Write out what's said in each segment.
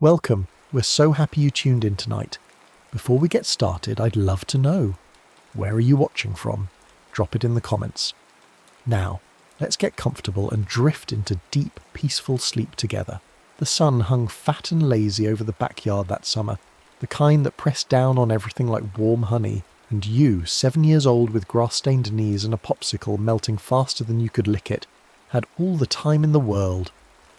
Welcome, we're so happy you tuned in tonight. Before we get started, I'd love to know, where are you watching from? Drop it in the comments. Now, let's get comfortable and drift into deep, peaceful sleep together. The sun hung fat and lazy over the backyard that summer, the kind that pressed down on everything like warm honey, and you, 7 years old with grass-stained knees and a popsicle melting faster than you could lick it, had all the time in the world.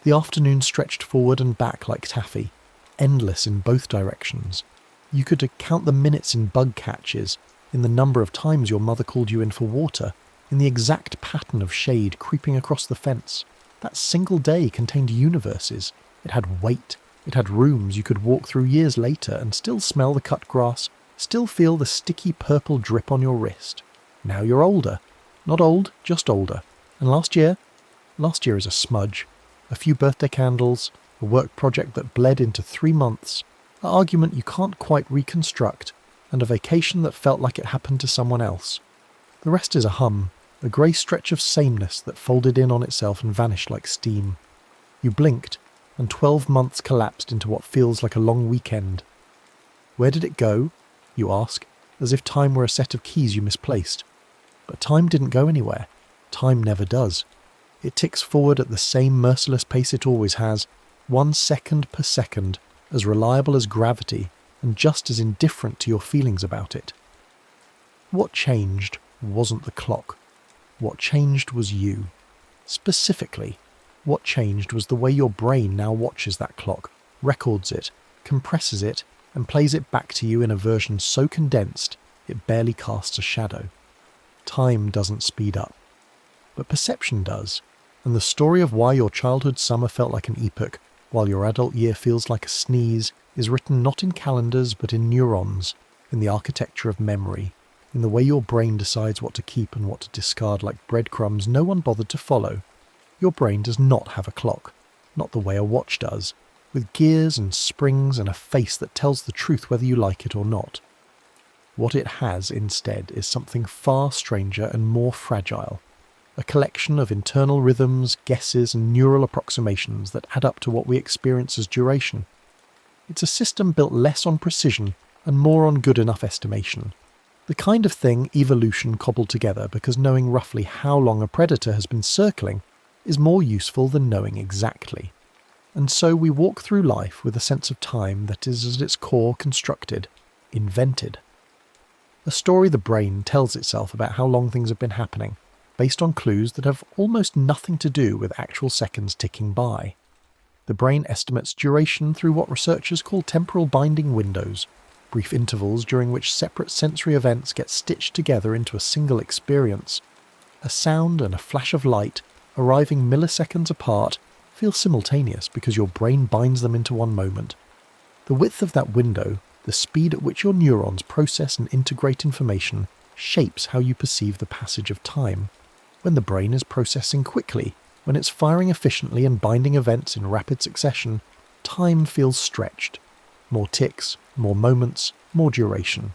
The afternoon stretched forward and back like taffy, endless in both directions. You could count the minutes in bug catches, in the number of times your mother called you in for water, in the exact pattern of shade creeping across the fence. That single day contained universes. It had weight. It had rooms you could walk through years later and still smell the cut grass, still feel the sticky purple drip on your wrist. Now you're older. Not old, just older. And last year is a smudge. A few birthday candles, a work project that bled into 3 months, an argument you can't quite reconstruct, and a vacation that felt like it happened to someone else. The rest is a hum, a grey stretch of sameness that folded in on itself and vanished like steam. You blinked, and 12 months collapsed into what feels like a long weekend. Where did it go? You ask, as if time were a set of keys you misplaced. But time didn't go anywhere. Time never does. It ticks forward at the same merciless pace it always has, 1 second per second, as reliable as gravity, and just as indifferent to your feelings about it. What changed wasn't the clock. What changed was you. Specifically, what changed was the way your brain now watches that clock, records it, compresses it, and plays it back to you in a version so condensed it barely casts a shadow. Time doesn't speed up. But perception does. And the story of why your childhood summer felt like an epoch, while your adult year feels like a sneeze, is written not in calendars but in neurons, in the architecture of memory, in the way your brain decides what to keep and what to discard like breadcrumbs no one bothered to follow. Your brain does not have a clock, not the way a watch does, with gears and springs and a face that tells the truth whether you like it or not. What it has instead is something far stranger and more fragile. A collection of internal rhythms, guesses, and neural approximations that add up to what we experience as duration. It's a system built less on precision and more on good enough estimation. The kind of thing evolution cobbled together because knowing roughly how long a predator has been circling is more useful than knowing exactly. And so we walk through life with a sense of time that is at its core constructed, invented. A story the brain tells itself about how long things have been happening, based on clues that have almost nothing to do with actual seconds ticking by. The brain estimates duration through what researchers call temporal binding windows, brief intervals during which separate sensory events get stitched together into a single experience. A sound and a flash of light, arriving milliseconds apart, feel simultaneous because your brain binds them into one moment. The width of that window, the speed at which your neurons process and integrate information, shapes how you perceive the passage of time. When the brain is processing quickly, when it's firing efficiently and binding events in rapid succession, time feels stretched. More ticks, more moments, more duration.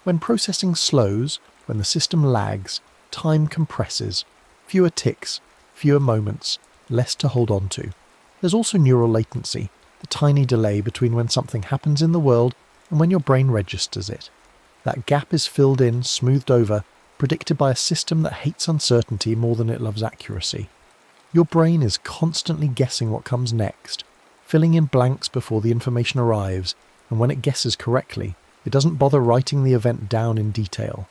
When processing slows, when the system lags, time compresses. Fewer ticks, fewer moments, less to hold on to. There's also neural latency, the tiny delay between when something happens in the world and when your brain registers it. That gap is filled in, smoothed over, predicted by a system that hates uncertainty more than it loves accuracy. Your brain is constantly guessing what comes next, filling in blanks before the information arrives, and when it guesses correctly, it doesn't bother writing the event down in detail.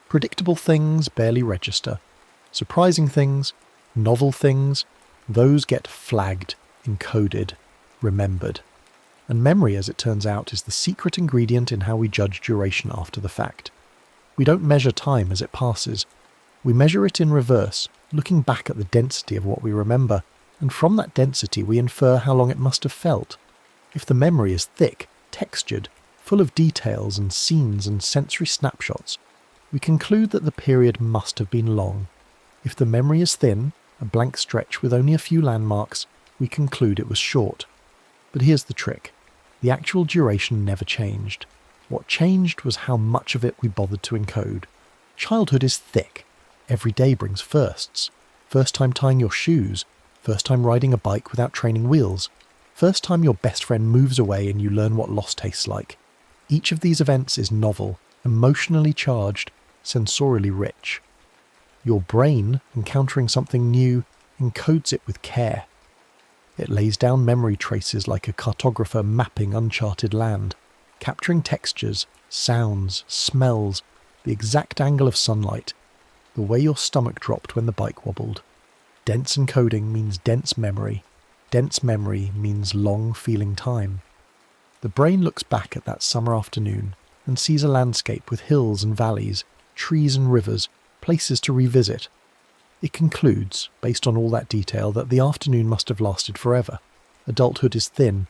Predictable things barely register. Surprising things, novel things, those get flagged, encoded, remembered. And memory, as it turns out, is the secret ingredient in how we judge duration after the fact. We don't measure time as it passes. We measure it in reverse, looking back at the density of what we remember, and from that density we infer how long it must have felt. If the memory is thick, textured, full of details and scenes and sensory snapshots, we conclude that the period must have been long. If the memory is thin, a blank stretch with only a few landmarks, we conclude it was short. But here's the trick. The actual duration never changed. What changed was how much of it we bothered to encode. Childhood is thick. Every day brings firsts. First time tying your shoes. First time riding a bike without training wheels. First time your best friend moves away and you learn what loss tastes like. Each of these events is novel, emotionally charged, sensorially rich. Your brain, encountering something new, encodes it with care. It lays down memory traces like a cartographer mapping uncharted land, capturing textures, sounds, smells, the exact angle of sunlight, the way your stomach dropped when the bike wobbled. Dense encoding means dense memory. Dense memory means long feeling time. The brain looks back at that summer afternoon and sees a landscape with hills and valleys, trees and rivers, places to revisit. It concludes, based on all that detail, that the afternoon must have lasted forever. Adulthood is thin.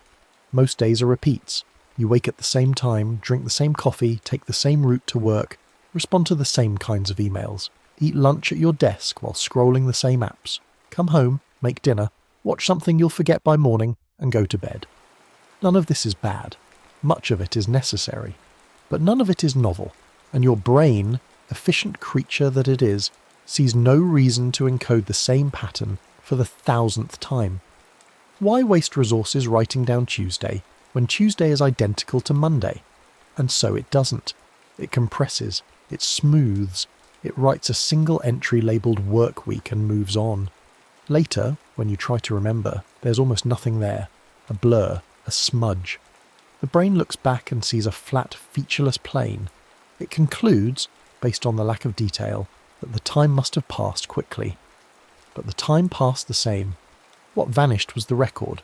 Most days are repeats. You wake at the same time, drink the same coffee, take the same route to work, respond to the same kinds of emails, eat lunch at your desk while scrolling the same apps, come home, make dinner, watch something you'll forget by morning, and go to bed. None of this is bad. Much of it is necessary. But none of it is novel, and your brain, efficient creature that it is, sees no reason to encode the same pattern for the 1000th time. Why waste resources writing down Tuesday when Tuesday is identical to Monday? And so it doesn't. It compresses, it smooths, it writes a single entry labelled work week and moves on. Later, when you try to remember, there's almost nothing there, a blur, a smudge. The brain looks back and sees a flat, featureless plane. It concludes, based on the lack of detail, that the time must have passed quickly. But the time passed the same. What vanished was the record.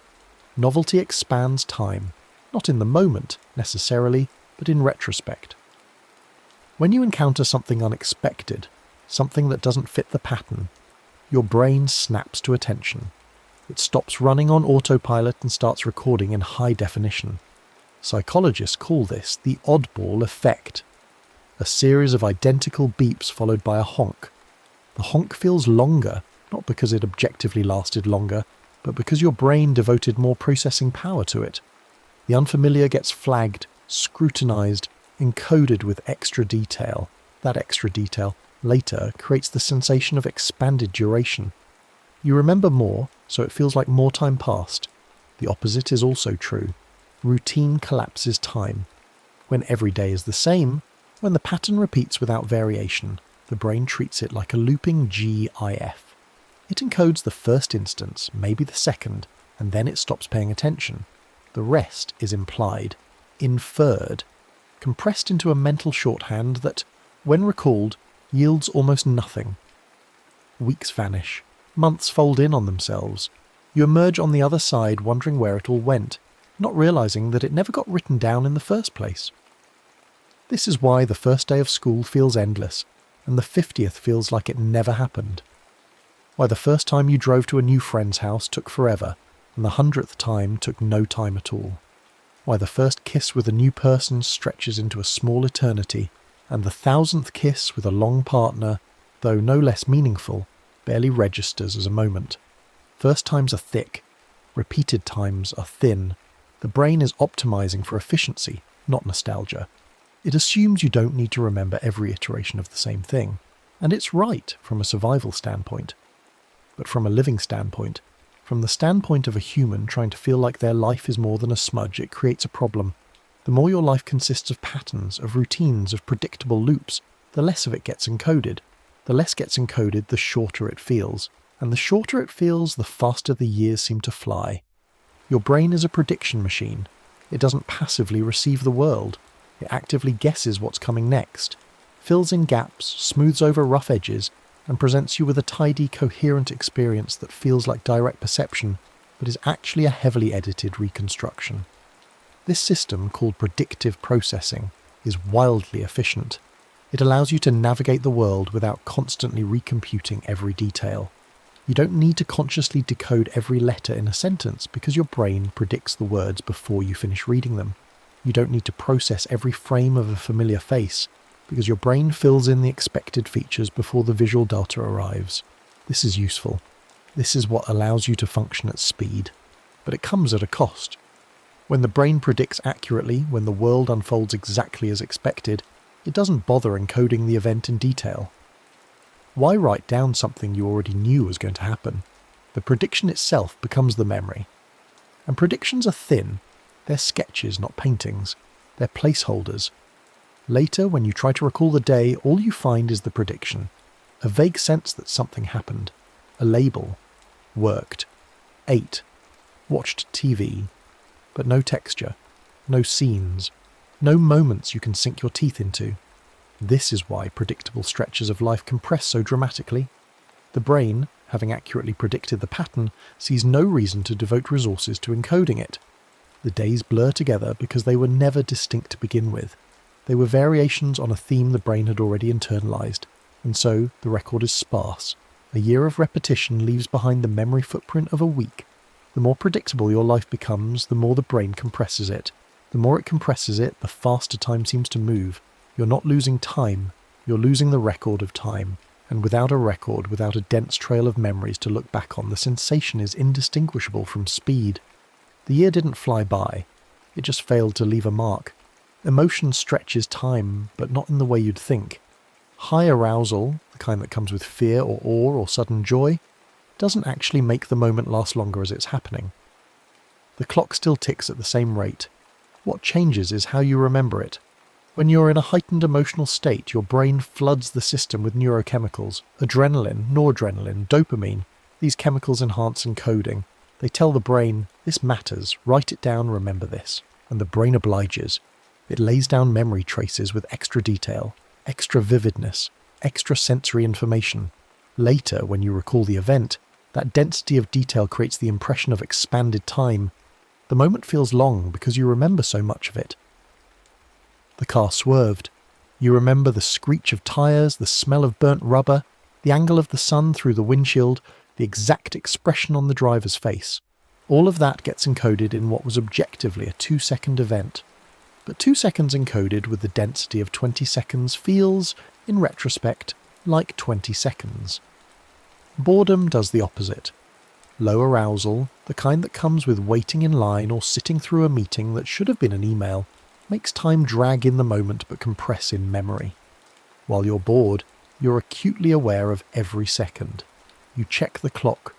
Novelty expands time, not in the moment, necessarily, but in retrospect. When you encounter something unexpected, something that doesn't fit the pattern, your brain snaps to attention. It stops running on autopilot and starts recording in high definition. Psychologists call this the oddball effect. A series of identical beeps followed by a honk. The honk feels longer, not because it objectively lasted longer, but because your brain devoted more processing power to it. The unfamiliar gets flagged, scrutinized, encoded with extra detail. That extra detail, later, creates the sensation of expanded duration. You remember more, so it feels like more time passed. The opposite is also true. Routine collapses time. When every day is the same, when the pattern repeats without variation, the brain treats it like a looping GIF. It encodes the first instance, maybe the second, and then it stops paying attention. The rest is implied, inferred, compressed into a mental shorthand that, when recalled, yields almost nothing. Weeks vanish. Months fold in on themselves. You emerge on the other side wondering where it all went, not realizing that it never got written down in the first place. This is why the first day of school feels endless, and the 50th feels like it never happened. Why the first time you drove to a new friend's house took forever, and the 100th time took no time at all. Why the first kiss with a new person stretches into a small eternity, and the 1000th kiss with a long partner, though no less meaningful, barely registers as a moment. First times are thick. Repeated times are thin. The brain is optimizing for efficiency, not nostalgia. It assumes you don't need to remember every iteration of the same thing. And it's right from a survival standpoint. But from a living standpoint, from the standpoint of a human trying to feel like their life is more than a smudge, it creates a problem. The more your life consists of patterns, of routines, of predictable loops, the less of it gets encoded. The less gets encoded, the shorter it feels. And the shorter it feels, the faster the years seem to fly. Your brain is a prediction machine. It doesn't passively receive the world. It actively guesses what's coming next, fills in gaps, smooths over rough edges, and presents you with a tidy, coherent experience that feels like direct perception, but is actually a heavily edited reconstruction. This system, called predictive processing, is wildly efficient. It allows you to navigate the world without constantly recomputing every detail. You don't need to consciously decode every letter in a sentence because your brain predicts the words before you finish reading them. You don't need to process every frame of a familiar face because your brain fills in the expected features before the visual data arrives. This is useful. This is what allows you to function at speed. But it comes at a cost. When the brain predicts accurately, when the world unfolds exactly as expected, it doesn't bother encoding the event in detail. Why write down something you already knew was going to happen? The prediction itself becomes the memory. And predictions are thin. They're sketches, not paintings. They're placeholders. Later, when you try to recall the day, all you find is the prediction. A vague sense that something happened. A label. Worked. Ate. Watched TV. But no texture. No scenes. No moments you can sink your teeth into. This is why predictable stretches of life compress so dramatically. The brain, having accurately predicted the pattern, sees no reason to devote resources to encoding it. The days blur together because they were never distinct to begin with. They were variations on a theme the brain had already internalized, and so the record is sparse. A year of repetition leaves behind the memory footprint of a week. The more predictable your life becomes, the more the brain compresses it. The more it compresses it, the faster time seems to move. You're not losing time, you're losing the record of time. And without a record, without a dense trail of memories to look back on, the sensation is indistinguishable from speed. The year didn't fly by, it just failed to leave a mark. Emotion stretches time, but not in the way you'd think. High arousal, the kind that comes with fear or awe or sudden joy, doesn't actually make the moment last longer as it's happening. The clock still ticks at the same rate. What changes is how you remember it. When you're in a heightened emotional state, your brain floods the system with neurochemicals. Adrenaline, noradrenaline, dopamine. These chemicals enhance encoding. They tell the brain, this matters, write it down, remember this. And the brain obliges. It lays down memory traces with extra detail, extra vividness, extra sensory information. Later, when you recall the event, that density of detail creates the impression of expanded time. The moment feels long because you remember so much of it. The car swerved. You remember the screech of tyres, the smell of burnt rubber, the angle of the sun through the windshield, the exact expression on the driver's face. All of that gets encoded in what was objectively a 2-second event. But 2 seconds encoded with the density of 20 seconds feels, in retrospect, like 20 seconds. Boredom does the opposite. Low arousal, the kind that comes with waiting in line or sitting through a meeting that should have been an email, makes time drag in the moment but compress in memory. While you're bored, you're acutely aware of every second. You check the clock.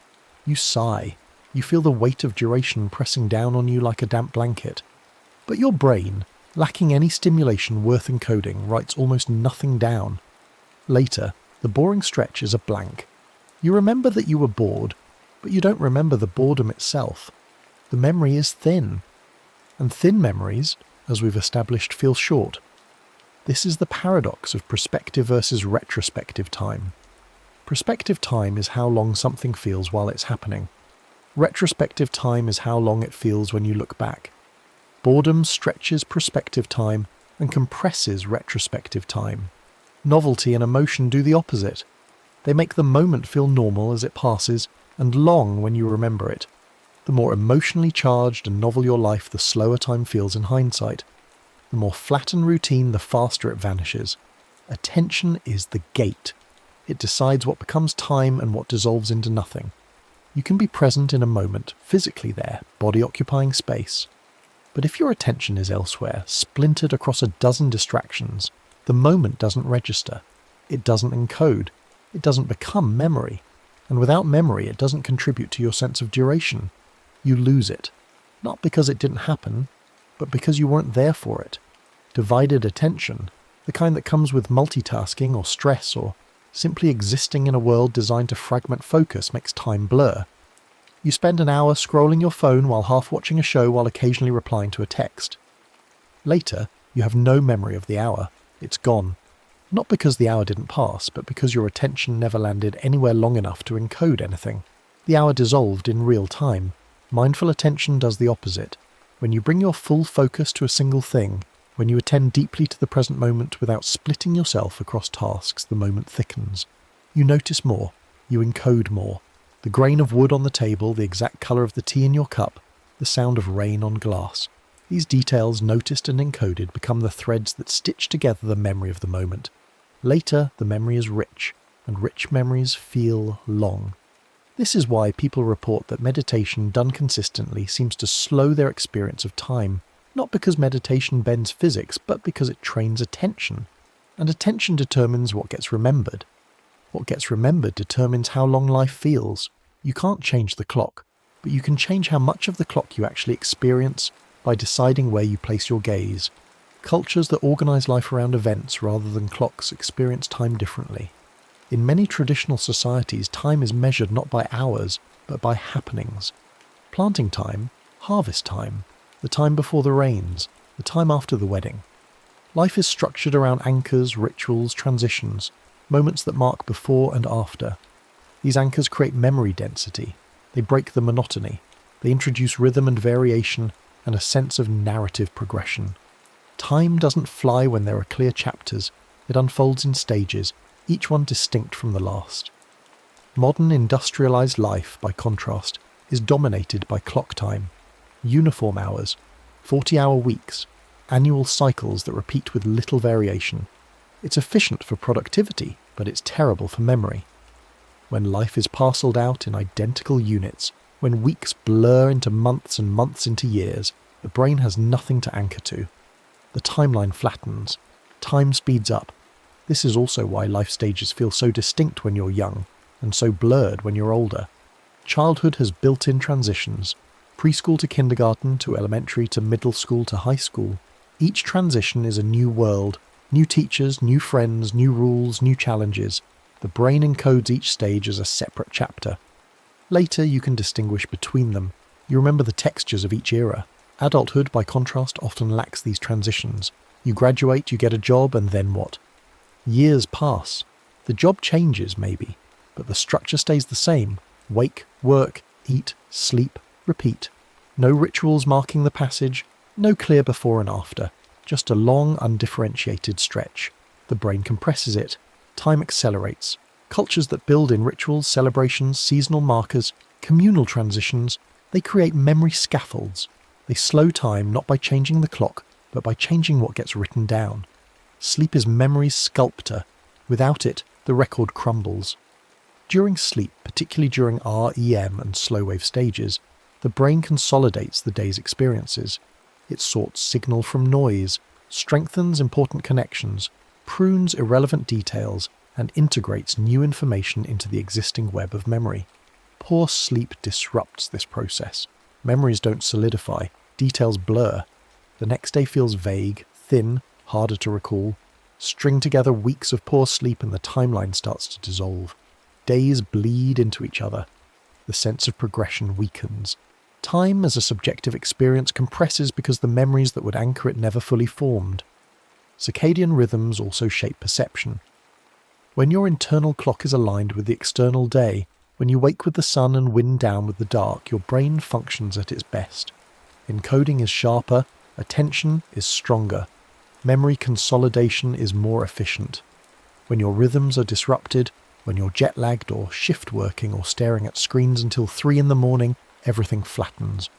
You sigh. You feel the weight of duration pressing down on you like a damp blanket. But your brain, lacking any stimulation worth encoding, writes almost nothing down. Later, the boring stretch is a blank. You remember that you were bored, but you don't remember the boredom itself. The memory is thin. And thin memories, as we've established, feel short. This is the paradox of prospective versus retrospective time. Prospective time is how long something feels while it's happening. Retrospective time is how long it feels when you look back. Boredom stretches prospective time and compresses retrospective time. Novelty and emotion do the opposite. They make the moment feel normal as it passes and long when you remember it. The more emotionally charged and novel your life, the slower time feels in hindsight. The more flat and routine, the faster it vanishes. Attention is the gate. It decides what becomes time and what dissolves into nothing. You can be present in a moment, physically there, body occupying space. But if your attention is elsewhere, splintered across a dozen distractions, the moment doesn't register. It doesn't encode. It doesn't become memory. And without memory, it doesn't contribute to your sense of duration. You lose it. Not because it didn't happen, but because you weren't there for it. Divided attention, the kind that comes with multitasking or stress or simply existing in a world designed to fragment focus, makes time blur. You spend an hour scrolling your phone while half watching a show while occasionally replying to a text. Later, you have no memory of the hour. It's gone. Not because the hour didn't pass, but because your attention never landed anywhere long enough to encode anything. The hour dissolved in real time. Mindful attention does the opposite. When you bring your full focus to a single thing, when you attend deeply to the present moment without splitting yourself across tasks, the moment thickens. You notice more. You encode more. The grain of wood on the table, the exact colour of the tea in your cup, the sound of rain on glass. These details, noticed and encoded, become the threads that stitch together the memory of the moment. Later, the memory is rich, and rich memories feel long. This is why people report that meditation done consistently seems to slow their experience of time, not because meditation bends physics, but because it trains attention. And attention determines what gets remembered. What gets remembered determines how long life feels. You can't change the clock, but you can change how much of the clock you actually experience by deciding where you place your gaze. Cultures that organise life around events rather than clocks experience time differently. In many traditional societies, time is measured not by hours, but by happenings. Planting time, harvest time, the time before the rains, the time after the wedding. Life is structured around anchors, rituals, transitions, moments that mark before and after. These anchors create memory density. They break the monotony. They introduce rhythm and variation and a sense of narrative progression. Time doesn't fly when there are clear chapters. It unfolds in stages, each one distinct from the last. Modern industrialised life, by contrast, is dominated by clock time, uniform hours, 40-hour weeks, annual cycles that repeat with little variation. It's efficient for productivity, but it's terrible for memory. When life is parcelled out in identical units, when weeks blur into months and months into years, the brain has nothing to anchor to. The timeline flattens. Time speeds up. This is also why life stages feel so distinct when you're young, and so blurred when you're older. Childhood has built-in transitions, preschool to kindergarten to elementary to middle school to high school. Each transition is a new world, new teachers, new friends, new rules, new challenges. The brain encodes each stage as a separate chapter. Later you can distinguish between them. You remember the textures of each era. Adulthood, by contrast, often lacks these transitions. You graduate, you get a job, and then what? Years pass. The job changes, maybe, but the structure stays the same. Wake, work, eat, sleep, repeat. No rituals marking the passage, no clear before and after. Just a long, undifferentiated stretch. The brain compresses it. Time accelerates. Cultures that build in rituals, celebrations, seasonal markers, communal transitions, they create memory scaffolds. They slow time not by changing the clock, but by changing what gets written down. Sleep is memory's sculptor. Without it, the record crumbles. During sleep, particularly during REM and slow wave stages, the brain consolidates the day's experiences. It sorts signal from noise, strengthens important connections, prunes irrelevant details, and integrates new information into the existing web of memory. Poor sleep disrupts this process. Memories don't solidify, details blur. The next day feels vague, thin, harder to recall. String together weeks of poor sleep and the timeline starts to dissolve. Days bleed into each other. The sense of progression weakens. Time as a subjective experience compresses because the memories that would anchor it never fully formed. Circadian rhythms also shape perception. When your internal clock is aligned with the external day, when you wake with the sun and wind down with the dark, your brain functions at its best. Encoding is sharper, attention is stronger, memory consolidation is more efficient. When your rhythms are disrupted, when you're jet-lagged or shift-working or staring at screens until 3 in the morning, everything flattens.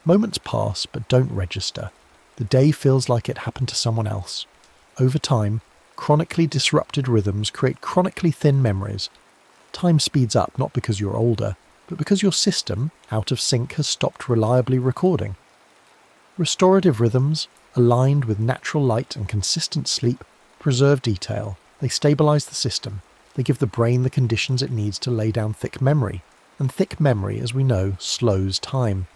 Moments pass but don't register. The day feels like it happened to someone else. Over time, chronically disrupted rhythms create chronically thin memories. Time speeds up not because you're older, but because your system, out of sync, has stopped reliably recording. Restorative rhythms, aligned with natural light and consistent sleep, preserve detail. They stabilize the system. They give the brain the conditions it needs to lay down thick memory. And thick memory, as we know, slows time.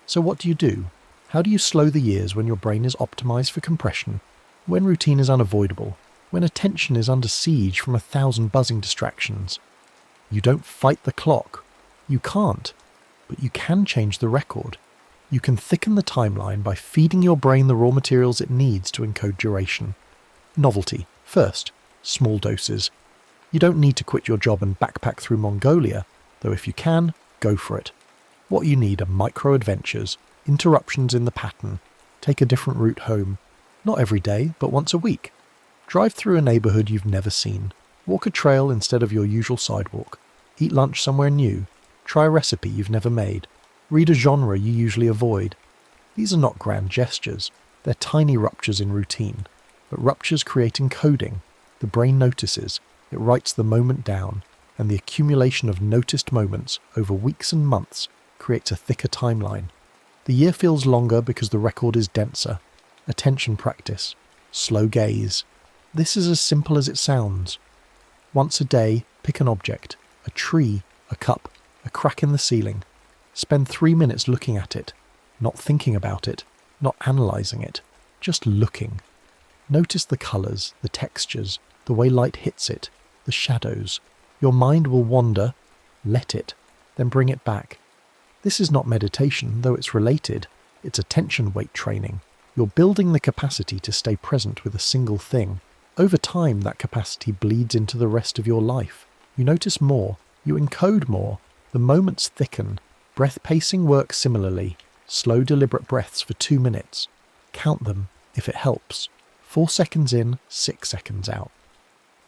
So what do? How do you slow the years when your brain is optimized for compression, when routine is unavoidable, when attention is under siege from 1,000 buzzing distractions? You don't fight the clock. You can't. But you can change the record. You can thicken the timeline by feeding your brain the raw materials it needs to encode duration. Novelty, first. Small doses. You don't need to quit your job and backpack through Mongolia, though if you can, go for it. What you need are micro-adventures, interruptions in the pattern. Take a different route home. Not every day, but once a week. Drive through a neighbourhood you've never seen. Walk a trail instead of your usual sidewalk. Eat lunch somewhere new. Try a recipe you've never made. Read a genre you usually avoid. These are not grand gestures. They're tiny ruptures in routine. But ruptures create encoding. The brain notices. It writes the moment down. And the accumulation of noticed moments over weeks and months creates a thicker timeline. The year feels longer because the record is denser. Attention practice. Slow gaze. This is as simple as it sounds. Once a day, pick an object. A tree, a cup, a crack in the ceiling. Spend 3 minutes looking at it, not thinking about it, not analysing it, just looking. Notice the colours, the textures, the way light hits it, the shadows. Your mind will wander, let it, then bring it back. This is not meditation, though it's related. It's attention weight training. You're building the capacity to stay present with a single thing. Over time, that capacity bleeds into the rest of your life. You notice more, you encode more, the moments thicken. Breath pacing works similarly. Slow, deliberate breaths for 2 minutes. Count them, if it helps. 4 seconds in, 6 seconds out.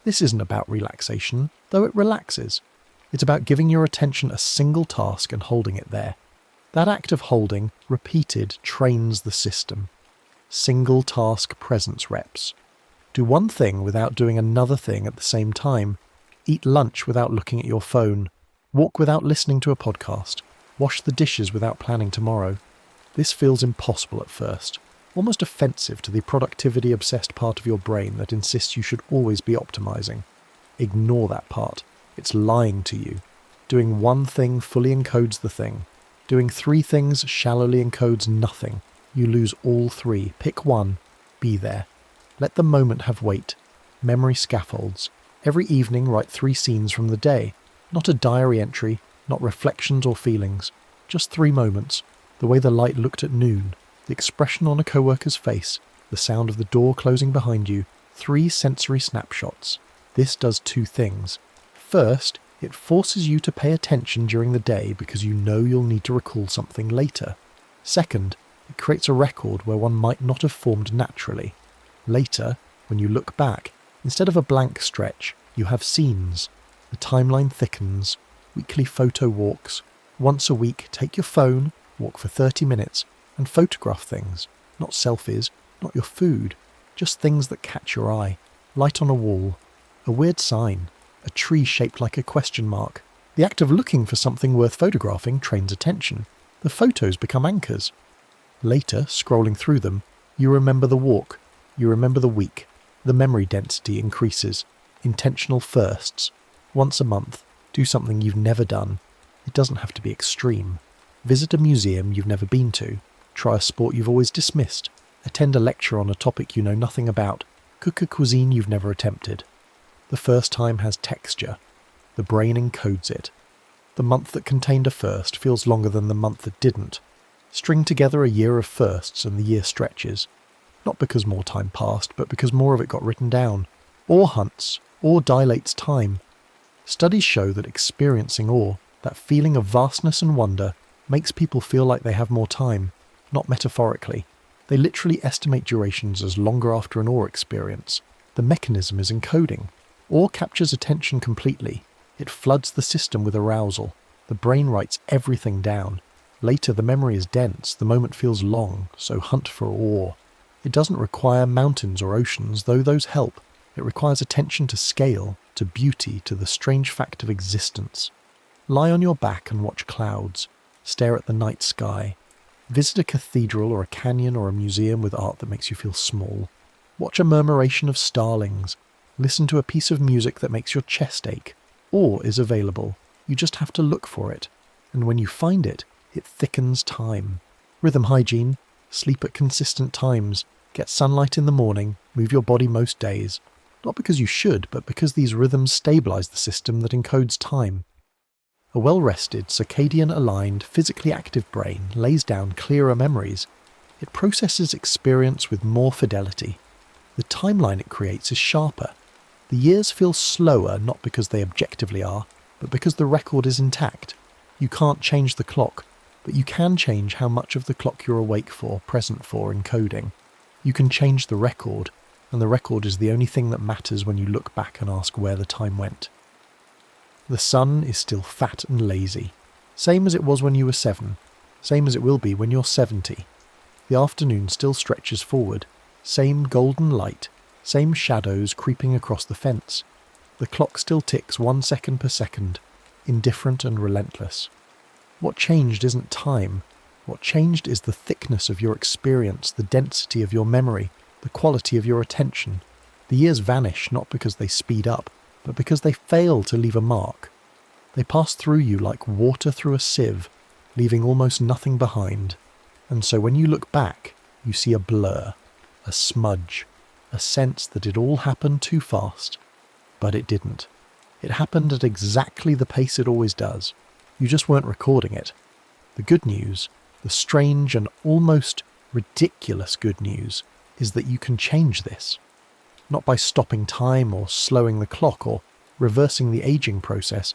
This isn't about relaxation, though it relaxes. It's about giving your attention a single task and holding it there. That act of holding, repeated, trains the system. Single task presence reps. Do one thing without doing another thing at the same time. Eat lunch without looking at your phone. Walk without listening to a podcast. Wash the dishes without planning tomorrow. This feels impossible at first, almost offensive to the productivity-obsessed part of your brain that insists you should always be optimizing. Ignore that part. It's lying to you. Doing one thing fully encodes the thing. Doing 3 things shallowly encodes nothing. You lose all 3. Pick one. Be there. Let the moment have weight. Memory scaffolds. Every evening write 3 scenes from the day. Not a diary entry, not reflections or feelings. Just 3 moments. The way the light looked at noon. The expression on a coworker's face. The sound of the door closing behind you. 3 sensory snapshots. This does 2 things. First, it forces you to pay attention during the day because you know you'll need to recall something later. Second, it creates a record where one might not have formed naturally. Later, when you look back, instead of a blank stretch, you have scenes. The timeline thickens. Weekly photo walks. Once a week, take your phone, walk for 30 minutes, and photograph things. Not selfies, not your food, just things that catch your eye. Light on a wall. A weird sign. A tree shaped like a question mark. The act of looking for something worth photographing trains attention. The photos become anchors. Later, scrolling through them, you remember the walk. You remember the week. The memory density increases. Intentional firsts. Once a month, do something you've never done. It doesn't have to be extreme. Visit a museum you've never been to. Try a sport you've always dismissed. Attend a lecture on a topic you know nothing about. Cook a cuisine you've never attempted. The first time has texture. The brain encodes it. The month that contained a first feels longer than the month that didn't. String together a year of firsts and the year stretches. Not because more time passed, but because more of it got written down. Awe hunts, awe dilates time. Studies show that experiencing awe, that feeling of vastness and wonder, makes people feel like they have more time, not metaphorically. They literally estimate durations as longer after an awe experience. The mechanism is encoding. Awe captures attention completely. It floods the system with arousal. The brain writes everything down. Later the memory is dense, the moment feels long, so hunt for awe. It doesn't require mountains or oceans, though those help. It requires attention to scale, to beauty, to the strange fact of existence. Lie on your back and watch clouds. Stare at the night sky. Visit a cathedral or a canyon or a museum with art that makes you feel small. Watch a murmuration of starlings. Listen to a piece of music that makes your chest ache. Awe is available. You just have to look for it. And when you find it, it thickens time. Rhythm hygiene. Sleep at consistent times. Get sunlight in the morning. Move your body most days. Not because you should, but because these rhythms stabilize the system that encodes time. A well-rested, circadian-aligned, physically active brain lays down clearer memories. It processes experience with more fidelity. The timeline it creates is sharper. The years feel slower not because they objectively are, but because the record is intact. You can't change the clock, but you can change how much of the clock you're awake for, present for, encoding. You can change the record, and the record is the only thing that matters when you look back and ask where the time went. The sun is still fat and lazy, same as it was when you were 7, same as it will be when you're 70. The afternoon still stretches forward, same golden light, same shadows creeping across the fence. The clock still ticks 1 second per second, indifferent and relentless. What changed isn't time. What changed is the thickness of your experience, the density of your memory, the quality of your attention. The years vanish not because they speed up, but because they fail to leave a mark. They pass through you like water through a sieve, leaving almost nothing behind. And so when you look back, you see a blur, a smudge, a sense that it all happened too fast. But it didn't. It happened at exactly the pace it always does. You just weren't recording it. The good news, the strange and almost ridiculous good news, is that you can change this. Not by stopping time or slowing the clock or reversing the aging process,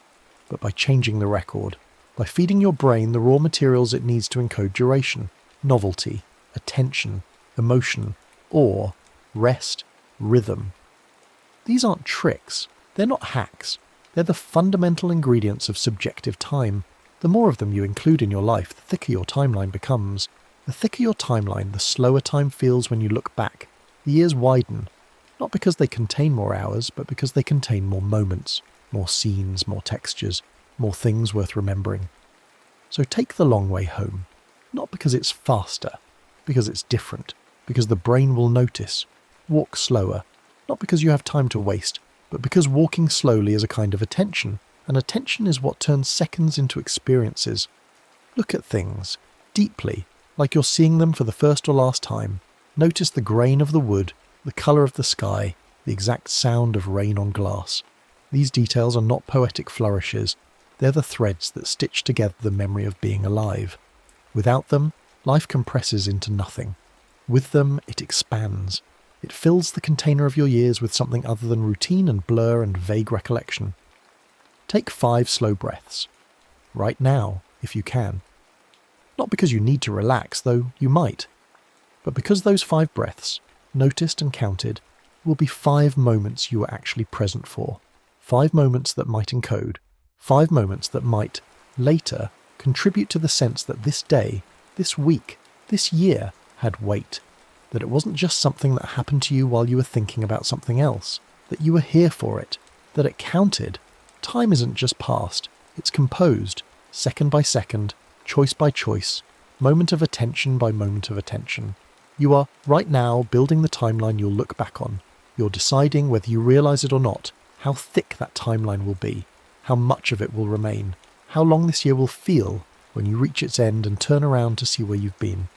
but by changing the record, by feeding your brain the raw materials it needs to encode duration, novelty, attention, emotion, awe, rest, rhythm. These aren't tricks. They're not hacks. They're the fundamental ingredients of subjective time. The more of them you include in your life, the thicker your timeline becomes. The thicker your timeline, the slower time feels when you look back. The years widen, not because they contain more hours, but because they contain more moments, more scenes, more textures, more things worth remembering. So take the long way home, not because it's faster, because it's different, because the brain will notice. Walk slower, not because you have time to waste, but because walking slowly is a kind of attention, and attention is what turns seconds into experiences. Look at things, deeply, like you're seeing them for the first or last time. Notice the grain of the wood, the colour of the sky, the exact sound of rain on glass. These details are not poetic flourishes, they're the threads that stitch together the memory of being alive. Without them, life compresses into nothing. With them, it expands. It fills the container of your years with something other than routine and blur and vague recollection. Take 5 slow breaths. Right now, if you can. Not because you need to relax, though you might, but because those 5 breaths, noticed and counted, will be 5 moments you were actually present for. 5 moments that might encode. 5 moments that might, later, contribute to the sense that this day, this week, this year had weight. That it wasn't just something that happened to you while you were thinking about something else, that you were here for it, that it counted. Time isn't just passed, it's composed, second by second, choice by choice, moment of attention by moment of attention. You are, right now, building the timeline you'll look back on. You're deciding, whether you realise it or not, how thick that timeline will be, how much of it will remain, how long this year will feel when you reach its end and turn around to see where you've been.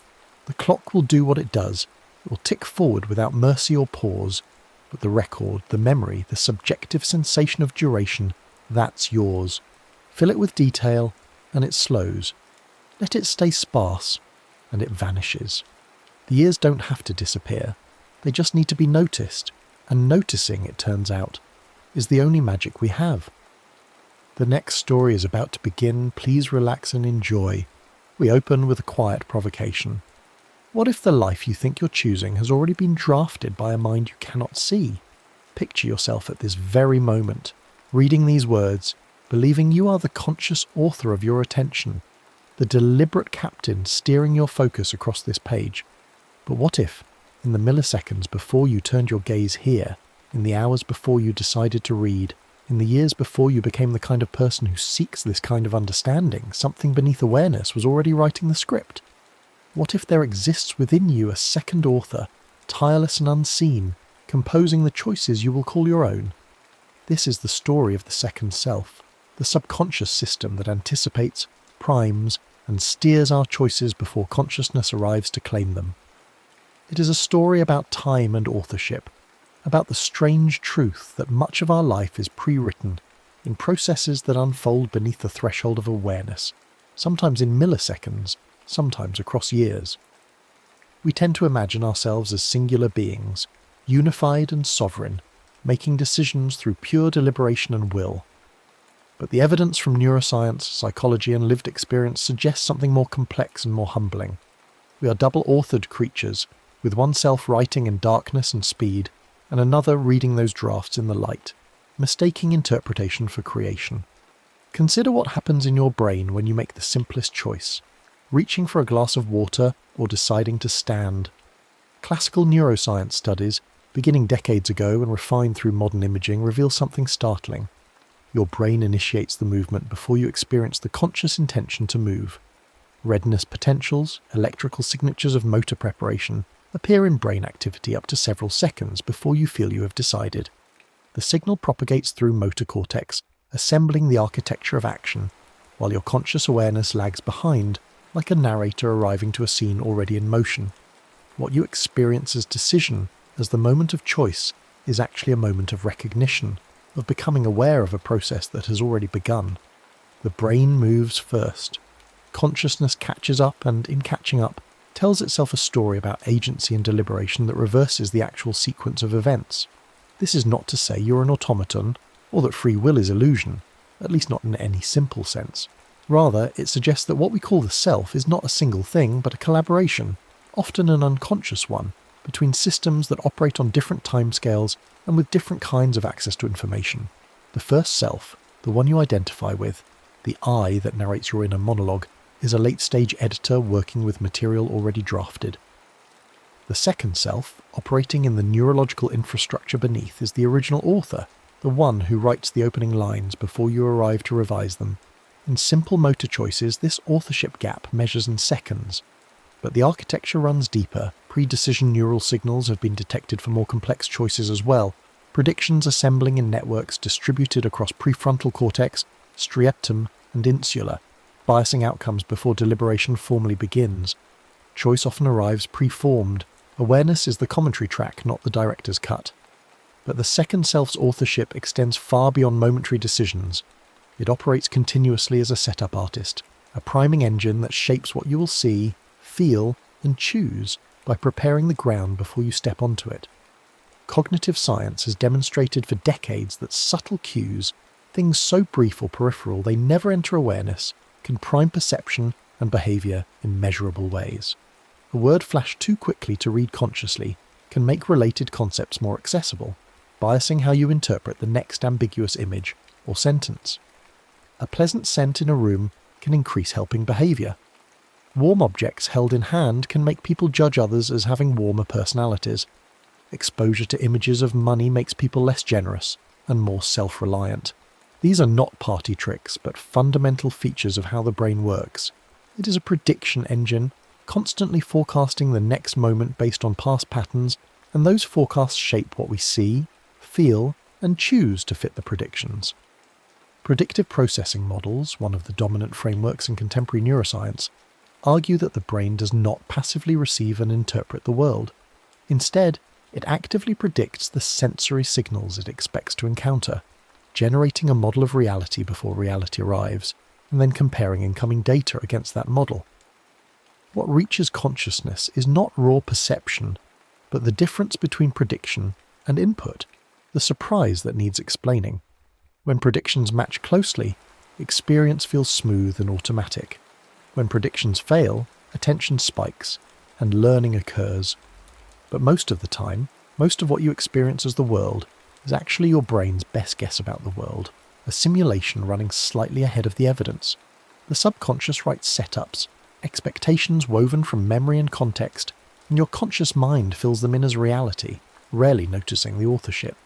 The clock will do what it does. It will tick forward without mercy or pause, but the record, the memory, the subjective sensation of duration, that's yours. Fill it with detail, and it slows. Let it stay sparse, and it vanishes. The years don't have to disappear. They just need to be noticed, and noticing, it turns out, is the only magic we have. The next story is about to begin. Please relax and enjoy. We open with a quiet provocation. What if the life you think you're choosing has already been drafted by a mind you cannot see? Picture yourself at this very moment, reading these words, believing you are the conscious author of your attention, the deliberate captain steering your focus across this page. But what if, in the milliseconds before you turned your gaze here, in the hours before you decided to read, in the years before you became the kind of person who seeks this kind of understanding, something beneath awareness was already writing the script? What if there exists within you a second author, tireless and unseen, composing the choices you will call your own? This is the story of the second self, the subconscious system that anticipates, primes, and steers our choices before consciousness arrives to claim them. It is a story about time and authorship, about the strange truth that much of our life is pre-written, in processes that unfold beneath the threshold of awareness, sometimes in milliseconds, sometimes across years. We tend to imagine ourselves as singular beings, unified and sovereign, making decisions through pure deliberation and will. But the evidence from neuroscience, psychology, and lived experience suggests something more complex and more humbling. We are double-authored creatures, with one self writing in darkness and speed, and another reading those drafts in the light, mistaking interpretation for creation. Consider what happens in your brain when you make the simplest choice, reaching for a glass of water or deciding to stand. Classical neuroscience studies, beginning decades ago and refined through modern imaging, reveal something startling. Your brain initiates the movement before you experience the conscious intention to move. Redness potentials, electrical signatures of motor preparation, appear in brain activity up to several seconds before you feel you have decided. The signal propagates through motor cortex, assembling the architecture of action. while your conscious awareness lags behind, like a narrator arriving to a scene already in motion. What you experience as decision, as the moment of choice, is actually a moment of recognition, of becoming aware of a process that has already begun. The brain moves first. Consciousness catches up and, in catching up, tells itself a story about agency and deliberation that reverses the actual sequence of events. This is not to say you're an automaton, or that free will is illusion, at least not in any simple sense. Rather, it suggests that what we call the self is not a single thing, but a collaboration, often an unconscious one, between systems that operate on different timescales and with different kinds of access to information. The first self, the one you identify with, the I that narrates your inner monologue, is a late-stage editor working with material already drafted. The second self, operating in the neurological infrastructure beneath, is the original author, the one who writes the opening lines before you arrive to revise them. In simple motor choices, this authorship gap measures in seconds. But the architecture runs deeper. Pre-decision neural signals have been detected for more complex choices as well, predictions assembling in networks distributed across prefrontal cortex, striatum, and insula, biasing outcomes before deliberation formally begins. Choice often arrives pre-formed. Awareness is the commentary track, not the director's cut. But the second self's authorship extends far beyond momentary decisions. It operates continuously as a setup artist, a priming engine that shapes what you will see, feel, and choose by preparing the ground before you step onto it. Cognitive science has demonstrated for decades that subtle cues, things so brief or peripheral they never enter awareness, can prime perception and behaviour in measurable ways. A word flashed too quickly to read consciously can make related concepts more accessible, biasing how you interpret the next ambiguous image or sentence. A pleasant scent in a room can increase helping behaviour. Warm objects held in hand can make people judge others as having warmer personalities. Exposure to images of money makes people less generous and more self-reliant. These are not party tricks, but fundamental features of how the brain works. It is a prediction engine, constantly forecasting the next moment based on past patterns, and those forecasts shape what we see, feel, and choose to fit the predictions. Predictive processing models, one of the dominant frameworks in contemporary neuroscience, argue that the brain does not passively receive and interpret the world. Instead, it actively predicts the sensory signals it expects to encounter, generating a model of reality before reality arrives, and then comparing incoming data against that model. What reaches consciousness is not raw perception, but the difference between prediction and input, the surprise that needs explaining. When predictions match closely, experience feels smooth and automatic. When predictions fail, attention spikes, and learning occurs. But most of the time, most of what you experience as the world is actually your brain's best guess about the world, a simulation running slightly ahead of the evidence. The subconscious writes setups, expectations woven from memory and context, and your conscious mind fills them in as reality, rarely noticing the authorship.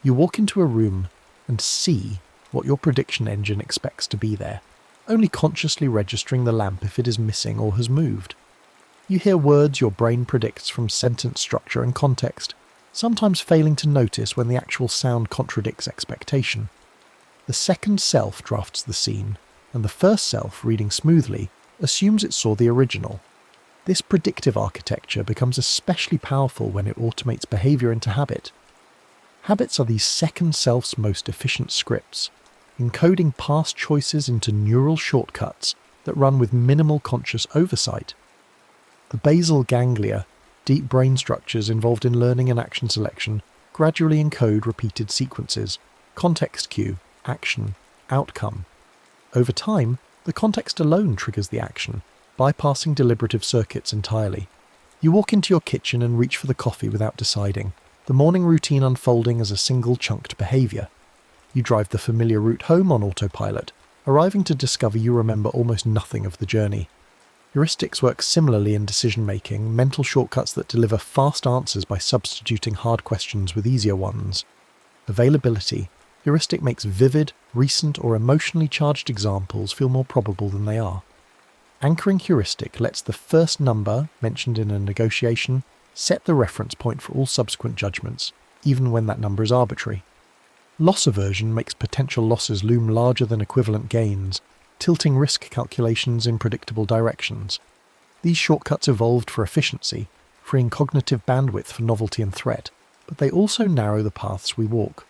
You walk into a room and see what your prediction engine expects to be there, only consciously registering the lamp if it is missing or has moved. You hear words your brain predicts from sentence structure and context, sometimes failing to notice when the actual sound contradicts expectation. The second self drafts the scene, and the first self, reading smoothly, assumes it saw the original. This predictive architecture becomes especially powerful when it automates behaviour into habit. Habits are these second self's most efficient scripts, encoding past choices into neural shortcuts that run with minimal conscious oversight. The basal ganglia, deep brain structures involved in learning and action selection, gradually encode repeated sequences: context cue, action, outcome. Over time, the context alone triggers the action, bypassing deliberative circuits entirely. You walk into your kitchen and reach for the coffee without deciding, the morning routine unfolding as a single chunked behaviour. You drive the familiar route home on autopilot, arriving to discover you remember almost nothing of the journey. Heuristics work similarly in decision-making, mental shortcuts that deliver fast answers by substituting hard questions with easier ones. Availability. Heuristic makes vivid, recent, or emotionally charged examples feel more probable than they are. Anchoring heuristic lets the first number, mentioned in a negotiation, set the reference point for all subsequent judgments, even when that number is arbitrary. Loss aversion makes potential losses loom larger than equivalent gains, tilting risk calculations in predictable directions. These shortcuts evolved for efficiency, freeing cognitive bandwidth for novelty and threat, but they also narrow the paths we walk.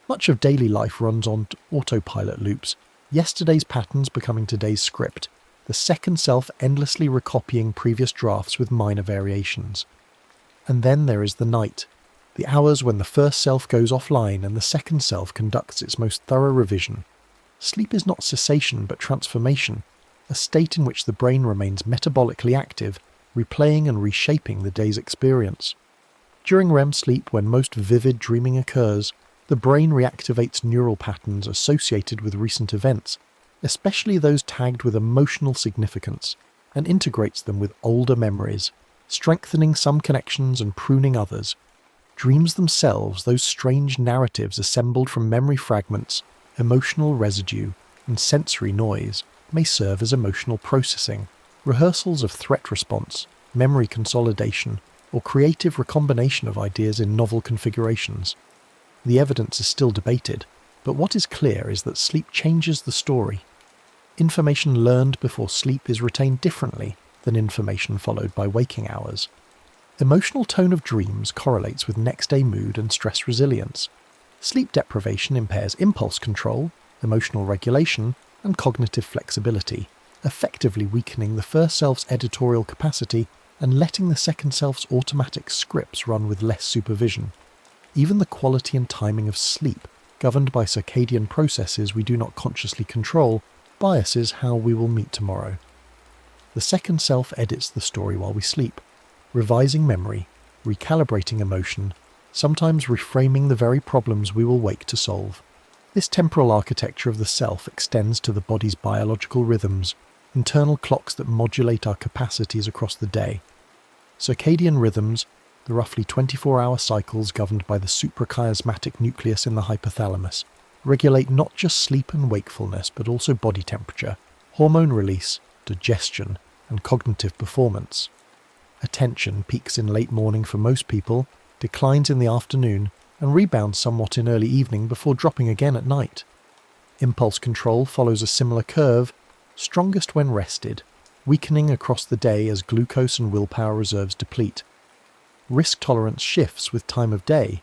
Much of daily life runs on autopilot loops, yesterday's patterns becoming today's script, the second self endlessly recopying previous drafts with minor variations. And then there is the night, the hours when the first self goes offline and the second self conducts its most thorough revision. Sleep is not cessation but transformation, a state in which the brain remains metabolically active, replaying and reshaping the day's experience. During REM sleep, when most vivid dreaming occurs, the brain reactivates neural patterns associated with recent events, especially those tagged with emotional significance, and integrates them with older memories, strengthening some connections and pruning others. Dreams themselves, those strange narratives assembled from memory fragments, emotional residue, and sensory noise, may serve as emotional processing, rehearsals of threat response, memory consolidation, or creative recombination of ideas in novel configurations. The evidence is still debated, but what is clear is that sleep changes the story. Information learned before sleep is retained differently than information followed by waking hours. Emotional tone of dreams correlates with next-day mood and stress resilience. Sleep deprivation impairs impulse control, emotional regulation, and cognitive flexibility, effectively weakening the first self's editorial capacity and letting the second self's automatic scripts run with less supervision. Even the quality and timing of sleep, governed by circadian processes we do not consciously control, biases how we will meet tomorrow. The second self edits the story while we sleep, revising memory, recalibrating emotion, sometimes reframing the very problems we will wake to solve. This temporal architecture of the self extends to the body's biological rhythms, internal clocks that modulate our capacities across the day. Circadian rhythms, the roughly 24-hour cycles governed by the suprachiasmatic nucleus in the hypothalamus, regulate not just sleep and wakefulness but also body temperature, hormone release, digestion, and cognitive performance. Attention peaks in late morning for most people, declines in the afternoon, and rebounds somewhat in early evening before dropping again at night. Impulse control follows a similar curve, strongest when rested, weakening across the day as glucose and willpower reserves deplete. Risk tolerance shifts with time of day.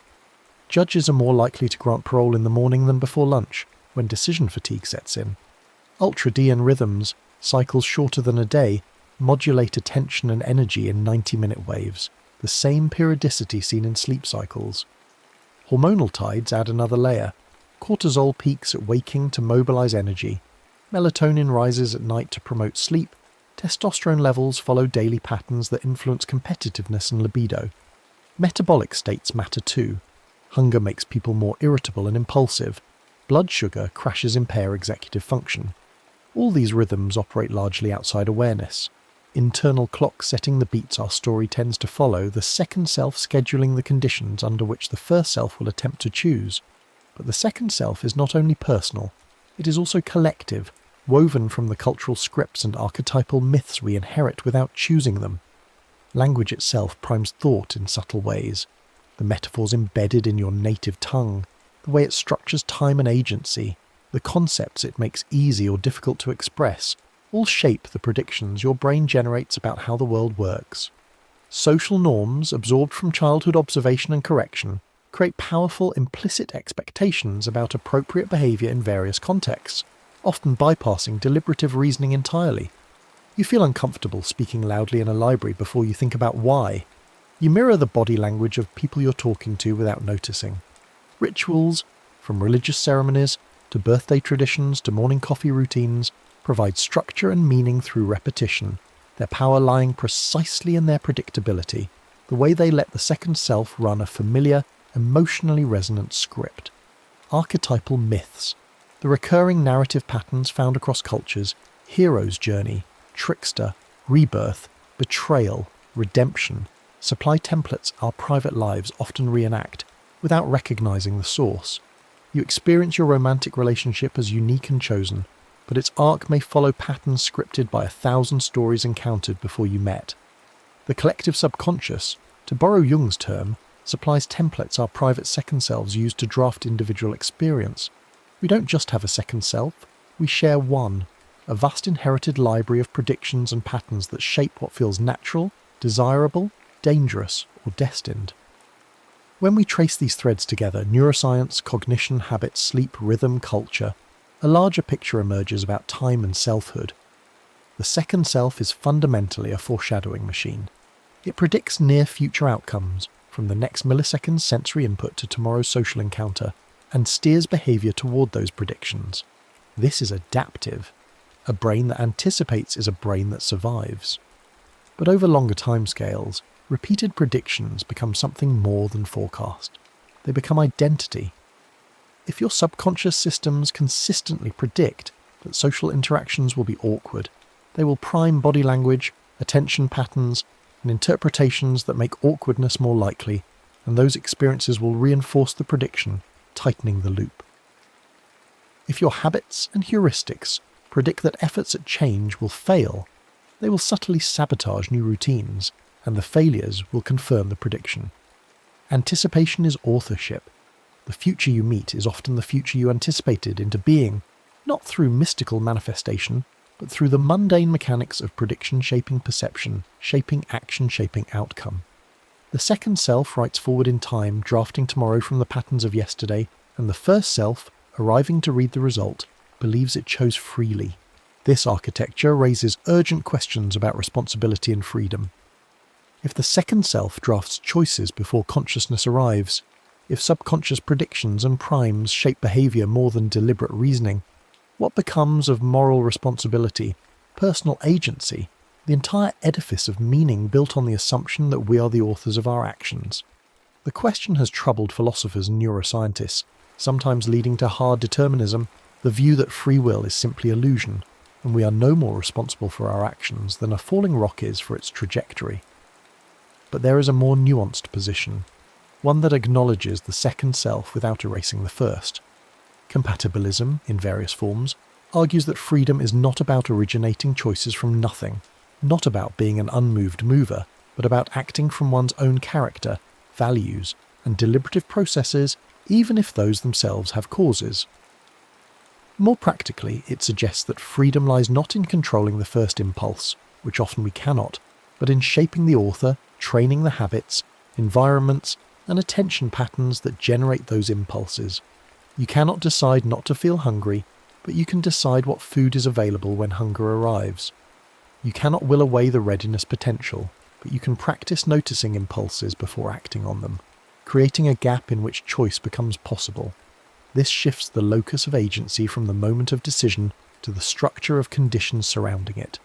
Judges are more likely to grant parole in the morning than before lunch, when decision fatigue sets in. Ultradian rhythms, cycles shorter than a day, modulate attention and energy in 90-minute waves, the same periodicity seen in sleep cycles. Hormonal tides add another layer. Cortisol peaks at waking to mobilize energy. Melatonin rises at night to promote sleep. Testosterone levels follow daily patterns that influence competitiveness and libido. Metabolic states matter too. Hunger makes people more irritable and impulsive. Blood sugar crashes impair executive function. All these rhythms operate largely outside awareness. Internal clock setting the beats our story tends to follow, the second self scheduling the conditions under which the first self will attempt to choose. But the second self is not only personal, it is also collective, woven from the cultural scripts and archetypal myths we inherit without choosing them. Language itself primes thought in subtle ways. The metaphors embedded in your native tongue, the way it structures time and agency, the concepts it makes easy or difficult to express, all shape the predictions your brain generates about how the world works. Social norms, absorbed from childhood observation and correction, create powerful implicit expectations about appropriate behaviour in various contexts, often bypassing deliberative reasoning entirely. You feel uncomfortable speaking loudly in a library before you think about why. You mirror the body language of people you're talking to without noticing. Rituals, from religious ceremonies to birthday traditions to morning coffee routines, provide structure and meaning through repetition, their power lying precisely in their predictability, the way they let the second self run a familiar, emotionally resonant script. Archetypal myths, the recurring narrative patterns found across cultures, hero's journey, trickster, rebirth, betrayal, redemption, supply templates our private lives often reenact, without recognizing the source. You experience your romantic relationship as unique and chosen, but its arc may follow patterns scripted by 1,000 stories encountered before you met. The collective subconscious, to borrow Jung's term, supplies templates our private second selves use to draft individual experience. We don't just have a second self, we share one, a vast inherited library of predictions and patterns that shape what feels natural, desirable, dangerous, or destined. When we trace these threads together, neuroscience, cognition, habits, sleep, rhythm, culture, a larger picture emerges about time and selfhood. The second self is fundamentally a foreshadowing machine. It predicts near-future outcomes, from the next millisecond's sensory input to tomorrow's social encounter, and steers behaviour toward those predictions. This is adaptive. A brain that anticipates is a brain that survives. But over longer timescales, repeated predictions become something more than forecast. They become identity. If your subconscious systems consistently predict that social interactions will be awkward, they will prime body language, attention patterns, and interpretations that make awkwardness more likely, and those experiences will reinforce the prediction, tightening the loop. If your habits and heuristics predict that efforts at change will fail, they will subtly sabotage new routines, and the failures will confirm the prediction. Anticipation is authorship. The future you meet is often the future you anticipated into being, not through mystical manifestation, but through the mundane mechanics of prediction shaping perception, shaping action, shaping outcome. The second self writes forward in time, drafting tomorrow from the patterns of yesterday, and the first self, arriving to read the result, believes it chose freely. This architecture raises urgent questions about responsibility and freedom. If the second self drafts choices before consciousness arrives, if subconscious predictions and primes shape behaviour more than deliberate reasoning, what becomes of moral responsibility, personal agency, the entire edifice of meaning built on the assumption that we are the authors of our actions? The question has troubled philosophers and neuroscientists, sometimes leading to hard determinism, the view that free will is simply illusion, and we are no more responsible for our actions than a falling rock is for its trajectory. But there is a more nuanced position, one that acknowledges the second self without erasing the first. Compatibilism, in various forms, argues that freedom is not about originating choices from nothing, not about being an unmoved mover, but about acting from one's own character, values, and deliberative processes, even if those themselves have causes. More practically, it suggests that freedom lies not in controlling the first impulse, which often we cannot, but in shaping the author, training the habits, environments, and attention patterns that generate those impulses. You cannot decide not to feel hungry, but you can decide what food is available when hunger arrives. You cannot will away the readiness potential, but you can practice noticing impulses before acting on them, creating a gap in which choice becomes possible. This shifts the locus of agency from the moment of decision to the structure of conditions surrounding it.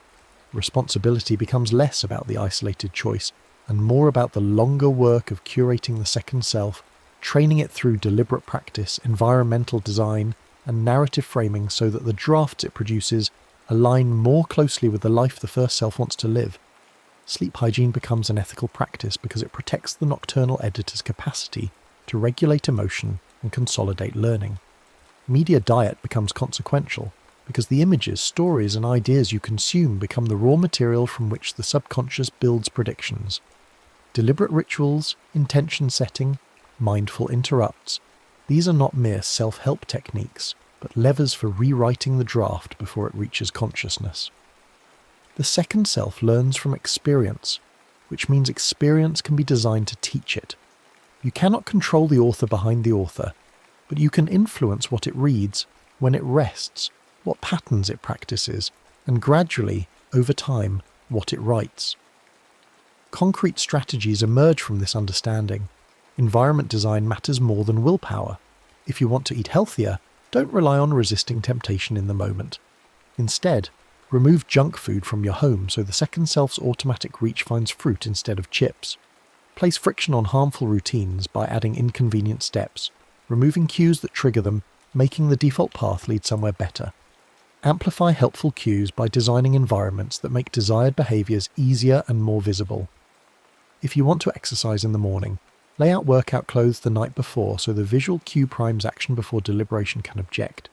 Responsibility becomes less about the isolated choice and more about the longer work of curating the second self, training it through deliberate practice, environmental design, and narrative framing so that the drafts it produces align more closely with the life the first self wants to live. Sleep hygiene becomes an ethical practice because it protects the nocturnal editor's capacity to regulate emotion and consolidate learning. Media diet becomes consequential because the images, stories, and ideas you consume become the raw material from which the subconscious builds predictions. Deliberate rituals, intention setting, mindful interrupts, these are not mere self-help techniques, but levers for rewriting the draft before it reaches consciousness. The second self learns from experience, which means experience can be designed to teach it. You cannot control the author behind the author, but you can influence what it reads, when it rests, what patterns it practices, and gradually, over time, what it writes. Concrete strategies emerge from this understanding. Environment design matters more than willpower. If you want to eat healthier, don't rely on resisting temptation in the moment. Instead, remove junk food from your home so the second self's automatic reach finds fruit instead of chips. Place friction on harmful routines by adding inconvenient steps, removing cues that trigger them, making the default path lead somewhere better. Amplify helpful cues by designing environments that make desired behaviours easier and more visible. If you want to exercise in the morning, lay out workout clothes the night before so the visual cue primes action before deliberation can object.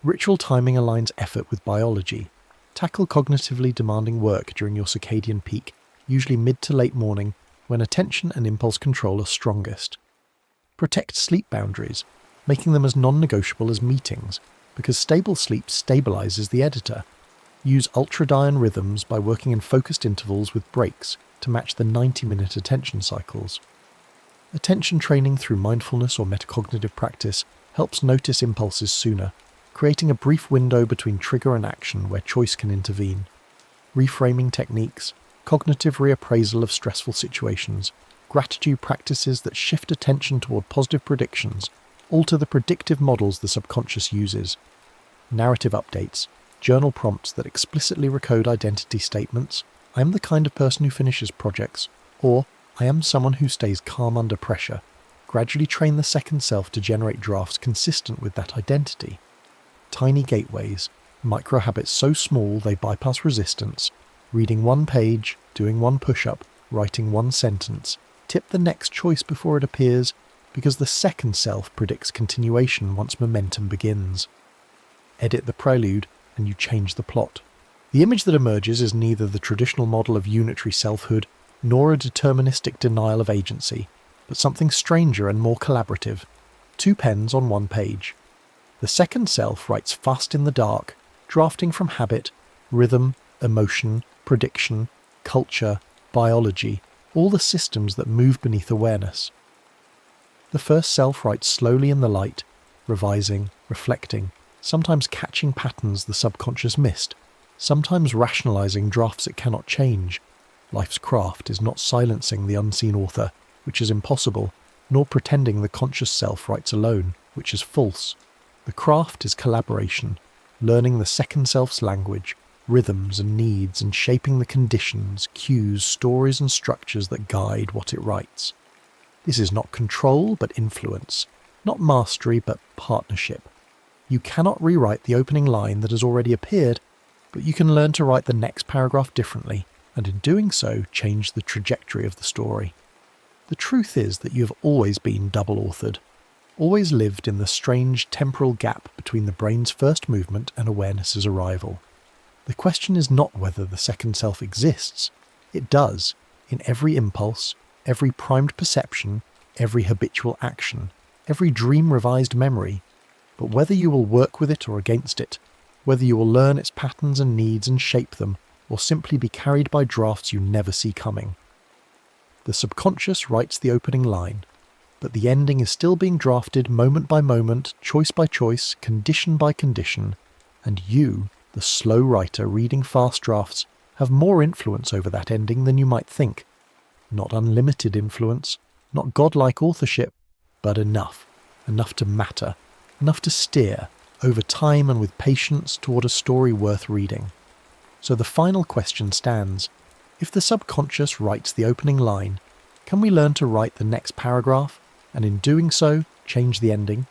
Ritual timing aligns effort with biology. Tackle cognitively demanding work during your circadian peak, usually mid to late morning, when attention and impulse control are strongest. Protect sleep boundaries, making them as non-negotiable as meetings, because stable sleep stabilizes the editor. Use ultradian rhythms by working in focused intervals with breaks to match the 90-minute attention cycles. Attention training through mindfulness or metacognitive practice helps notice impulses sooner, creating a brief window between trigger and action where choice can intervene. Reframing techniques, cognitive reappraisal of stressful situations, gratitude practices that shift attention toward positive predictions alter the predictive models the subconscious uses. Narrative updates, journal prompts that explicitly recode identity statements, I am the kind of person who finishes projects, or I am someone who stays calm under pressure, gradually train the second self to generate drafts consistent with that identity. Tiny gateways, micro-habits so small they bypass resistance, reading one page, doing one push-up, writing one sentence, tip the next choice before it appears, because the second self predicts continuation once momentum begins. Edit the prelude, and you change the plot. The image that emerges is neither the traditional model of unitary selfhood, nor a deterministic denial of agency, but something stranger and more collaborative. 2 pens on 1 page. The second self writes fast in the dark, drafting from habit, rhythm, emotion, prediction, culture, biology, all the systems that move beneath awareness. The first self writes slowly in the light, revising, reflecting, sometimes catching patterns the subconscious missed, sometimes rationalizing drafts it cannot change. Life's craft is not silencing the unseen author, which is impossible, nor pretending the conscious self writes alone, which is false. The craft is collaboration, learning the second self's language, rhythms and needs, and shaping the conditions, cues, stories and structures that guide what it writes. This is not control but influence, not mastery but partnership. You cannot rewrite the opening line that has already appeared, but you can learn to write the next paragraph differently, and in doing so change the trajectory of the story. The truth is that you have always been double-authored, always lived in the strange temporal gap between the brain's first movement and awareness's arrival. The question is not whether the second self exists. It does, in every impulse, every primed perception, every habitual action, every dream-revised memory, but whether you will work with it or against it, whether you will learn its patterns and needs and shape them, or simply be carried by drafts you never see coming. The subconscious writes the opening line, but the ending is still being drafted moment by moment, choice by choice, condition by condition, and you, the slow writer reading fast drafts, have more influence over that ending than you might think. Not unlimited influence, not godlike authorship, but enough to matter, enough to steer, over time and with patience, toward a story worth reading. So the final question stands: if the subconscious writes the opening line, can we learn to write the next paragraph, and in doing so, change the ending?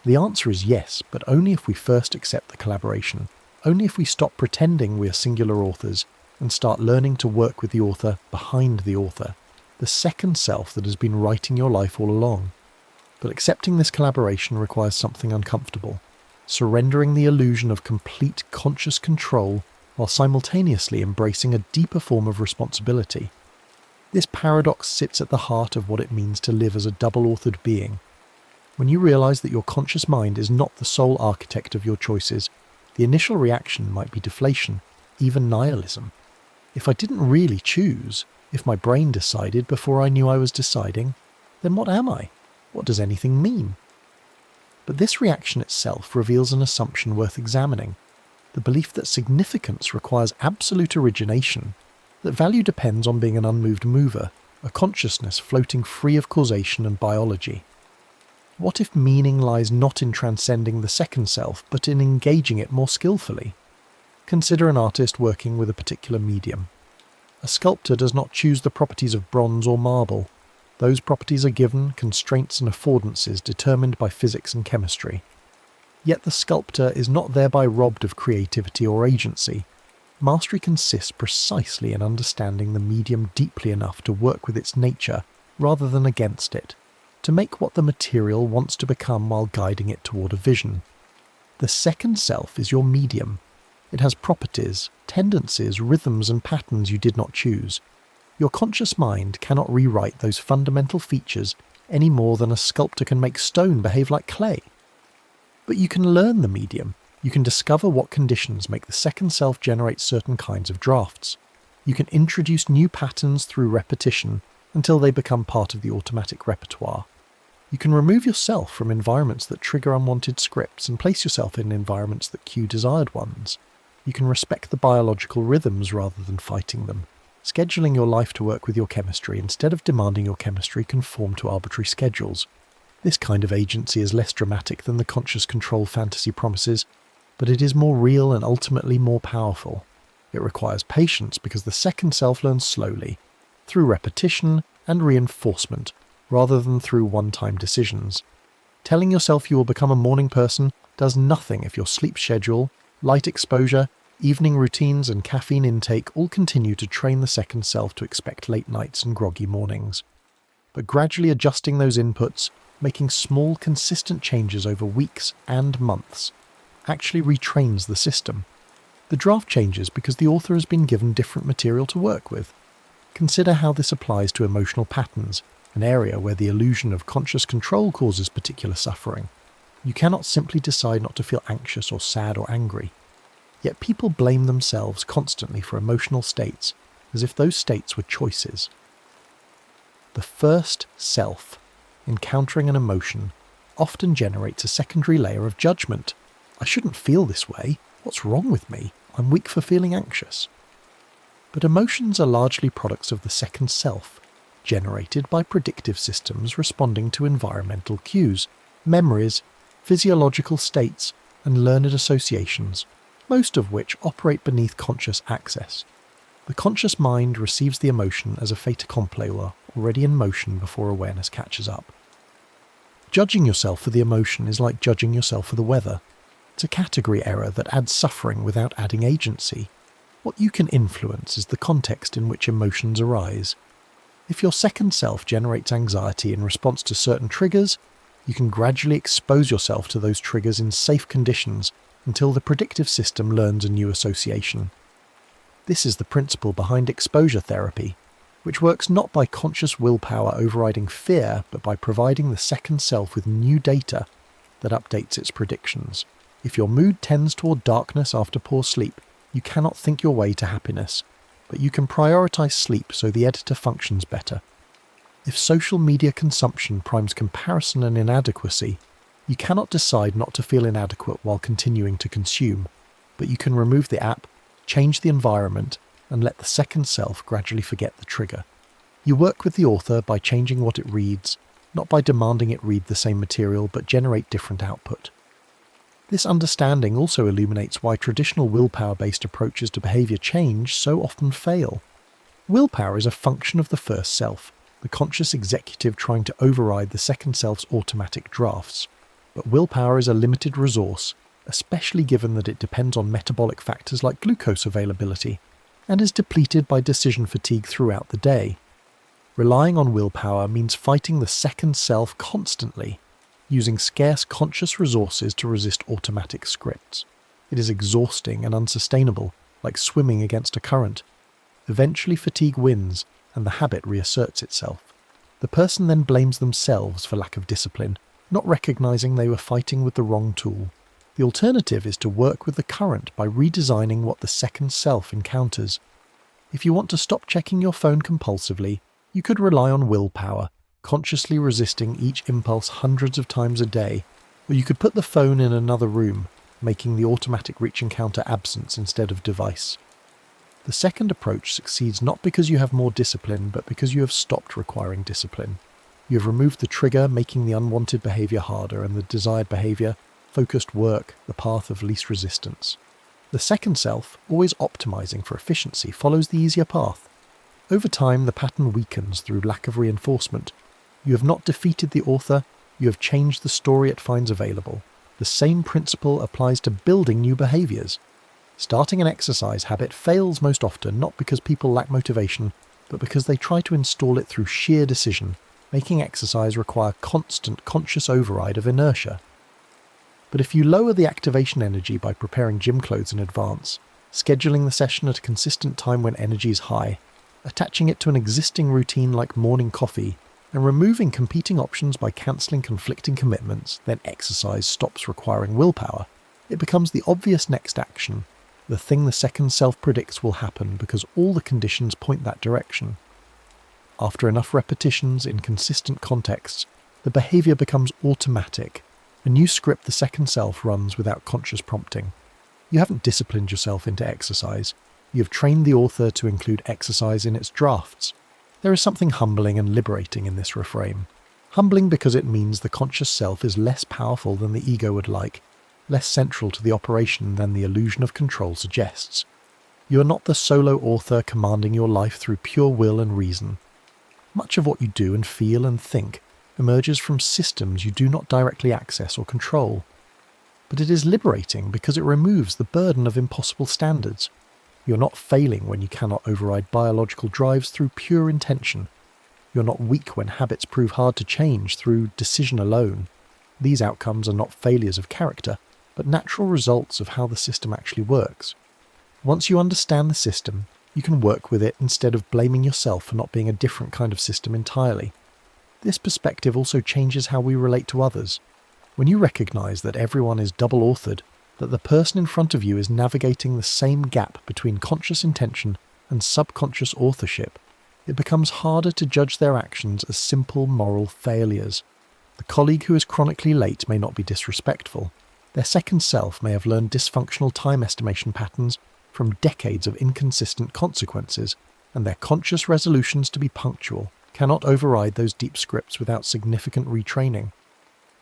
The answer is yes, but only if we first accept the collaboration, only if we stop pretending we are singular authors and start learning to work with the author behind the author, the second self that has been writing your life all along. But accepting this collaboration requires something uncomfortable, surrendering the illusion of complete conscious control while simultaneously embracing a deeper form of responsibility. This paradox sits at the heart of what it means to live as a double-authored being. When you realize that your conscious mind is not the sole architect of your choices, the initial reaction might be deflation, even nihilism. If I didn't really choose, if my brain decided before I knew I was deciding, then what am I? What does anything mean? But this reaction itself reveals an assumption worth examining: the belief that significance requires absolute origination, that value depends on being an unmoved mover, a consciousness floating free of causation and biology. What if meaning lies not in transcending the second self, but in engaging it more skillfully? Consider an artist working with a particular medium. A sculptor does not choose the properties of bronze or marble. Those properties are given, constraints and affordances determined by physics and chemistry. Yet the sculptor is not thereby robbed of creativity or agency. Mastery consists precisely in understanding the medium deeply enough to work with its nature rather than against it, to make what the material wants to become while guiding it toward a vision. The second self is your medium. It has properties, tendencies, rhythms and patterns you did not choose. Your conscious mind cannot rewrite those fundamental features any more than a sculptor can make stone behave like clay. But you can learn the medium. You can discover what conditions make the second self generate certain kinds of drafts. You can introduce new patterns through repetition until they become part of the automatic repertoire. You can remove yourself from environments that trigger unwanted scripts and place yourself in environments that cue desired ones. You can respect the biological rhythms rather than fighting them, scheduling your life to work with your chemistry instead of demanding your chemistry conform to arbitrary schedules. This kind of agency is less dramatic than the conscious control fantasy promises, but it is more real and ultimately more powerful. It requires patience because the second self learns slowly, through repetition and reinforcement, rather than through one-time decisions. Telling yourself you will become a morning person does nothing if your sleep schedule, light exposure, evening routines and caffeine intake all continue to train the second self to expect late nights and groggy mornings. But gradually adjusting those inputs, making small, consistent changes over weeks and months, actually retrains the system. The draft changes because the author has been given different material to work with. Consider how this applies to emotional patterns, an area where the illusion of conscious control causes particular suffering. You cannot simply decide not to feel anxious or sad or angry. Yet people blame themselves constantly for emotional states, as if those states were choices. The first self, encountering an emotion, often generates a secondary layer of judgment. I shouldn't feel this way. What's wrong with me? I'm weak for feeling anxious. But emotions are largely products of the second self, generated by predictive systems responding to environmental cues, memories, physiological states, and learned associations, most of which operate beneath conscious access. The conscious mind receives the emotion as a fait accompli already in motion before awareness catches up. Judging yourself for the emotion is like judging yourself for the weather. It's a category error that adds suffering without adding agency. What you can influence is the context in which emotions arise. If your second self generates anxiety in response to certain triggers, you can gradually expose yourself to those triggers in safe conditions until the predictive system learns a new association. This is the principle behind exposure therapy, which works not by conscious willpower overriding fear, but by providing the second self with new data that updates its predictions. If your mood tends toward darkness after poor sleep, you cannot think your way to happiness, but you can prioritize sleep so the editor functions better. If social media consumption primes comparison and inadequacy, you cannot decide not to feel inadequate while continuing to consume, but you can remove the app, change the environment, and let the second self gradually forget the trigger. You work with the author by changing what it reads, not by demanding it read the same material but generate different output. This understanding also illuminates why traditional willpower-based approaches to behavior change so often fail. Willpower is a function of the first self, the conscious executive trying to override the second self's automatic drafts. But willpower is a limited resource, especially given that it depends on metabolic factors like glucose availability, and is depleted by decision fatigue throughout the day. Relying on willpower means fighting the second self constantly, using scarce conscious resources to resist automatic scripts. It is exhausting and unsustainable, like swimming against a current. Eventually fatigue wins, and the habit reasserts itself. The person then blames themselves for lack of discipline, not recognizing they were fighting with the wrong tool. The alternative is to work with the current by redesigning what the second self encounters. If you want to stop checking your phone compulsively, you could rely on willpower, consciously resisting each impulse hundreds of times a day, or you could put the phone in another room, making the automatic reach encounter absence instead of device. The second approach succeeds not because you have more discipline, but because you have stopped requiring discipline. You have removed the trigger, making the unwanted behavior harder, and the desired behavior, focused work, the path of least resistance. The second self, always optimizing for efficiency, follows the easier path. Over time, the pattern weakens through lack of reinforcement. You have not defeated the author, you have changed the story it finds available. The same principle applies to building new behaviors. Starting an exercise habit fails most often not because people lack motivation, but because they try to install it through sheer decision, making exercise require constant conscious override of inertia. But if you lower the activation energy by preparing gym clothes in advance, scheduling the session at a consistent time when energy is high, attaching it to an existing routine like morning coffee, and removing competing options by cancelling conflicting commitments, then exercise stops requiring willpower. It becomes the obvious next action, the thing the second self predicts will happen because all the conditions point that direction. After enough repetitions in consistent contexts, the behaviour becomes automatic, a new script the second self runs without conscious prompting. You haven't disciplined yourself into exercise, you have trained the author to include exercise in its drafts. There is something humbling and liberating in this reframe. Humbling because it means the conscious self is less powerful than the ego would like, less central to the operation than the illusion of control suggests. You are not the solo author commanding your life through pure will and reason. Much of what you do and feel and think emerges from systems you do not directly access or control. But it is liberating because it removes the burden of impossible standards. You're not failing when you cannot override biological drives through pure intention. You're not weak when habits prove hard to change through decision alone. These outcomes are not failures of character, but natural results of how the system actually works. Once you understand the system, you can work with it instead of blaming yourself for not being a different kind of system entirely. This perspective also changes how we relate to others. When you recognise that everyone is double-authored, that the person in front of you is navigating the same gap between conscious intention and subconscious authorship, it becomes harder to judge their actions as simple moral failures. The colleague who is chronically late may not be disrespectful. Their second self may have learned dysfunctional time estimation patterns from decades of inconsistent consequences, and their conscious resolutions to be punctual cannot override those deep scripts without significant retraining.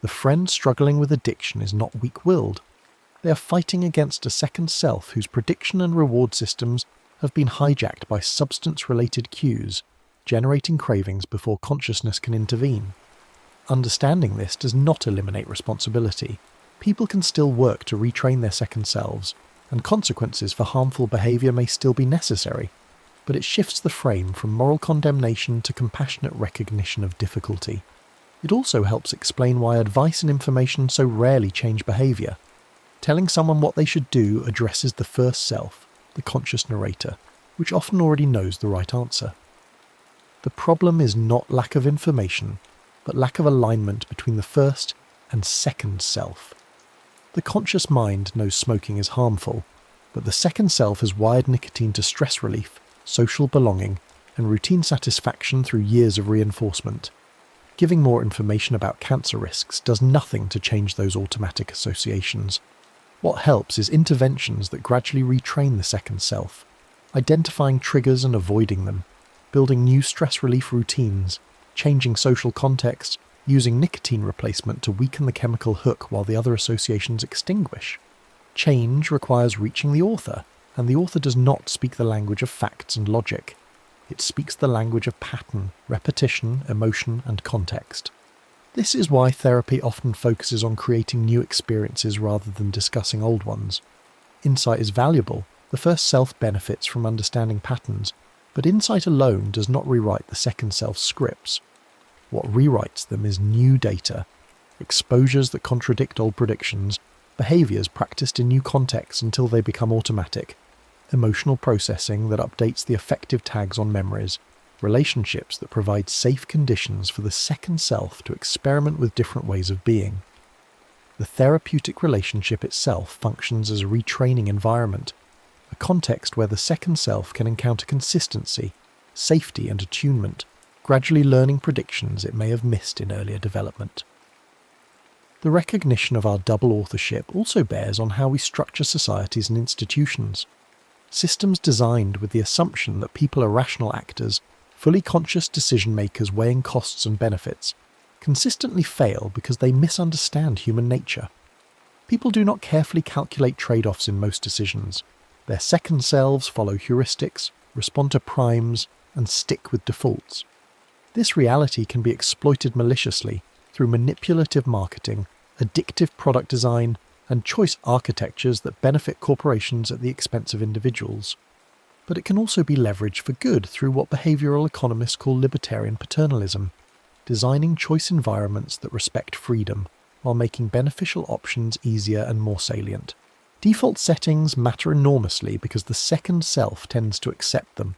The friend struggling with addiction is not weak-willed. They are fighting against a second self whose prediction and reward systems have been hijacked by substance-related cues, generating cravings before consciousness can intervene. Understanding this does not eliminate responsibility. People can still work to retrain their second selves, and consequences for harmful behaviour may still be necessary, but it shifts the frame from moral condemnation to compassionate recognition of difficulty. It also helps explain why advice and information so rarely change behaviour. Telling someone what they should do addresses the first self, the conscious narrator, which often already knows the right answer. The problem is not lack of information, but lack of alignment between the first and second self. The conscious mind knows smoking is harmful, but the second self has wired nicotine to stress relief, social belonging, and routine satisfaction through years of reinforcement. Giving more information about cancer risks does nothing to change those automatic associations. What helps is interventions that gradually retrain the second self, identifying triggers and avoiding them, building new stress relief routines, changing social context, using nicotine replacement to weaken the chemical hook while the other associations extinguish. Change requires reaching the author, and the author does not speak the language of facts and logic. It speaks the language of pattern, repetition, emotion, and context. This is why therapy often focuses on creating new experiences rather than discussing old ones. Insight is valuable. The first self benefits from understanding patterns, but insight alone does not rewrite the second self's scripts. What rewrites them is new data, exposures that contradict old predictions, behaviours practiced in new contexts until they become automatic, emotional processing that updates the affective tags on memories, relationships that provide safe conditions for the second self to experiment with different ways of being. The therapeutic relationship itself functions as a retraining environment, a context where the second self can encounter consistency, safety and attunement, gradually learning predictions it may have missed in earlier development. The recognition of our double authorship also bears on how we structure societies and institutions. Systems designed with the assumption that people are rational actors, fully conscious decision-makers weighing costs and benefits, consistently fail because they misunderstand human nature. People do not carefully calculate trade-offs in most decisions. Their second selves follow heuristics, respond to primes, and stick with defaults. This reality can be exploited maliciously through manipulative marketing, addictive product design, and choice architectures that benefit corporations at the expense of individuals. But it can also be leveraged for good through what behavioural economists call libertarian paternalism, designing choice environments that respect freedom while making beneficial options easier and more salient. Default settings matter enormously because the second self tends to accept them.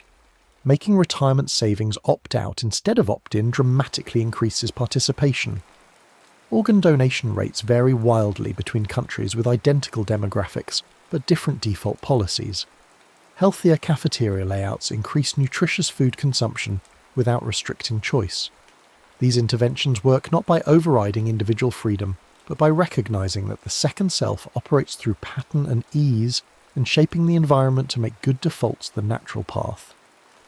Making retirement savings opt-out instead of opt-in dramatically increases participation. Organ donation rates vary wildly between countries with identical demographics but different default policies. Healthier cafeteria layouts increase nutritious food consumption without restricting choice. These interventions work not by overriding individual freedom, but by recognizing that the second self operates through pattern and ease and shaping the environment to make good defaults the natural path.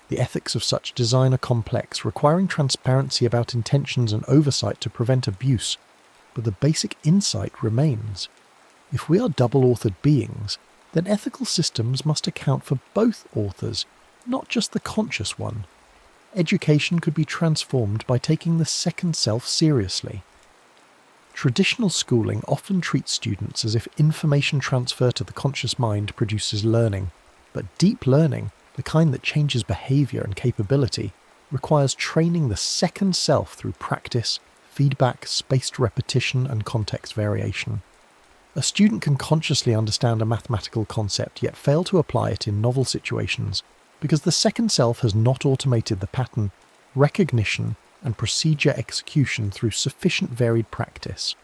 The ethics of such design are complex, requiring transparency about intentions and oversight to prevent abuse, but the basic insight remains. If we are double-authored beings, then ethical systems must account for both authors, not just the conscious one. Education could be transformed by taking the second self seriously. Traditional schooling often treats students as if information transfer to the conscious mind produces learning, but deep learning, the kind that changes behaviour and capability, requires training the second self through practice, feedback, spaced repetition and context variation. A student can consciously understand a mathematical concept yet fail to apply it in novel situations because the second self has not automated the pattern, recognition and procedure execution through sufficient varied practice.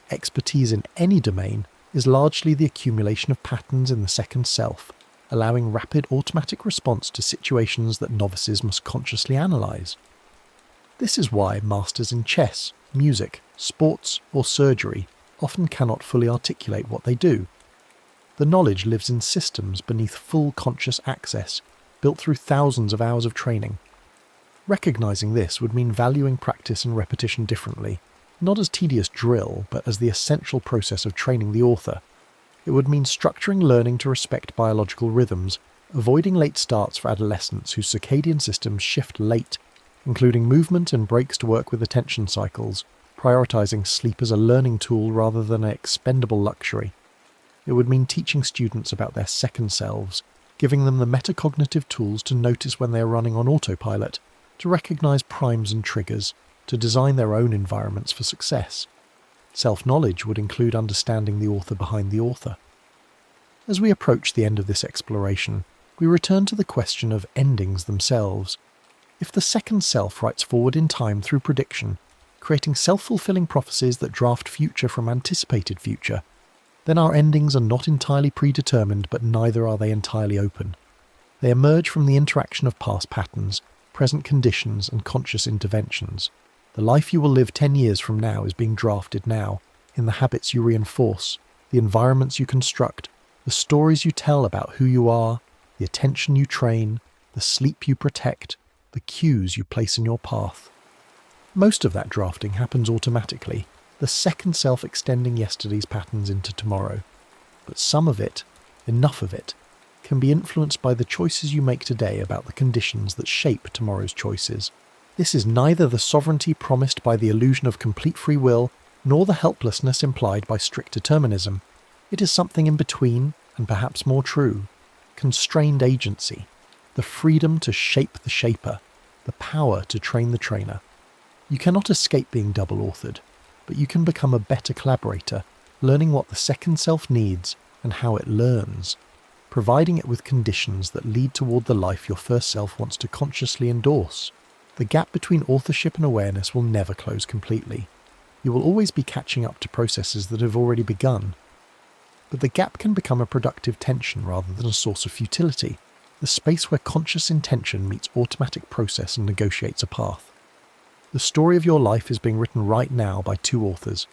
Expertise in any domain is largely the accumulation of patterns in the second self, allowing rapid automatic response to situations that novices must consciously analyse. This is why masters in chess, music, sports or surgery often cannot fully articulate what they do. The knowledge lives in systems beneath full conscious access, built through thousands of hours of training. Recognising this would mean valuing practice and repetition differently, not as tedious drill, but as the essential process of training the author. It would mean structuring learning to respect biological rhythms, avoiding late starts for adolescents whose circadian systems shift late, including movement and breaks to work with attention cycles, prioritising sleep as a learning tool rather than an expendable luxury. It would mean teaching students about their second selves, giving them the metacognitive tools to notice when they are running on autopilot, to recognise primes and triggers, to design their own environments for success. Self-knowledge would include understanding the author behind the author. As we approach the end of this exploration, we return to the question of endings themselves. If the second self writes forward in time through prediction, creating self-fulfilling prophecies that draft future from anticipated future, then our endings are not entirely predetermined, but neither are they entirely open. They emerge from the interaction of past patterns, present conditions and conscious interventions. The life you will live 10 years from now is being drafted now, in the habits you reinforce, the environments you construct, the stories you tell about who you are, the attention you train, the sleep you protect, the cues you place in your path. Most of that drafting happens automatically, the second self extending yesterday's patterns into tomorrow. But some of it, enough of it, can be influenced by the choices you make today about the conditions that shape tomorrow's choices. This is neither the sovereignty promised by the illusion of complete free will, nor the helplessness implied by strict determinism. It is something in between, and perhaps more true. Constrained agency, the freedom to shape the shaper, the power to train the trainer. You cannot escape being double-authored, but you can become a better collaborator, learning what the second self needs and how it learns, providing it with conditions that lead toward the life your first self wants to consciously endorse. The gap between authorship and awareness will never close completely. You will always be catching up to processes that have already begun. But the gap can become a productive tension rather than a source of futility, the space where conscious intention meets automatic process and negotiates a path. The story of your life is being written right now by two authors.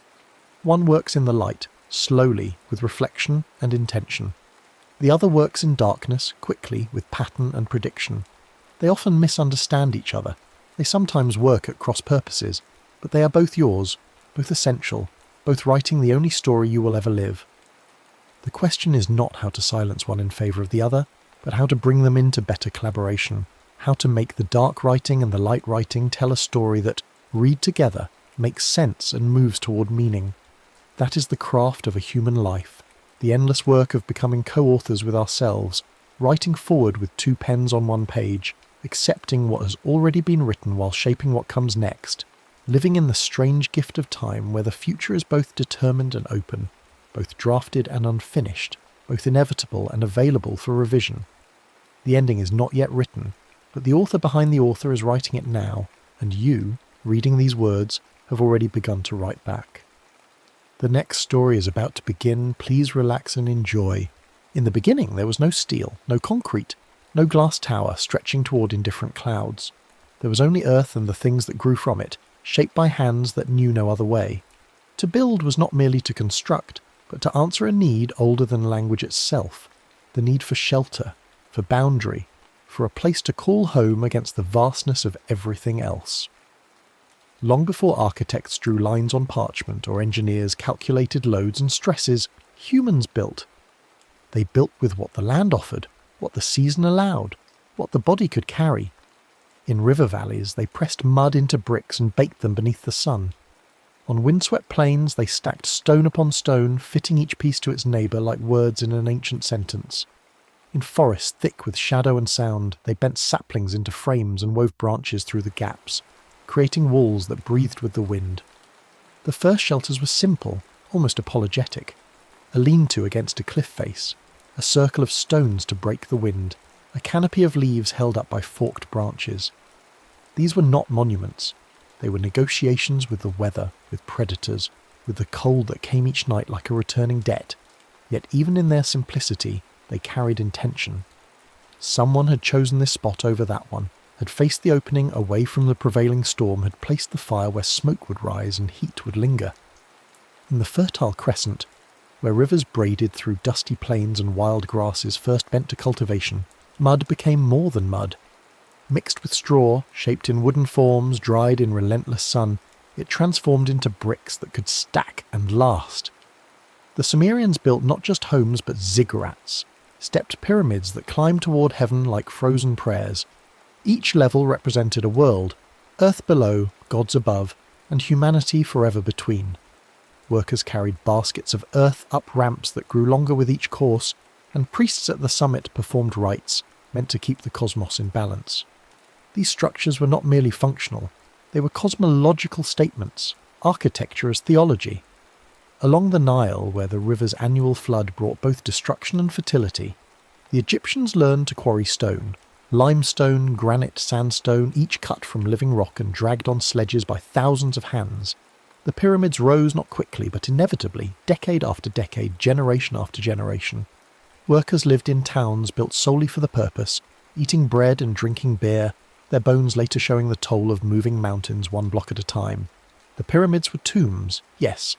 One works in the light, slowly, with reflection and intention. The other works in darkness, quickly, with pattern and prediction. They often misunderstand each other. They sometimes work at cross purposes, but they are both yours, both essential, both writing the only story you will ever live. The question is not how to silence one in favour of the other, but how to bring them into better collaboration, how to make the dark writing and the light writing tell a story that, read together, makes sense and moves toward meaning. That is the craft of a human life, the endless work of becoming co-authors with ourselves, writing forward with two pens on one page, accepting what has already been written while shaping what comes next, living in the strange gift of time where the future is both determined and open, both drafted and unfinished, both inevitable and available for revision. The ending is not yet written, but the author behind the author is writing it now, and you, reading these words, have already begun to write back. The next story is about to begin. Please relax and enjoy. In the beginning, there was no steel, no concrete, no glass tower stretching toward indifferent clouds. There was only earth and the things that grew from it, shaped by hands that knew no other way. To build was not merely to construct, but to answer a need older than language itself, the need for shelter, for boundary, for a place to call home against the vastness of everything else. Long before architects drew lines on parchment or engineers calculated loads and stresses, humans built. They built with what the land offered, what the season allowed, what the body could carry. In river valleys, they pressed mud into bricks and baked them beneath the sun. On windswept plains, they stacked stone upon stone, fitting each piece to its neighbour like words in an ancient sentence. In forests thick with shadow and sound, they bent saplings into frames and wove branches through the gaps, creating walls that breathed with the wind. The first shelters were simple, almost apologetic. A lean-to against a cliff face, a circle of stones to break the wind, a canopy of leaves held up by forked branches. These were not monuments. They were negotiations with the weather, with predators, with the cold that came each night like a returning debt. Yet even in their simplicity, they carried intention. Someone had chosen this spot over that one, had faced the opening away from the prevailing storm, had placed the fire where smoke would rise and heat would linger. In the fertile crescent, where rivers braided through dusty plains and wild grasses first bent to cultivation, mud became more than mud. Mixed with straw, shaped in wooden forms, dried in relentless sun, it transformed into bricks that could stack and last. The Sumerians built not just homes but ziggurats, stepped pyramids that climbed toward heaven like frozen prayers. Each level represented a world, earth below, gods above, and humanity forever between. Workers carried baskets of earth up ramps that grew longer with each course, and priests at the summit performed rites meant to keep the cosmos in balance. These structures were not merely functional, they were cosmological statements, architecture as theology. Along the Nile, where the river's annual flood brought both destruction and fertility, the Egyptians learned to quarry stone, limestone, granite, sandstone, each cut from living rock and dragged on sledges by thousands of hands. The pyramids rose not quickly but inevitably, decade after decade, generation after generation. Workers lived in towns built solely for the purpose, eating bread and drinking beer, their bones later showing the toll of moving mountains one block at a time. The pyramids were tombs, yes,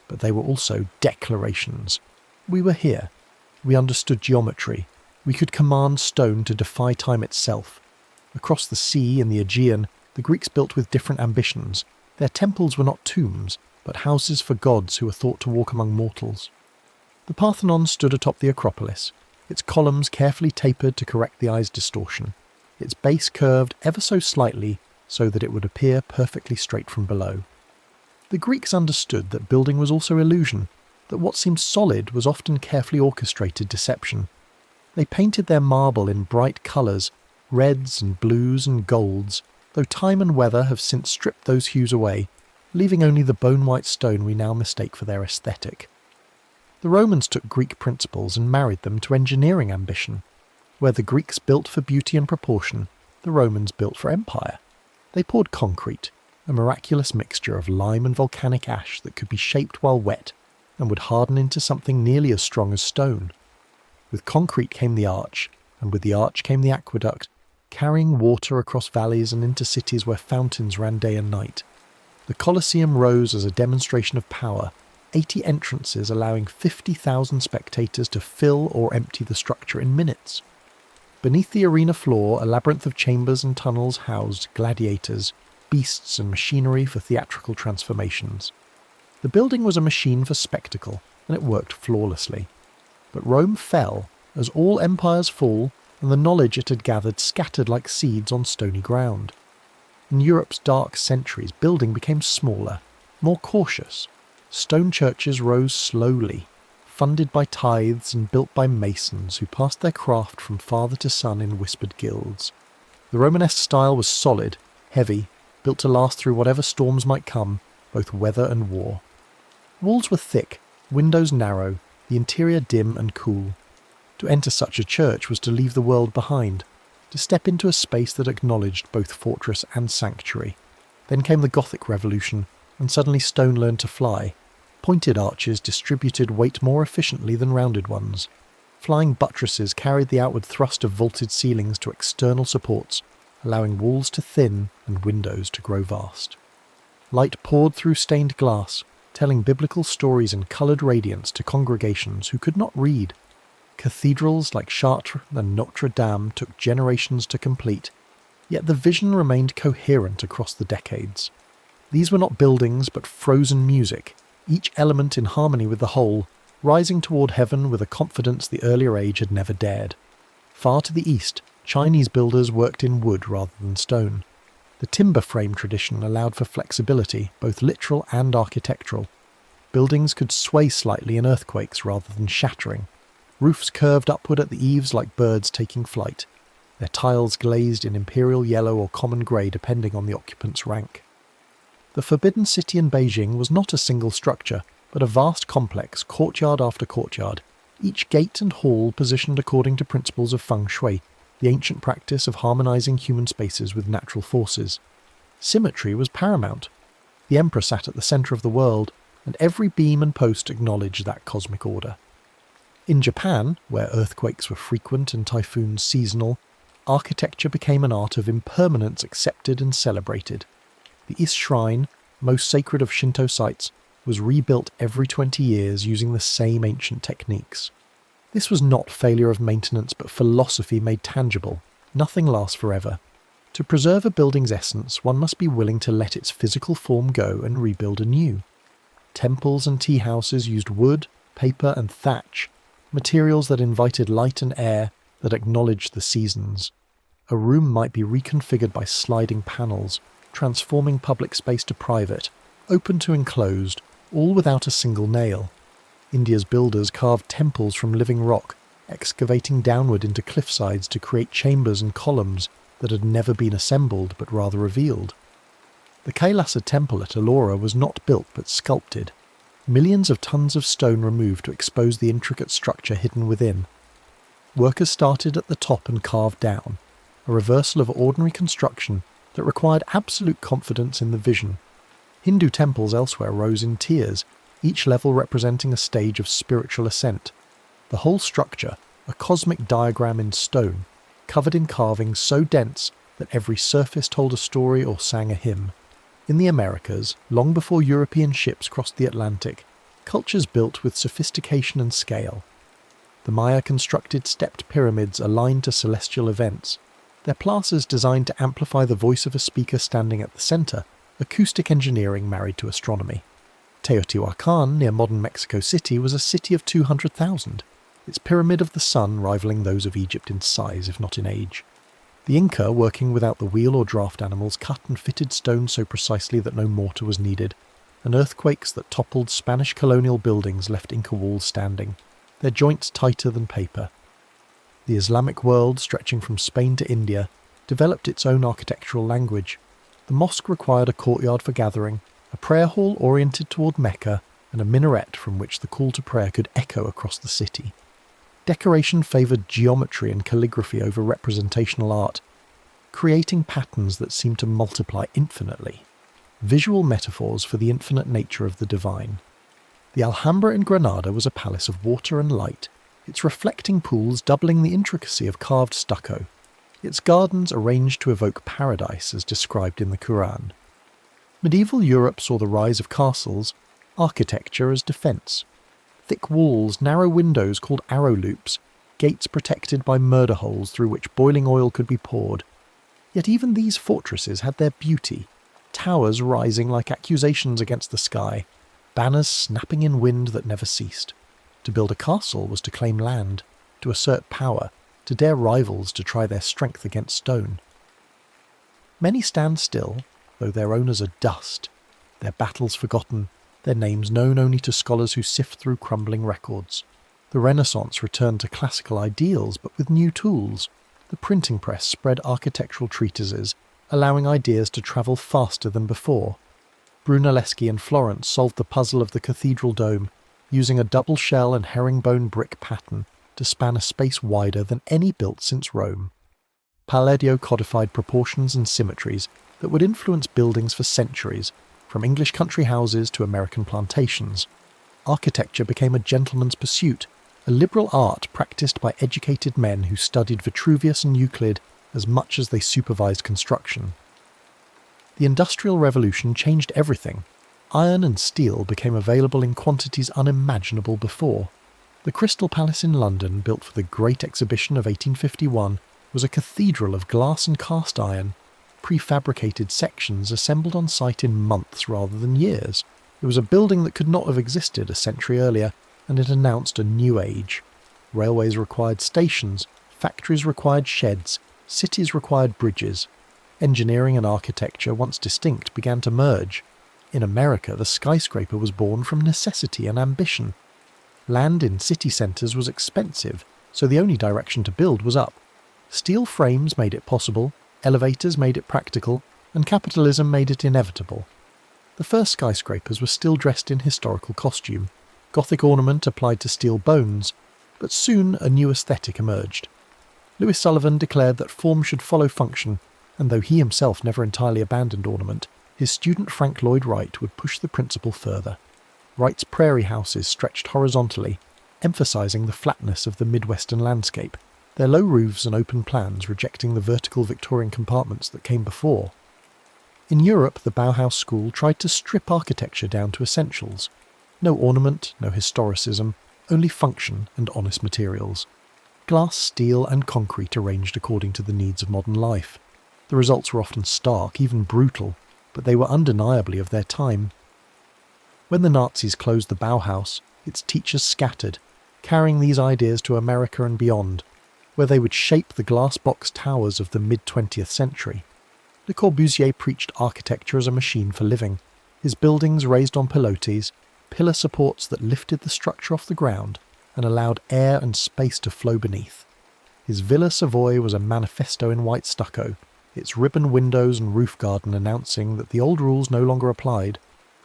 but they were also declarations. We were here. We understood geometry. We could command stone to defy time itself. Across the sea in the Aegean, the Greeks built with different ambitions. Their temples were not tombs, but houses for gods who were thought to walk among mortals. The Parthenon stood atop the Acropolis, its columns carefully tapered to correct the eye's distortion, its base curved ever so slightly so that it would appear perfectly straight from below. The Greeks understood that building was also illusion, that what seemed solid was often carefully orchestrated deception. They painted their marble in bright colours, reds and blues and golds, though time and weather have since stripped those hues away, leaving only the bone-white stone we now mistake for their aesthetic. The Romans took Greek principles and married them to engineering ambition. Where the Greeks built for beauty and proportion, the Romans built for empire. They poured concrete, a miraculous mixture of lime and volcanic ash that could be shaped while wet and would harden into something nearly as strong as stone. With concrete came the arch, and with the arch came the aqueduct, carrying water across valleys and into cities where fountains ran day and night. The Colosseum rose as a demonstration of power, 80 entrances allowing 50,000 spectators to fill or empty the structure in minutes. Beneath the arena floor, a labyrinth of chambers and tunnels housed gladiators, beasts and machinery for theatrical transformations. The building was a machine for spectacle, and it worked flawlessly. But Rome fell, as all empires fall, and the knowledge it had gathered scattered like seeds on stony ground. In Europe's dark centuries, building became smaller, more cautious. Stone churches rose slowly, funded by tithes and built by masons who passed their craft from father to son in whispered guilds. The Romanesque style was solid, heavy, built to last through whatever storms might come, both weather and war. Walls were thick, windows narrow, the interior dim and cool. To enter such a church was to leave the world behind, to step into a space that acknowledged both fortress and sanctuary. Then came the Gothic Revolution, and suddenly stone learned to fly. Pointed arches distributed weight more efficiently than rounded ones. Flying buttresses carried the outward thrust of vaulted ceilings to external supports, allowing walls to thin and windows to grow vast. Light poured through stained glass, telling biblical stories in coloured radiance to congregations who could not read. Cathedrals like Chartres and Notre Dame took generations to complete, yet the vision remained coherent across the decades. These were not buildings but frozen music, each element in harmony with the whole, rising toward heaven with a confidence the earlier age had never dared. Far to the east, Chinese builders worked in wood rather than stone. The timber frame tradition allowed for flexibility, both literal and architectural. Buildings could sway slightly in earthquakes rather than shattering. Roofs curved upward at the eaves like birds taking flight, their tiles glazed in imperial yellow or common grey depending on the occupant's rank. The Forbidden City in Beijing was not a single structure, but a vast complex, courtyard after courtyard, each gate and hall positioned according to principles of feng shui, the ancient practice of harmonizing human spaces with natural forces. Symmetry was paramount. The emperor sat at the center of the world, and every beam and post acknowledged that cosmic order. In Japan, where earthquakes were frequent and typhoons seasonal, architecture became an art of impermanence accepted and celebrated. The Is Shrine, most sacred of Shinto sites, was rebuilt every 20 years using the same ancient techniques. This was not failure of maintenance but philosophy made tangible. Nothing lasts forever. To preserve a building's essence, one must be willing to let its physical form go and rebuild anew. Temples and tea houses used wood, paper and thatch, materials that invited light and air, that acknowledged the seasons. A room might be reconfigured by sliding panels, transforming public space to private, open to enclosed, all without a single nail. India's builders carved temples from living rock, excavating downward into cliffsides to create chambers and columns that had never been assembled but rather revealed. The Kailasa temple at Ellora was not built but sculpted. Millions of tons of stone removed to expose the intricate structure hidden within. Workers started at the top and carved down, a reversal of ordinary construction that required absolute confidence in the vision. Hindu temples elsewhere rose in tiers, each level representing a stage of spiritual ascent. The whole structure, a cosmic diagram in stone, covered in carvings so dense that every surface told a story or sang a hymn. In the Americas, long before European ships crossed the Atlantic, cultures built with sophistication and scale. The Maya constructed stepped pyramids aligned to celestial events, their plazas designed to amplify the voice of a speaker standing at the centre, acoustic engineering married to astronomy. Teotihuacan, near modern Mexico City, was a city of 200,000, its pyramid of the sun rivaling those of Egypt in size, if not in age. The Inca, working without the wheel or draft animals, cut and fitted stone so precisely that no mortar was needed, and earthquakes that toppled Spanish colonial buildings left Inca walls standing, their joints tighter than paper. The Islamic world, stretching from Spain to India, developed its own architectural language. The mosque required a courtyard for gathering, a prayer hall oriented toward Mecca, and a minaret from which the call to prayer could echo across the city. Decoration favoured geometry and calligraphy over representational art, creating patterns that seemed to multiply infinitely, visual metaphors for the infinite nature of the divine. The Alhambra in Granada was a palace of water and light, its reflecting pools doubling the intricacy of carved stucco, its gardens arranged to evoke paradise as described in the Quran. Medieval Europe saw the rise of castles, architecture as defence. Thick walls, narrow windows called arrow loops, gates protected by murder holes through which boiling oil could be poured. Yet even these fortresses had their beauty, towers rising like accusations against the sky, banners snapping in wind that never ceased. To build a castle was to claim land, to assert power, to dare rivals to try their strength against stone. Many stand still, though their owners are dust, their battles forgotten, their names known only to scholars who sift through crumbling records. The Renaissance returned to classical ideals, but with new tools. The printing press spread architectural treatises, allowing ideas to travel faster than before. Brunelleschi in Florence solved the puzzle of the cathedral dome, using a double shell and herringbone brick pattern to span a space wider than any built since Rome. Palladio codified proportions and symmetries that would influence buildings for centuries, from English country houses to American plantations. architecture became a gentleman's pursuit, a liberal art practiced by educated men who studied Vitruvius and Euclid as much as they supervised construction. The Industrial Revolution changed everything. Iron and steel became available in quantities unimaginable before. The Crystal Palace in London, built for the Great Exhibition of 1851, was a cathedral of glass and cast iron, prefabricated sections assembled on site in months rather than years. It was a building that could not have existed a century earlier, and it announced a new age. Railways required stations, factories required sheds, cities required bridges. Engineering and architecture, once distinct, began to merge. In America, the skyscraper was born from necessity and ambition. Land in city centres was expensive, so the only direction to build was up. Steel frames made it possible, elevators made it practical, and capitalism made it inevitable. The first skyscrapers were still dressed in historical costume. Gothic ornament applied to steel bones, but soon a new aesthetic emerged. Lewis Sullivan declared that form should follow function, and though he himself never entirely abandoned ornament, his student Frank Lloyd Wright would push the principle further. Wright's prairie houses stretched horizontally, emphasising the flatness of the Midwestern landscape, their low roofs and open plans rejecting the vertical Victorian compartments that came before. In Europe, the Bauhaus school tried to strip architecture down to essentials. No ornament, no historicism, only function and honest materials. Glass, steel and concrete arranged according to the needs of modern life. The results were often stark, even brutal, but they were undeniably of their time. When the Nazis closed the Bauhaus, its teachers scattered, carrying these ideas to America and beyond, where they would shape the glass-box towers of the mid-20th century. Le Corbusier preached architecture as a machine for living, his buildings raised on pilotis, pillar supports that lifted the structure off the ground and allowed air and space to flow beneath. His Villa Savoy was a manifesto in white stucco, its ribbon windows and roof garden announcing that the old rules no longer applied.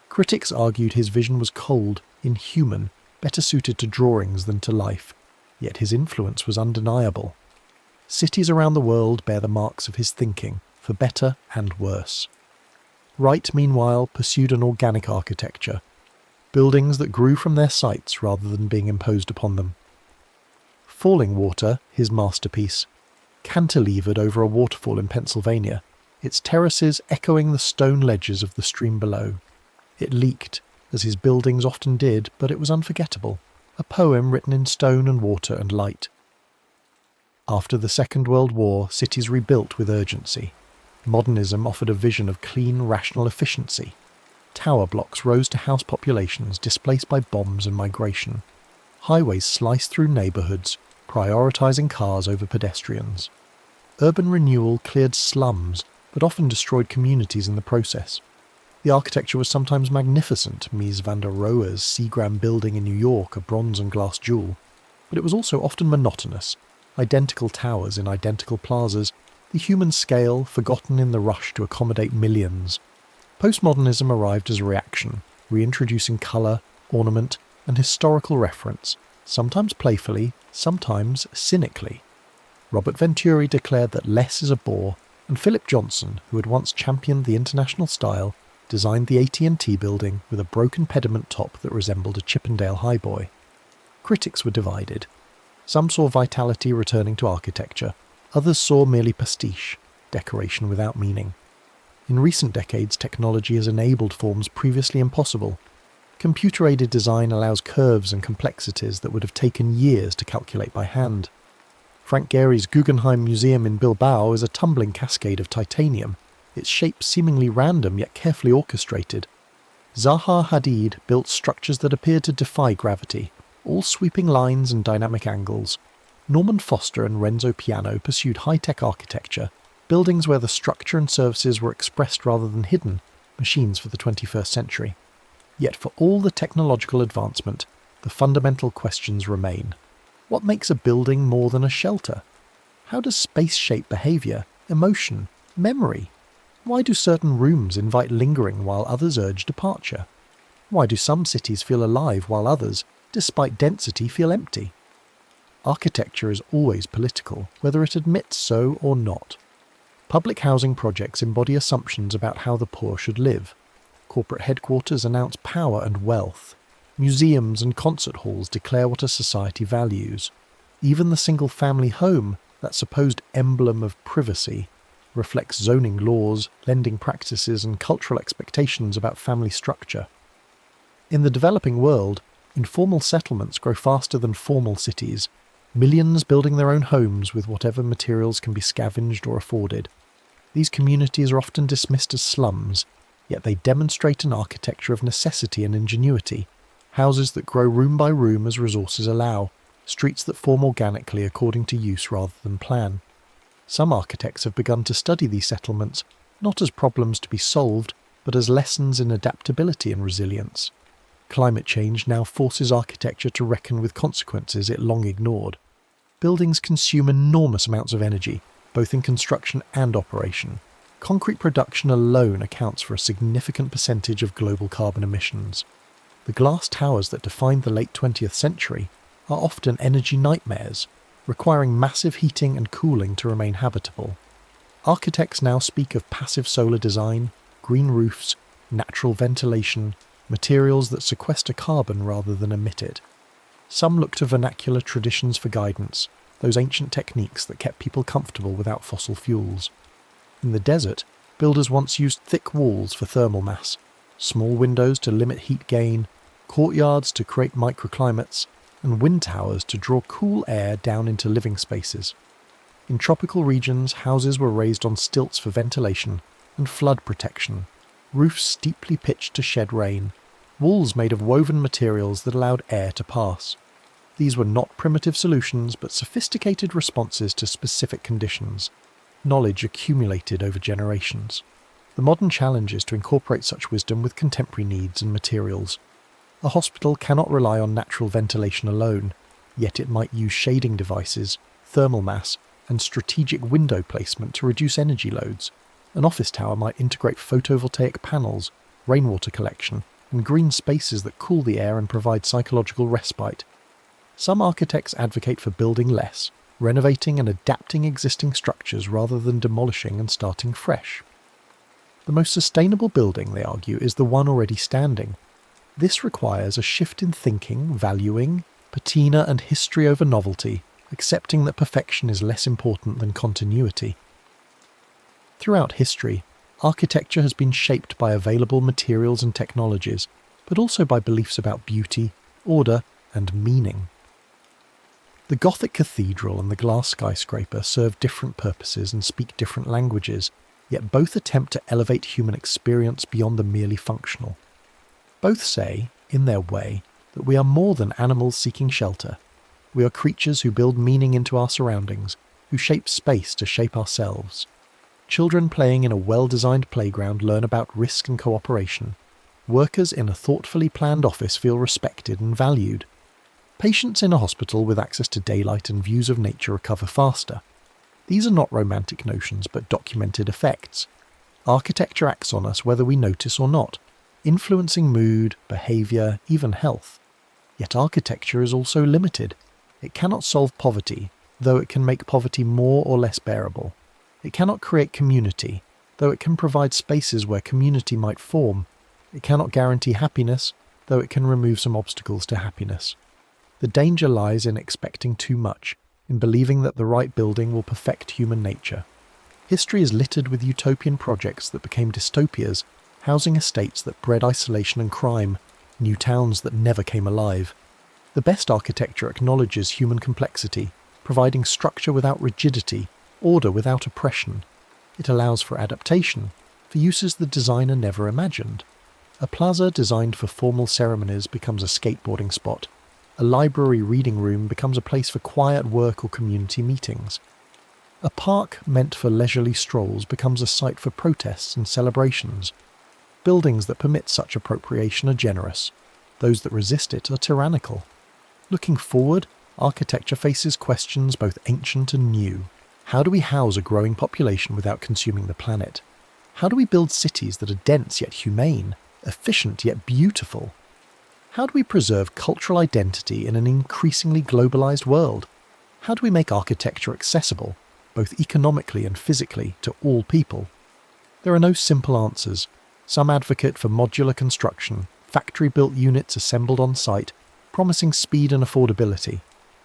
Critics argued his vision was cold, inhuman, better suited to drawings than to life, yet his influence was undeniable. Cities around the world bear the marks of his thinking, for better and worse. Wright, meanwhile, pursued an organic architecture, buildings that grew from their sites rather than being imposed upon them. Falling Water, his masterpiece, cantilevered over a waterfall in Pennsylvania, its terraces echoing the stone ledges of the stream below. It leaked, as his buildings often did, but it was unforgettable, a poem written in stone and water and light. After the Second World War, cities rebuilt with urgency. Modernism offered a vision of clean, rational efficiency. Tower blocks rose to house populations displaced by bombs and migration. Highways sliced through neighbourhoods, prioritising cars over pedestrians. Urban renewal cleared slums, but often destroyed communities in the process. The architecture was sometimes magnificent, Mies van der Rohe's Seagram building in New York, a bronze and glass jewel, but it was also often monotonous, identical towers in identical plazas, the human scale forgotten in the rush to accommodate millions. Postmodernism arrived as a reaction, reintroducing colour, ornament, and historical reference, sometimes playfully, sometimes cynically. Robert Venturi declared that less is a bore, and Philip Johnson, who had once championed the international style, designed the AT&T building with a broken pediment top that resembled a Chippendale highboy. Critics were divided. Some saw vitality returning to architecture, others saw merely pastiche, decoration without meaning. In recent decades, technology has enabled forms previously impossible. Computer-aided design allows curves and complexities that would have taken years to calculate by hand. Frank Gehry's Guggenheim Museum in Bilbao is a tumbling cascade of titanium, its shape seemingly random yet carefully orchestrated. Zaha Hadid built structures that appeared to defy gravity, all sweeping lines and dynamic angles. Norman Foster and Renzo Piano pursued high-tech architecture, buildings where the structure and services were expressed rather than hidden, machines for the 21st century. Yet for all the technological advancement, the fundamental questions remain. What makes a building more than a shelter? How does space shape behaviour, emotion, memory? Why do certain rooms invite lingering while others urge departure? Why do some cities feel alive while others, despite density, feel empty? Architecture is always political, whether it admits so or not. Public housing projects embody assumptions about how the poor should live. Corporate headquarters announce power and wealth. Museums and concert halls declare what a society values. Even the single-family home, that supposed emblem of privacy, reflects zoning laws, lending practices, and cultural expectations about family structure. In the developing world, informal settlements grow faster than formal cities, millions building their own homes with whatever materials can be scavenged or afforded. These communities are often dismissed as slums, yet they demonstrate an architecture of necessity and ingenuity, houses that grow room by room as resources allow, streets that form organically according to use rather than plan. Some architects have begun to study these settlements, not as problems to be solved, but as lessons in adaptability and resilience. Climate change now forces architecture to reckon with consequences it long ignored. Buildings consume enormous amounts of energy, both in construction and operation. Concrete production alone accounts for a significant percentage of global carbon emissions. The glass towers that defined the late 20th century are often energy nightmares, requiring massive heating and cooling to remain habitable. Architects now speak of passive solar design, green roofs, natural ventilation, materials that sequester carbon rather than emit it. Some look to vernacular traditions for guidance, those ancient techniques that kept people comfortable without fossil fuels. In the desert, builders once used thick walls for thermal mass, small windows to limit heat gain, courtyards to create microclimates, and wind towers to draw cool air down into living spaces. In tropical regions, houses were raised on stilts for ventilation and flood protection, roofs steeply pitched to shed rain, walls made of woven materials that allowed air to pass. These were not primitive solutions, but sophisticated responses to specific conditions, knowledge accumulated over generations. The modern challenge is to incorporate such wisdom with contemporary needs and materials. A hospital cannot rely on natural ventilation alone, yet it might use shading devices, thermal mass, and strategic window placement to reduce energy loads. An office tower might integrate photovoltaic panels, rainwater collection, and green spaces that cool the air and provide psychological respite. Some architects advocate for building less, renovating and adapting existing structures rather than demolishing and starting fresh. The most sustainable building, they argue, is the one already standing. This requires a shift in thinking, valuing patina and history over novelty, accepting that perfection is less important than continuity. Throughout history, architecture has been shaped by available materials and technologies, but also by beliefs about beauty, order, and meaning. The Gothic cathedral and the glass skyscraper serve different purposes and speak different languages, yet both attempt to elevate human experience beyond the merely functional. Both say, in their way, that we are more than animals seeking shelter. We are creatures who build meaning into our surroundings, who shape space to shape ourselves. Children playing in a well-designed playground learn about risk and cooperation. Workers in a thoughtfully planned office feel respected and valued. Patients in a hospital with access to daylight and views of nature recover faster. These are not romantic notions but documented effects. Architecture acts on us whether we notice or not, influencing mood, behaviour, even health. Yet architecture is also limited. It cannot solve poverty, though it can make poverty more or less bearable. It cannot create community, though it can provide spaces where community might form. It cannot guarantee happiness, though it can remove some obstacles to happiness. The danger lies in expecting too much, in believing that the right building will perfect human nature. History is littered with utopian projects that became dystopias, housing estates that bred isolation and crime, new towns that never came alive. The best architecture acknowledges human complexity, providing structure without rigidity, order without oppression. It allows for adaptation, for uses the designer never imagined. A plaza designed for formal ceremonies becomes a skateboarding spot. A library reading room becomes a place for quiet work or community meetings. A park meant for leisurely strolls becomes a site for protests and celebrations. Buildings that permit such appropriation are generous. Those that resist it are tyrannical. Looking forward, architecture faces questions both ancient and new. How do we house a growing population without consuming the planet? How do we build cities that are dense yet humane, efficient yet beautiful? How do we preserve cultural identity in an increasingly globalized world? How do we make architecture accessible, both economically and physically, to all people? There are no simple answers. Some advocate for modular construction, factory-built units assembled on site, promising speed and affordability.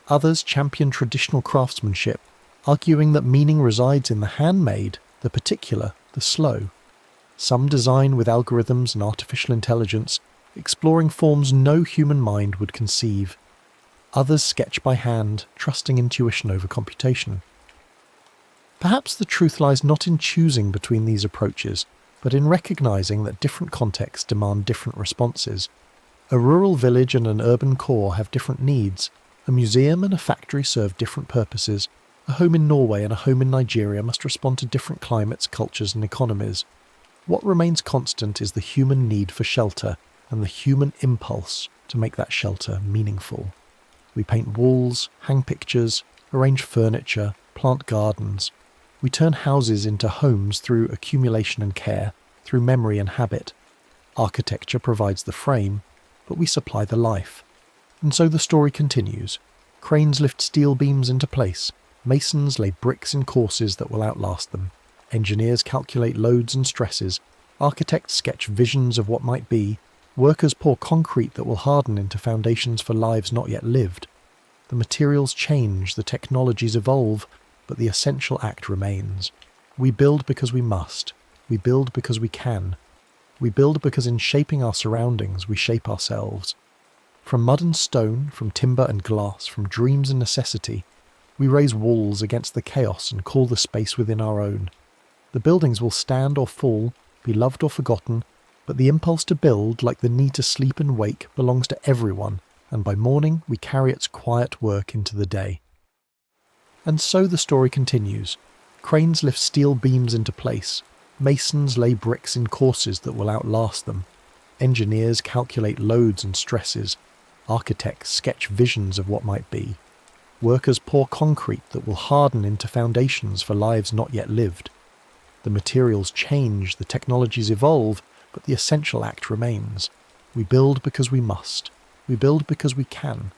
Others champion traditional craftsmanship, arguing that meaning resides in the handmade, the particular, the slow. Some design with algorithms and artificial intelligence, exploring forms no human mind would conceive. Others sketch by hand, trusting intuition over computation. Perhaps the truth lies not in choosing between these approaches, but in recognizing that different contexts demand different responses. A rural village and an urban core have different needs. A museum and a factory serve different purposes. A home in Norway and a home in Nigeria must respond to different climates, cultures, and economies. What remains constant is the human need for shelter and the human impulse to make that shelter meaningful. We paint walls, hang pictures, arrange furniture, plant gardens. We turn houses into homes through accumulation and care, through memory and habit. Architecture provides the frame, but we supply the life. And so the story continues. Cranes lift steel beams into place. Masons lay bricks in courses that will outlast them. Engineers calculate loads and stresses. Architects sketch visions of what might be. Workers pour concrete that will harden into foundations for lives not yet lived. The materials change, the technologies evolve, but the essential act remains. We build because we must. We build because we can. We build because in shaping our surroundings, we shape ourselves. From mud and stone, from timber and glass, from dreams and necessity, we raise walls against the chaos and call the space within our own. The buildings will stand or fall, be loved or forgotten, but the impulse to build, like the need to sleep and wake, belongs to everyone, and by morning we carry its quiet work into the day. And so the story continues. Cranes lift steel beams into place. Masons lay bricks in courses that will outlast them. Engineers calculate loads and stresses. Architects sketch visions of what might be. Workers pour concrete that will harden into foundations for lives not yet lived. The materials change, the technologies evolve, but the essential act remains. We build because we must. We build because we can.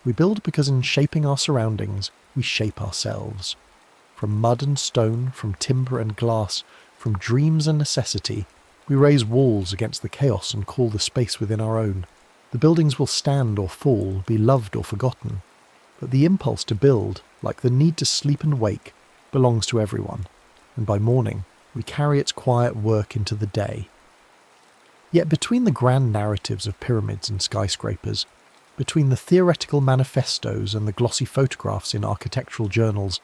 We build because in shaping our surroundings, we shape ourselves. From mud and stone, from timber and glass, from dreams and necessity, we raise walls against the chaos and call the space within our own. The buildings will stand or fall, be loved or forgotten. But the impulse to build, like the need to sleep and wake, belongs to everyone, and by morning we carry its quiet work into the day. Yet between the grand narratives of pyramids and skyscrapers, between the theoretical manifestos and the glossy photographs in architectural journals,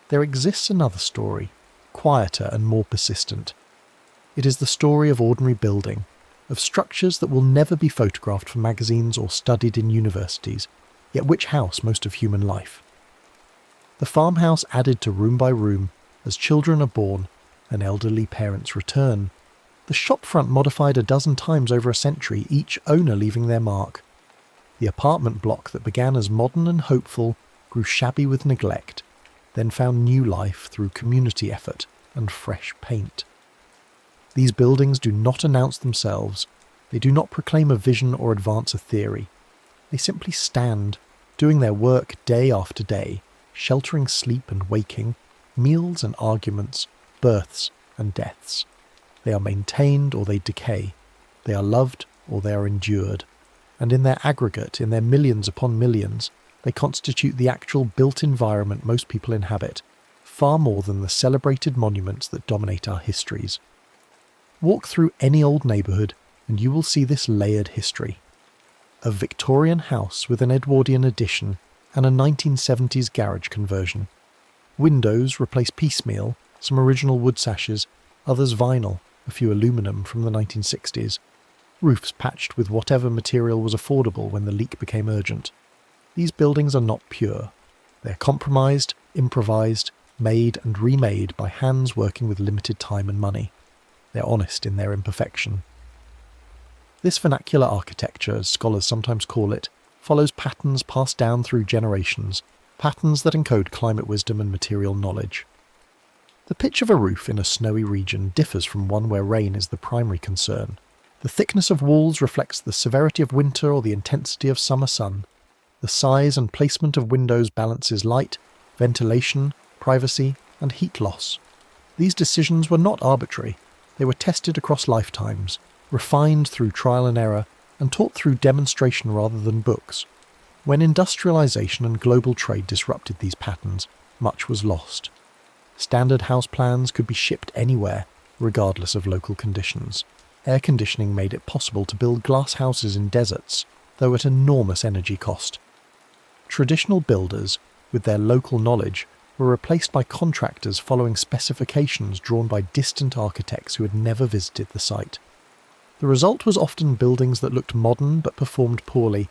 there exists another story, quieter and more persistent. It is the story of ordinary building, of structures that will never be photographed for magazines or studied in universities, yet which house most of human life. The farmhouse added to room by room as children are born and elderly parents return. The shopfront modified a dozen times over a century, each owner leaving their mark. The apartment block that began as modern and hopeful grew shabby with neglect, then found new life through community effort and fresh paint. These buildings do not announce themselves. They do not proclaim a vision or advance a theory. They simply stand, doing their work day after day, sheltering sleep and waking, meals and arguments, births and deaths. They are maintained or they decay. They are loved or they are endured. And in their aggregate, in their millions upon millions, they constitute the actual built environment most people inhabit, far more than the celebrated monuments that dominate our histories. Walk through any old neighbourhood and you will see this layered history. A Victorian house with an Edwardian addition and a 1970s garage conversion. Windows replace piecemeal, some original wood sashes, others vinyl, a few aluminium from the 1960s. Roofs patched with whatever material was affordable when the leak became urgent. These buildings are not pure. They are compromised, improvised, made and remade by hands working with limited time and money. They are honest in their imperfection. This vernacular architecture, as scholars sometimes call it, follows patterns passed down through generations, patterns that encode climate wisdom and material knowledge. The pitch of a roof in a snowy region differs from one where rain is the primary concern. The thickness of walls reflects the severity of winter or the intensity of summer sun. The size and placement of windows balances light, ventilation, privacy, and heat loss. These decisions were not arbitrary. They were tested across lifetimes, refined through trial and error, and taught through demonstration rather than books. When industrialization and global trade disrupted these patterns, much was lost. Standard house plans could be shipped anywhere, regardless of local conditions. Air conditioning made it possible to build glass houses in deserts, though at enormous energy cost. Traditional builders, with their local knowledge, were replaced by contractors following specifications drawn by distant architects who had never visited the site. The result was often buildings that looked modern but performed poorly,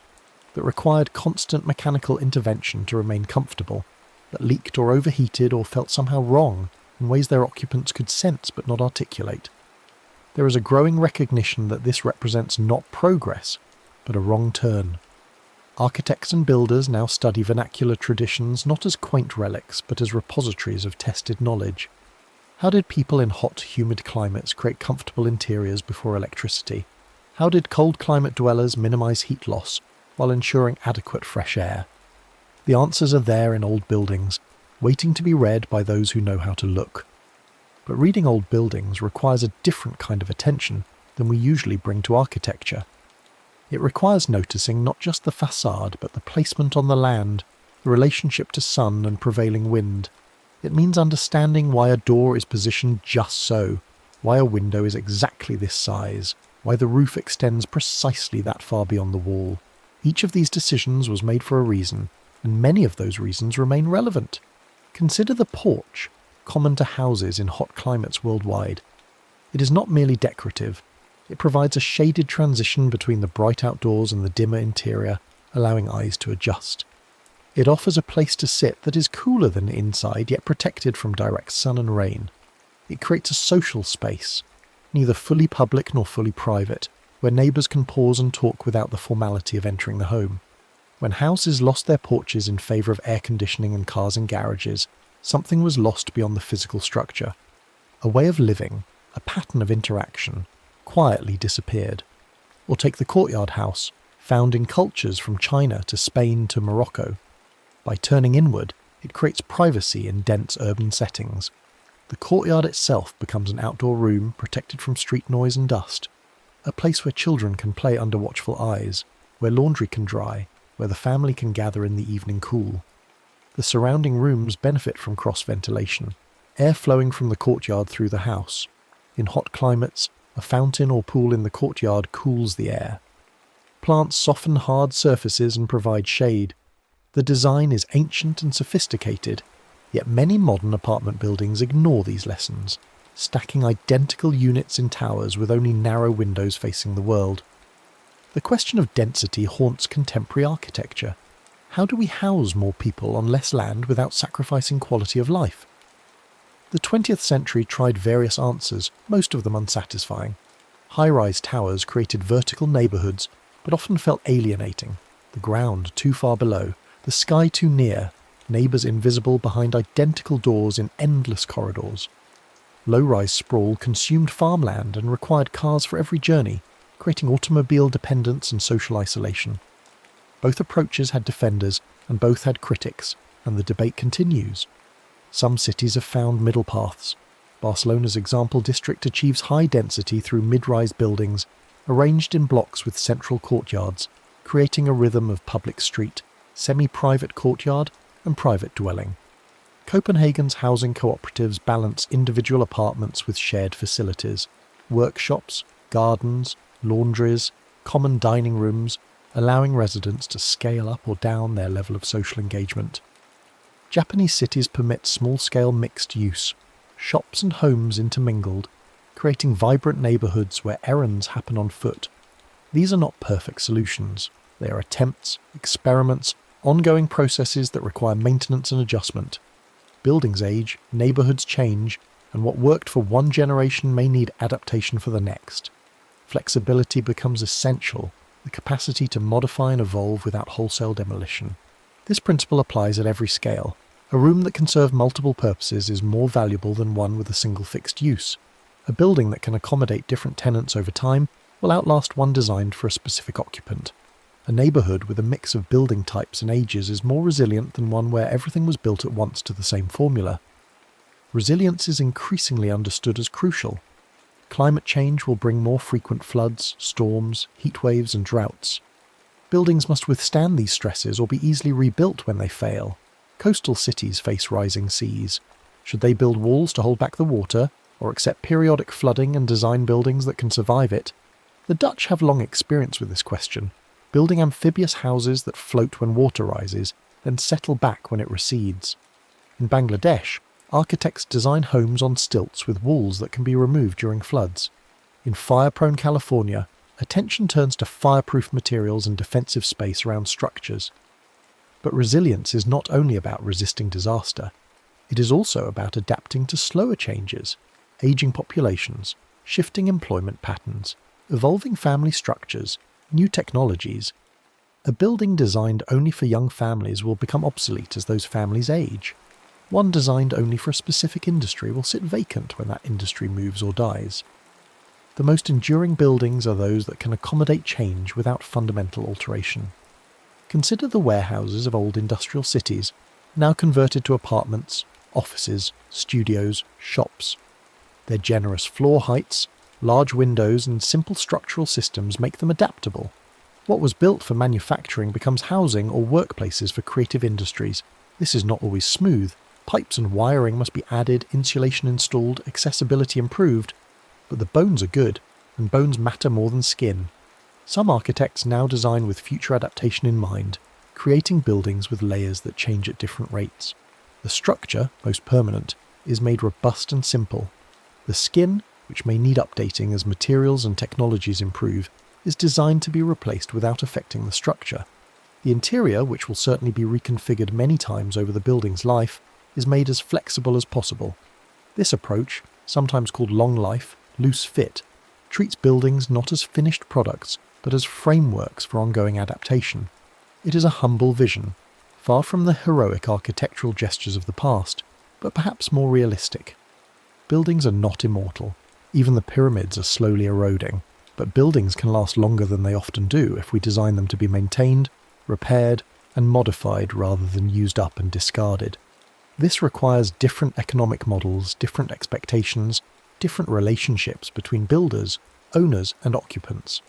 that required constant mechanical intervention to remain comfortable, that leaked or overheated or felt somehow wrong in ways their occupants could sense but not articulate. There is a growing recognition that this represents not progress, but a wrong turn. Architects and builders now study vernacular traditions not as quaint relics but as repositories of tested knowledge. How did people in hot, humid climates create comfortable interiors before electricity? How did cold climate dwellers minimise heat loss while ensuring adequate fresh air? The answers are there in old buildings, waiting to be read by those who know how to look. But reading old buildings requires a different kind of attention than we usually bring to architecture. It requires noticing not just the facade, but the placement on the land, the relationship to sun and prevailing wind. It means understanding why a door is positioned just so, why a window is exactly this size, why the roof extends precisely that far beyond the wall. Each of these decisions was made for a reason, and many of those reasons remain relevant. Consider the porch, common to houses in hot climates worldwide. It is not merely decorative. It provides a shaded transition between the bright outdoors and the dimmer interior, allowing eyes to adjust. It offers a place to sit that is cooler than inside, yet protected from direct sun and rain. It creates a social space, neither fully public nor fully private, where neighbours can pause and talk without the formality of entering the home. When houses lost their porches in favour of air conditioning and cars in garages, something was lost beyond the physical structure. A way of living, a pattern of interaction, quietly disappeared. Or take the courtyard house, found in cultures from China to Spain to Morocco. By turning inward, it creates privacy in dense urban settings. The courtyard itself becomes an outdoor room protected from street noise and dust, a place where children can play under watchful eyes, where laundry can dry, where the family can gather in the evening cool. The surrounding rooms benefit from cross-ventilation, air flowing from the courtyard through the house. In hot climates, a fountain or pool in the courtyard cools the air. Plants soften hard surfaces and provide shade. The design is ancient and sophisticated, yet many modern apartment buildings ignore these lessons, stacking identical units in towers with only narrow windows facing the world. The question of density haunts contemporary architecture. How do we house more people on less land without sacrificing quality of life? The 20th century tried various answers, most of them unsatisfying. High-rise towers created vertical neighbourhoods, but often felt alienating. The ground too far below, the sky too near, neighbours invisible behind identical doors in endless corridors. Low-rise sprawl consumed farmland and required cars for every journey, creating automobile dependence and social isolation. Both approaches had defenders, and both had critics, and the debate continues. Some cities have found middle paths. Barcelona's example district achieves high density through mid-rise buildings, arranged in blocks with central courtyards, creating a rhythm of public street, semi-private courtyard, and private dwelling. Copenhagen's housing cooperatives balance individual apartments with shared facilities, workshops, gardens, laundries, common dining rooms, allowing residents to scale up or down their level of social engagement. Japanese cities permit small-scale mixed use, shops and homes intermingled, creating vibrant neighbourhoods where errands happen on foot. These are not perfect solutions. They are attempts, experiments, ongoing processes that require maintenance and adjustment. Buildings age, neighbourhoods change, and what worked for one generation may need adaptation for the next. Flexibility becomes essential, the capacity to modify and evolve without wholesale demolition. This principle applies at every scale. A room that can serve multiple purposes is more valuable than one with a single fixed use. A building that can accommodate different tenants over time will outlast one designed for a specific occupant. A neighbourhood with a mix of building types and ages is more resilient than one where everything was built at once to the same formula. Resilience is increasingly understood as crucial. Climate change will bring more frequent floods, storms, heat waves and droughts. Buildings must withstand these stresses or be easily rebuilt when they fail. Coastal cities face rising seas. Should they build walls to hold back the water, or accept periodic flooding and design buildings that can survive it? The Dutch have long experience with this question, building amphibious houses that float when water rises, then settle back when it recedes. In Bangladesh, architects design homes on stilts with walls that can be removed during floods. In fire-prone California, attention turns to fireproof materials and defensive space around structures. But resilience is not only about resisting disaster. It is also about adapting to slower changes, aging populations, shifting employment patterns, evolving family structures, new technologies. A building designed only for young families will become obsolete as those families age. One designed only for a specific industry will sit vacant when that industry moves or dies. The most enduring buildings are those that can accommodate change without fundamental alteration. Consider the warehouses of old industrial cities, now converted to apartments, offices, studios, shops. Their generous floor heights, large windows and simple structural systems make them adaptable. What was built for manufacturing becomes housing or workplaces for creative industries. This is not always smooth. Pipes and wiring must be added, insulation installed, accessibility improved. But the bones are good, and bones matter more than skin. Some architects now design with future adaptation in mind, creating buildings with layers that change at different rates. The structure, most permanent, is made robust and simple. The skin, which may need updating as materials and technologies improve, is designed to be replaced without affecting the structure. The interior, which will certainly be reconfigured many times over the building's life, is made as flexible as possible. This approach, sometimes called long life, loose fit, treats buildings not as finished products, but as frameworks for ongoing adaptation. It is a humble vision, far from the heroic architectural gestures of the past, but perhaps more realistic. Buildings are not immortal. Even the pyramids are slowly eroding, but buildings can last longer than they often do if we design them to be maintained, repaired, and modified rather than used up and discarded. This requires different economic models, different expectations, different relationships between builders, owners, and occupants.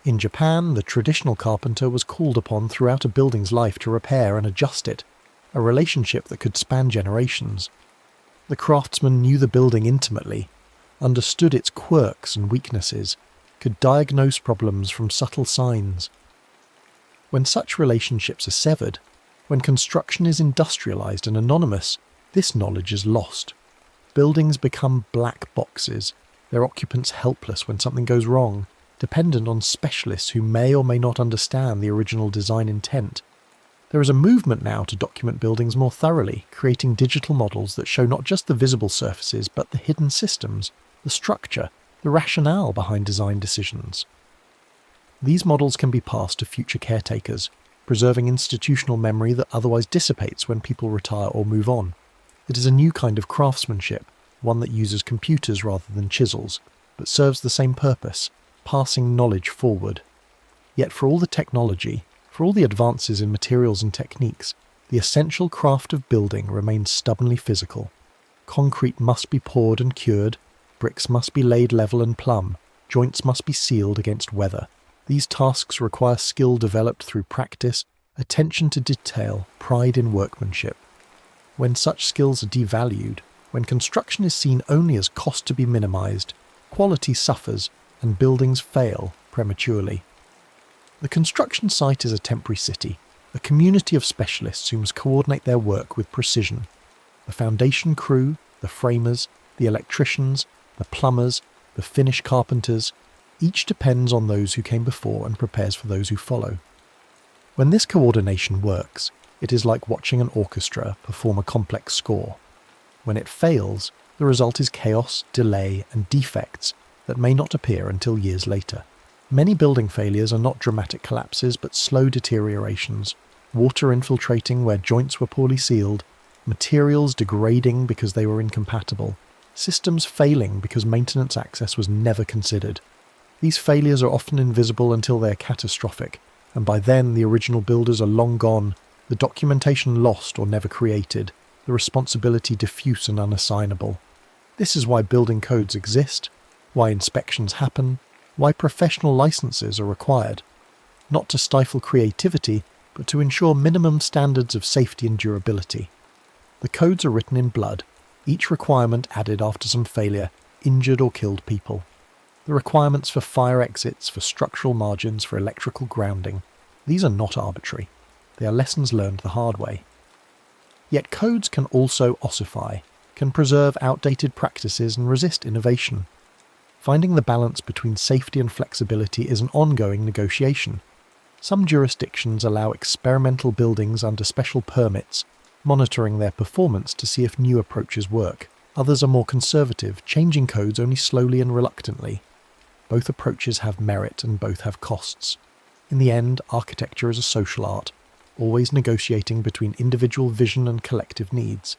In Japan, the traditional carpenter was called upon throughout a building's life to repair and adjust it, a relationship that could span generations. The craftsman knew the building intimately, understood its quirks and weaknesses, could diagnose problems from subtle signs. When such relationships are severed, when construction is industrialized and anonymous, this knowledge is lost. Buildings become black boxes, their occupants helpless when something goes wrong, dependent on specialists who may or may not understand the original design intent. There is a movement now to document buildings more thoroughly, creating digital models that show not just the visible surfaces but the hidden systems, the structure, the rationale behind design decisions. These models can be passed to future caretakers, preserving institutional memory that otherwise dissipates when people retire or move on. It is a new kind of craftsmanship, one that uses computers rather than chisels, but serves the same purpose, passing knowledge forward. Yet for all the technology, for all the advances in materials and techniques, the essential craft of building remains stubbornly physical. Concrete must be poured and cured, bricks must be laid level and plumb, joints must be sealed against weather. These tasks require skill developed through practice, attention to detail, pride in workmanship. When such skills are devalued, when construction is seen only as cost to be minimized, quality suffers and buildings fail prematurely. The construction site is a temporary city, a community of specialists who must coordinate their work with precision. The foundation crew, the framers, the electricians, the plumbers, the finish carpenters, each depends on those who came before and prepares for those who follow. When this coordination works, it is like watching an orchestra perform a complex score. When it fails, the result is chaos, delay, and defects that may not appear until years later. Many building failures are not dramatic collapses but slow deteriorations, water infiltrating where joints were poorly sealed, materials degrading because they were incompatible, systems failing because maintenance access was never considered. These failures are often invisible until they are catastrophic, and by then the original builders are long gone, the documentation lost or never created, the responsibility diffuse and unassignable. This is why building codes exist. why inspections happen, why professional licenses are required, not to stifle creativity, but to ensure minimum standards of safety and durability. The codes are written in blood, each requirement added after some failure, injured or killed people. The requirements for fire exits, for structural margins, for electrical grounding, these are not arbitrary. They are lessons learned the hard way. Yet codes can also ossify, can preserve outdated practices and resist innovation. Finding the balance between safety and flexibility is an ongoing negotiation. Some jurisdictions allow experimental buildings under special permits, monitoring their performance to see if new approaches work. Others are more conservative, changing codes only slowly and reluctantly. Both approaches have merit and both have costs. In the end, architecture is a social art, always negotiating between individual vision and collective needs,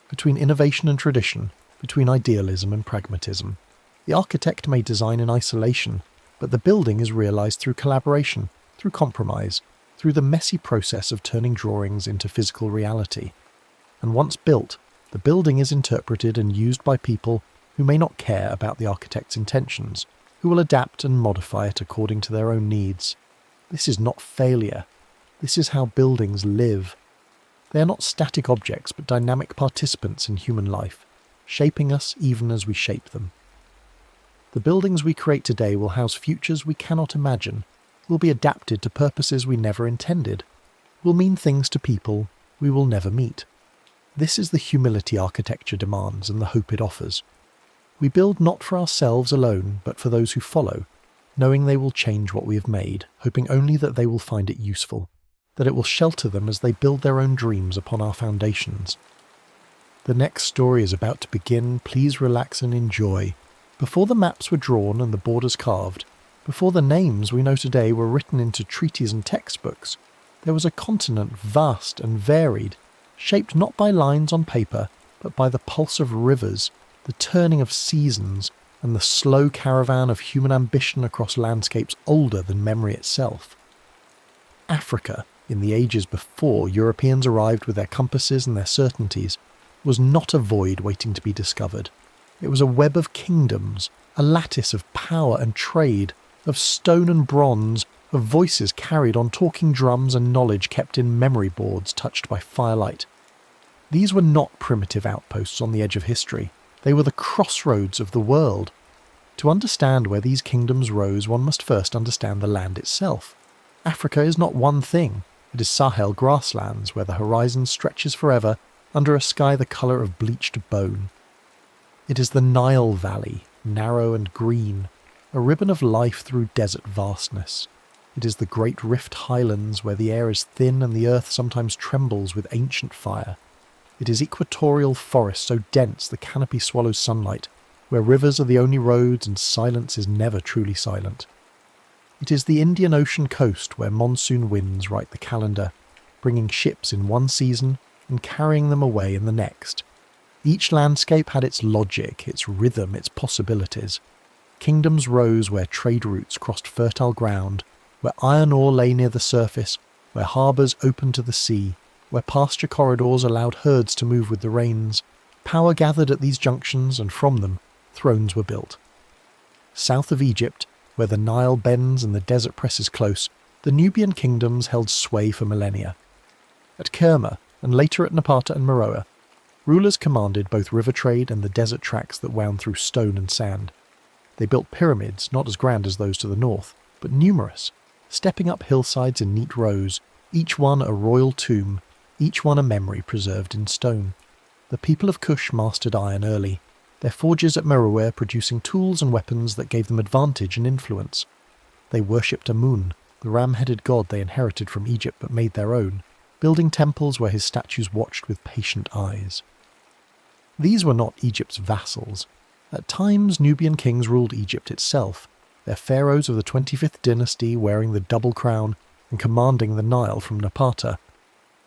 between innovation and tradition, between idealism and pragmatism. The architect may design in isolation, but the building is realised through collaboration, through compromise, through the messy process of turning drawings into physical reality. And once built, the building is interpreted and used by people who may not care about the architect's intentions, who will adapt and modify it according to their own needs. This is not failure. This is how buildings live. They are not static objects, but dynamic participants in human life, shaping us even as we shape them. The buildings we create today will house futures we cannot imagine, will be adapted to purposes we never intended, will mean things to people we will never meet. This is the humility architecture demands and the hope it offers. We build not for ourselves alone, but for those who follow, knowing they will change what we have made, hoping only that they will find it useful, that it will shelter them as they build their own dreams upon our foundations. The next story is about to begin. Please relax and enjoy. Before the maps were drawn and the borders carved, before the names we know today were written into treaties and textbooks, there was a continent vast and varied, shaped not by lines on paper, but by the pulse of rivers, the turning of seasons, and the slow caravan of human ambition across landscapes older than memory itself. Africa, in the ages before Europeans arrived with their compasses and their certainties, was not a void waiting to be discovered. It was a web of kingdoms, a lattice of power and trade, of stone and bronze, of voices carried on talking drums and knowledge kept in memory boards touched by firelight. These were not primitive outposts on the edge of history. They were the crossroads of the world. To understand where these kingdoms rose, one must first understand the land itself. Africa is not one thing. It is Sahel grasslands where the horizon stretches forever under a sky the colour of bleached bone. It is the Nile Valley, narrow and green, a ribbon of life through desert vastness. It is the great rift highlands where the air is thin and the earth sometimes trembles with ancient fire. It is equatorial forest so dense the canopy swallows sunlight, where rivers are the only roads and silence is never truly silent. It is the Indian Ocean coast where monsoon winds write the calendar, bringing ships in one season and carrying them away in the next. Each landscape had its logic, its rhythm, its possibilities. Kingdoms rose where trade routes crossed fertile ground, where iron ore lay near the surface, where harbours opened to the sea, where pasture corridors allowed herds to move with the rains. Power gathered at these junctions, and from them, thrones were built. South of Egypt, where the Nile bends and the desert presses close, the Nubian kingdoms held sway for millennia. At Kerma, and later at Napata and Meroe, rulers commanded both river trade and the desert tracks that wound through stone and sand. They built pyramids, not as grand as those to the north, but numerous, stepping up hillsides in neat rows, each one a royal tomb, each one a memory preserved in stone. The people of Kush mastered iron early, their forges at Meroe producing tools and weapons that gave them advantage and influence. They worshipped Amun, the ram-headed god they inherited from Egypt but made their own, building temples where his statues watched with patient eyes. These were not Egypt's vassals. At times, Nubian kings ruled Egypt itself, their pharaohs of the 25th dynasty wearing the double crown and commanding the Nile from Napata.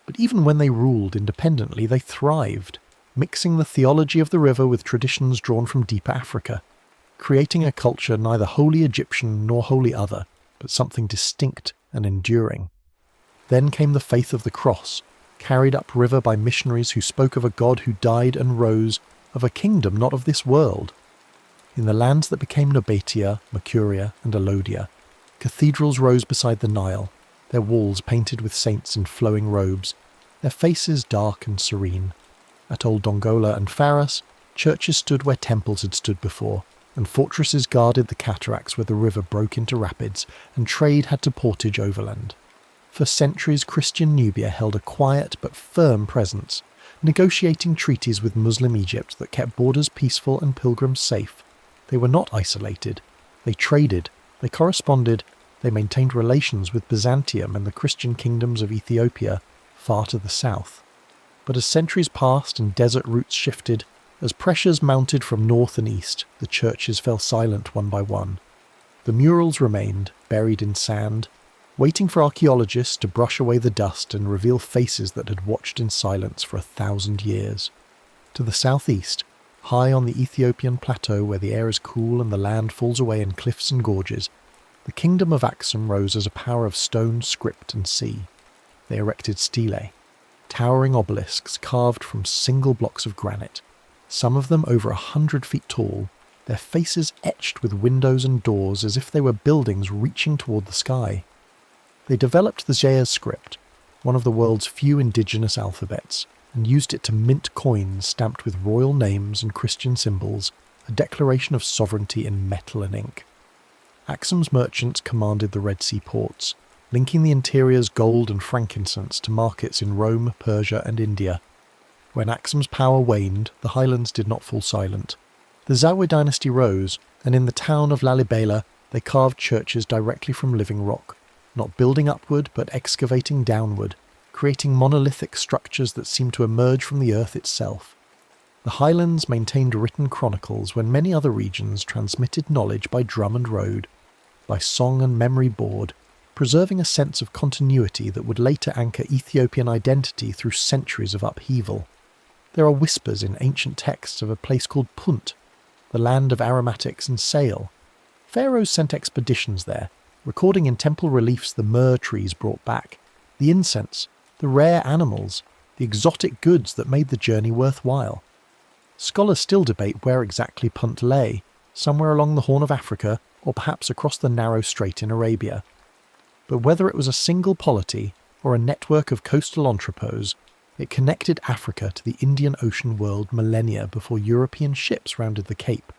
But even when they ruled independently, they thrived, mixing the theology of the river with traditions drawn from deeper Africa, creating a culture neither wholly Egyptian nor wholly other, but something distinct and enduring. Then came the faith of the cross, carried upriver by missionaries who spoke of a God who died and rose, of a kingdom not of this world. In the lands that became Nobatia, Mercuria, and Alodia, cathedrals rose beside the Nile, their walls painted with saints in flowing robes, their faces dark and serene. At Old Dongola and Pharos, churches stood where temples had stood before, and fortresses guarded the cataracts where the river broke into rapids, and trade had to portage overland. For centuries, Christian Nubia held a quiet but firm presence, negotiating treaties with Muslim Egypt that kept borders peaceful and pilgrims safe. They were not isolated. They traded, they corresponded, they maintained relations with Byzantium and the Christian kingdoms of Ethiopia far to the south. But as centuries passed and desert routes shifted, as pressures mounted from north and east, the churches fell silent one by one. The murals remained, buried in sand, waiting for archaeologists to brush away the dust and reveal faces that had watched in silence for 1,000 years. To the southeast, high on the Ethiopian plateau where the air is cool and the land falls away in cliffs and gorges, the kingdom of Axum rose as a power of stone, script and sea. They erected stelae, towering obelisks carved from single blocks of granite, some of them over 100 feet tall, their faces etched with windows and doors as if they were buildings reaching toward the sky. They developed the Zayas script, one of the world's few indigenous alphabets, and used it to mint coins stamped with royal names and Christian symbols, a declaration of sovereignty in metal and ink. Axum's merchants commanded the Red Sea ports, linking the interior's gold and frankincense to markets in Rome, Persia and India. When Axum's power waned, the highlands did not fall silent. The Zawi dynasty rose, and in the town of Lalibela they carved churches directly from living rock, not building upward but excavating downward, creating monolithic structures that seemed to emerge from the earth itself. The highlands maintained written chronicles when many other regions transmitted knowledge by drum and road, by song and memory board, preserving a sense of continuity that would later anchor Ethiopian identity through centuries of upheaval. There are whispers in ancient texts of a place called Punt, the land of aromatics and sail. Pharaohs sent expeditions there, recording in temple reliefs the myrrh trees brought back, the incense, the rare animals, the exotic goods that made the journey worthwhile. Scholars still debate where exactly Punt lay, somewhere along the Horn of Africa or perhaps across the narrow strait in Arabia. But whether it was a single polity or a network of coastal entrepôts, it connected Africa to the Indian Ocean world millennia before European ships rounded the Cape.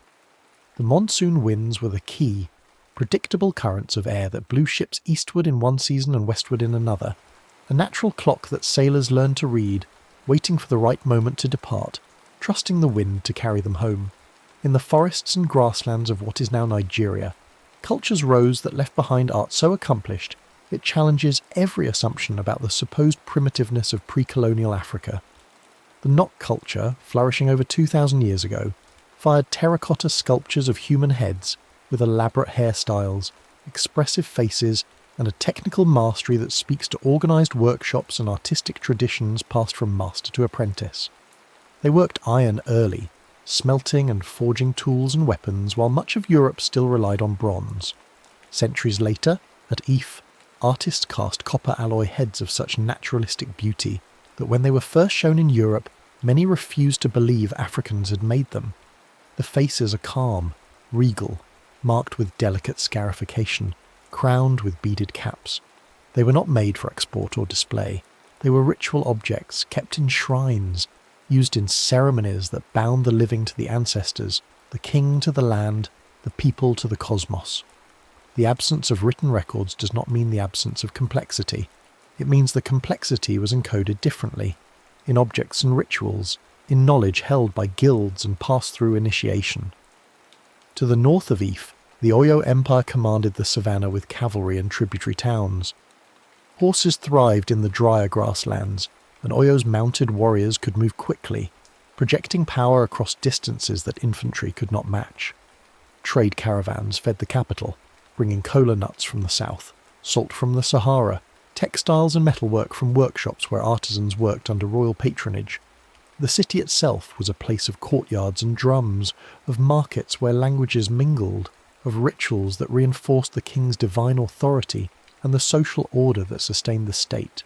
The monsoon winds were the key, predictable currents of air that blew ships eastward in one season and westward in another, a natural clock that sailors learned to read, waiting for the right moment to depart, trusting the wind to carry them home. In the forests and grasslands of what is now Nigeria, cultures rose that left behind art so accomplished it challenges every assumption about the supposed primitiveness of pre-colonial Africa. The Nok culture, flourishing over 2,000 years ago, fired terracotta sculptures of human heads with elaborate hairstyles, expressive faces, and a technical mastery that speaks to organised workshops and artistic traditions passed from master to apprentice. They worked iron early, smelting and forging tools and weapons while much of Europe still relied on bronze. Centuries later, at If, artists cast copper alloy heads of such naturalistic beauty that when they were first shown in Europe, many refused to believe Africans had made them. The faces are calm, regal, marked with delicate scarification, crowned with beaded caps. They were not made for export or display. They were ritual objects kept in shrines, used in ceremonies that bound the living to the ancestors, the king to the land, the people to the cosmos. The absence of written records does not mean the absence of complexity. It means the complexity was encoded differently, in objects and rituals, in knowledge held by guilds and passed through initiation. To the north of If, the Oyo Empire commanded the savannah with cavalry and tributary towns. Horses thrived in the drier grasslands, and Oyo's mounted warriors could move quickly, projecting power across distances that infantry could not match. Trade caravans fed the capital, bringing kola nuts from the south, salt from the Sahara, textiles and metalwork from workshops where artisans worked under royal patronage. The city itself was a place of courtyards and drums, of markets where languages mingled, of rituals that reinforced the king's divine authority and the social order that sustained the state.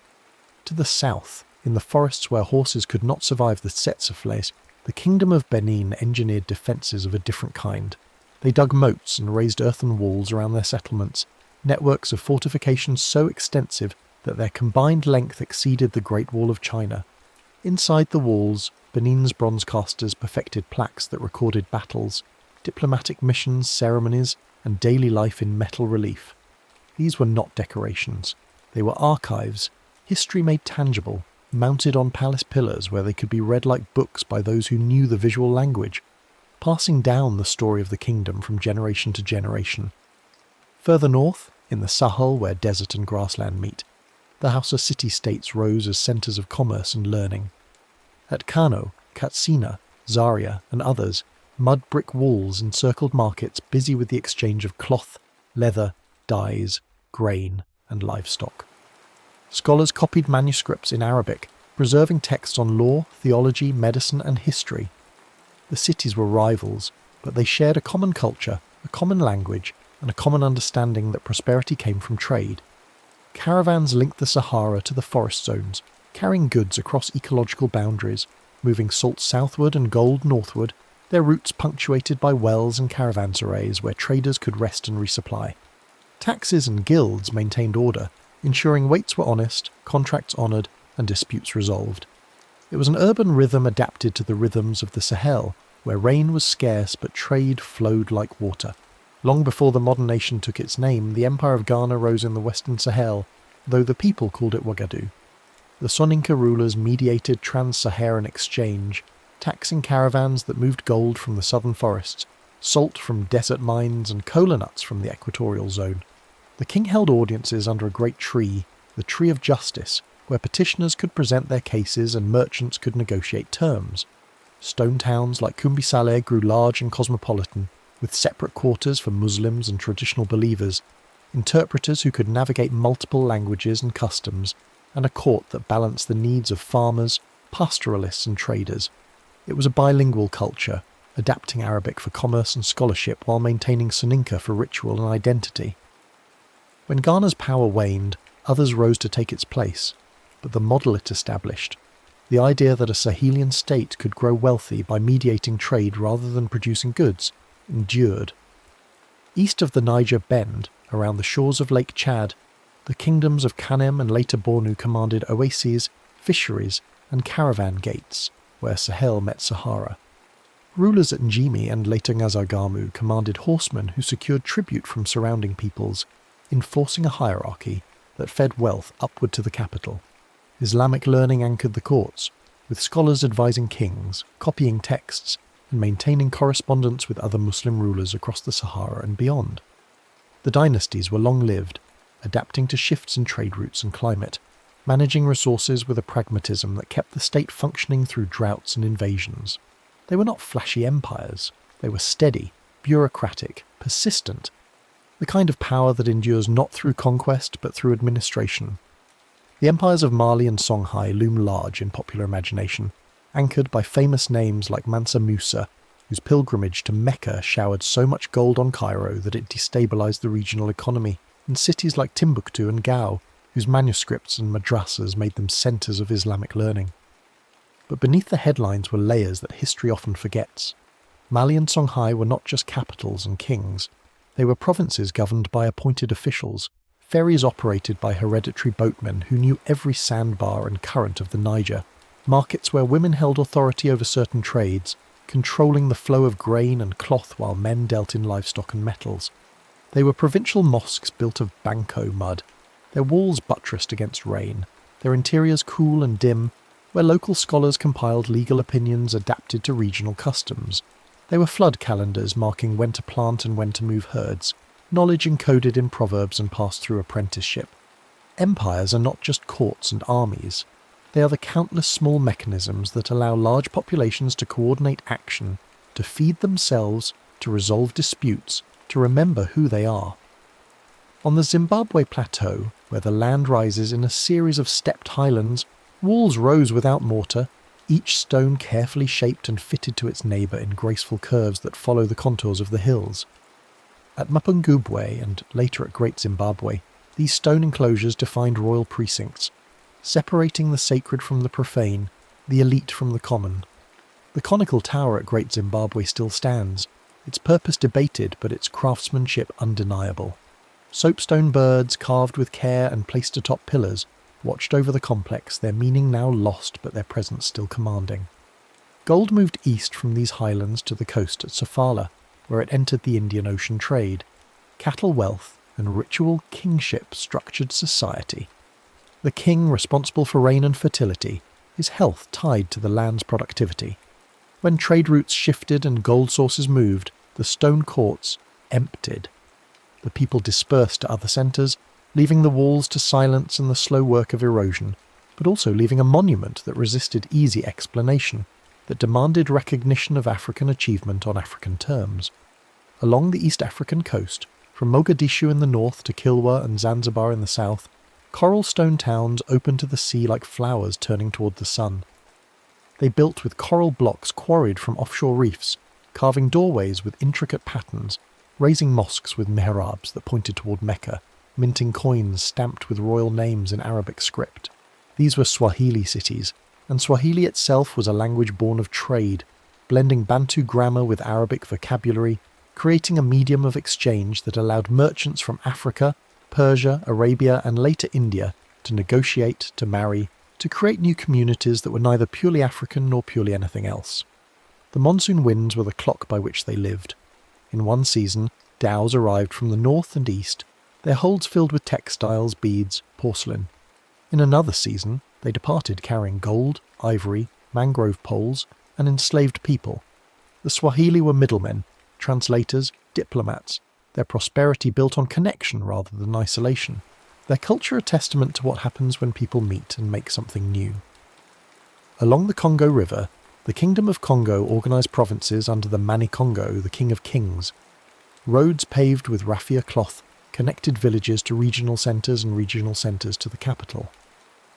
To the south, in the forests where horses could not survive the tsetsefles, the kingdom of Benin engineered defences of a different kind. They dug moats and raised earthen walls around their settlements, networks of fortifications so extensive that their combined length exceeded the Great Wall of China. Inside the walls, Benin's bronze casters perfected plaques that recorded battles, diplomatic missions, ceremonies, and daily life in metal relief. These were not decorations. They were archives, history made tangible, mounted on palace pillars where they could be read like books by those who knew the visual language, passing down the story of the kingdom from generation to generation. Further north, in the Sahel where desert and grassland meet, the Hausa city-states rose as centres of commerce and learning. At Kano, Katsina, Zaria, and others, mud brick walls encircled markets busy with the exchange of cloth, leather, dyes, grain, and livestock. Scholars copied manuscripts in Arabic, preserving texts on law, theology, medicine, and history. The cities were rivals, but they shared a common culture, a common language, and a common understanding that prosperity came from trade. Caravans linked the Sahara to the forest zones, carrying goods across ecological boundaries, moving salt southward and gold northward, their routes punctuated by wells and caravanserais where traders could rest and resupply. Taxes and guilds maintained order, ensuring weights were honest, contracts honoured, and disputes resolved. It was an urban rhythm adapted to the rhythms of the Sahel, where rain was scarce but trade flowed like water. Long before the modern nation took its name, the Empire of Ghana rose in the western Sahel, though the people called it Ouagadougou. The Soninka rulers mediated trans-Saharan exchange, taxing caravans that moved gold from the southern forests, salt from desert mines, and cola nuts from the equatorial zone. The king held audiences under a great tree, the Tree of Justice, where petitioners could present their cases and merchants could negotiate terms. Stone towns like Kumbi grew large and cosmopolitan, with separate quarters for Muslims and traditional believers, interpreters who could navigate multiple languages and customs, and a court that balanced the needs of farmers, pastoralists and traders. It was a bilingual culture, adapting Arabic for commerce and scholarship while maintaining Soninka for ritual and identity. When Ghana's power waned, others rose to take its place, but the model it established, the idea that a Sahelian state could grow wealthy by mediating trade rather than producing goods, endured. East of the Niger Bend, around the shores of Lake Chad, the kingdoms of Kanem and later Bornu commanded oases, fisheries, and caravan gates, where Sahel met Sahara. Rulers at Njimi and later Ngazargamu commanded horsemen who secured tribute from surrounding peoples, enforcing a hierarchy that fed wealth upward to the capital. Islamic learning anchored the courts, with scholars advising kings, copying texts, and maintaining correspondence with other Muslim rulers across the Sahara and beyond. The dynasties were long-lived, adapting to shifts in trade routes and climate, managing resources with a pragmatism that kept the state functioning through droughts and invasions. They were not flashy empires. They were steady, bureaucratic, persistent, the kind of power that endures not through conquest but through administration. The empires of Mali and Songhai loom large in popular imagination, anchored by famous names like Mansa Musa, whose pilgrimage to Mecca showered so much gold on Cairo that it destabilized the regional economy, and cities like Timbuktu and Gao, whose manuscripts and madrasas made them centres of Islamic learning. But beneath the headlines were layers that history often forgets. Mali and Songhai were not just capitals and kings. They were provinces governed by appointed officials, ferries operated by hereditary boatmen who knew every sandbar and current of the Niger, markets where women held authority over certain trades, controlling the flow of grain and cloth while men dealt in livestock and metals. They were provincial mosques built of banco mud, their walls buttressed against rain, their interiors cool and dim, where local scholars compiled legal opinions adapted to regional customs. They were flood calendars marking when to plant and when to move herds, knowledge encoded in proverbs and passed through apprenticeship. Empires are not just courts and armies. They are the countless small mechanisms that allow large populations to coordinate action, to feed themselves, to resolve disputes, to remember who they are. On the Zimbabwe plateau, where the land rises in a series of stepped highlands, walls rose without mortar, each stone carefully shaped and fitted to its neighbour in graceful curves that follow the contours of the hills. At Mapungubwe and later at Great Zimbabwe, these stone enclosures defined royal precincts, separating the sacred from the profane, the elite from the common. The conical tower at Great Zimbabwe still stands, its purpose debated but its craftsmanship undeniable. Soapstone birds, carved with care and placed atop pillars, watched over the complex, their meaning now lost but their presence still commanding. Gold moved east from these highlands to the coast at Sofala, where it entered the Indian Ocean trade. Cattle wealth and ritual kingship structured society. The king responsible for rain and fertility, his health tied to the land's productivity. When trade routes shifted and gold sources moved, the stone courts emptied. The people dispersed to other centres, leaving the walls to silence and the slow work of erosion, but also leaving a monument that resisted easy explanation, that demanded recognition of African achievement on African terms. Along the East African coast, from Mogadishu in the north to Kilwa and Zanzibar in the south, coral stone towns opened to the sea like flowers turning toward the sun. They built with coral blocks quarried from offshore reefs, carving doorways with intricate patterns, raising mosques with mihrabs that pointed toward Mecca, minting coins stamped with royal names in Arabic script. These were Swahili cities, and Swahili itself was a language born of trade, blending Bantu grammar with Arabic vocabulary, creating a medium of exchange that allowed merchants from Africa, Persia, Arabia, and later India to negotiate, to marry, to create new communities that were neither purely African nor purely anything else. The monsoon winds were the clock by which they lived. In one season, dhows arrived from the north and east, their holds filled with textiles, beads, porcelain. In another season, they departed carrying gold, ivory, mangrove poles, and enslaved people. The Swahili were middlemen, translators, diplomats, their prosperity built on connection rather than isolation, their culture a testament to what happens when people meet and make something new. Along the Congo River, the Kingdom of Congo organised provinces under the Mani Congo, the King of Kings. Roads paved with raffia cloth connected villages to regional centres and regional centres to the capital.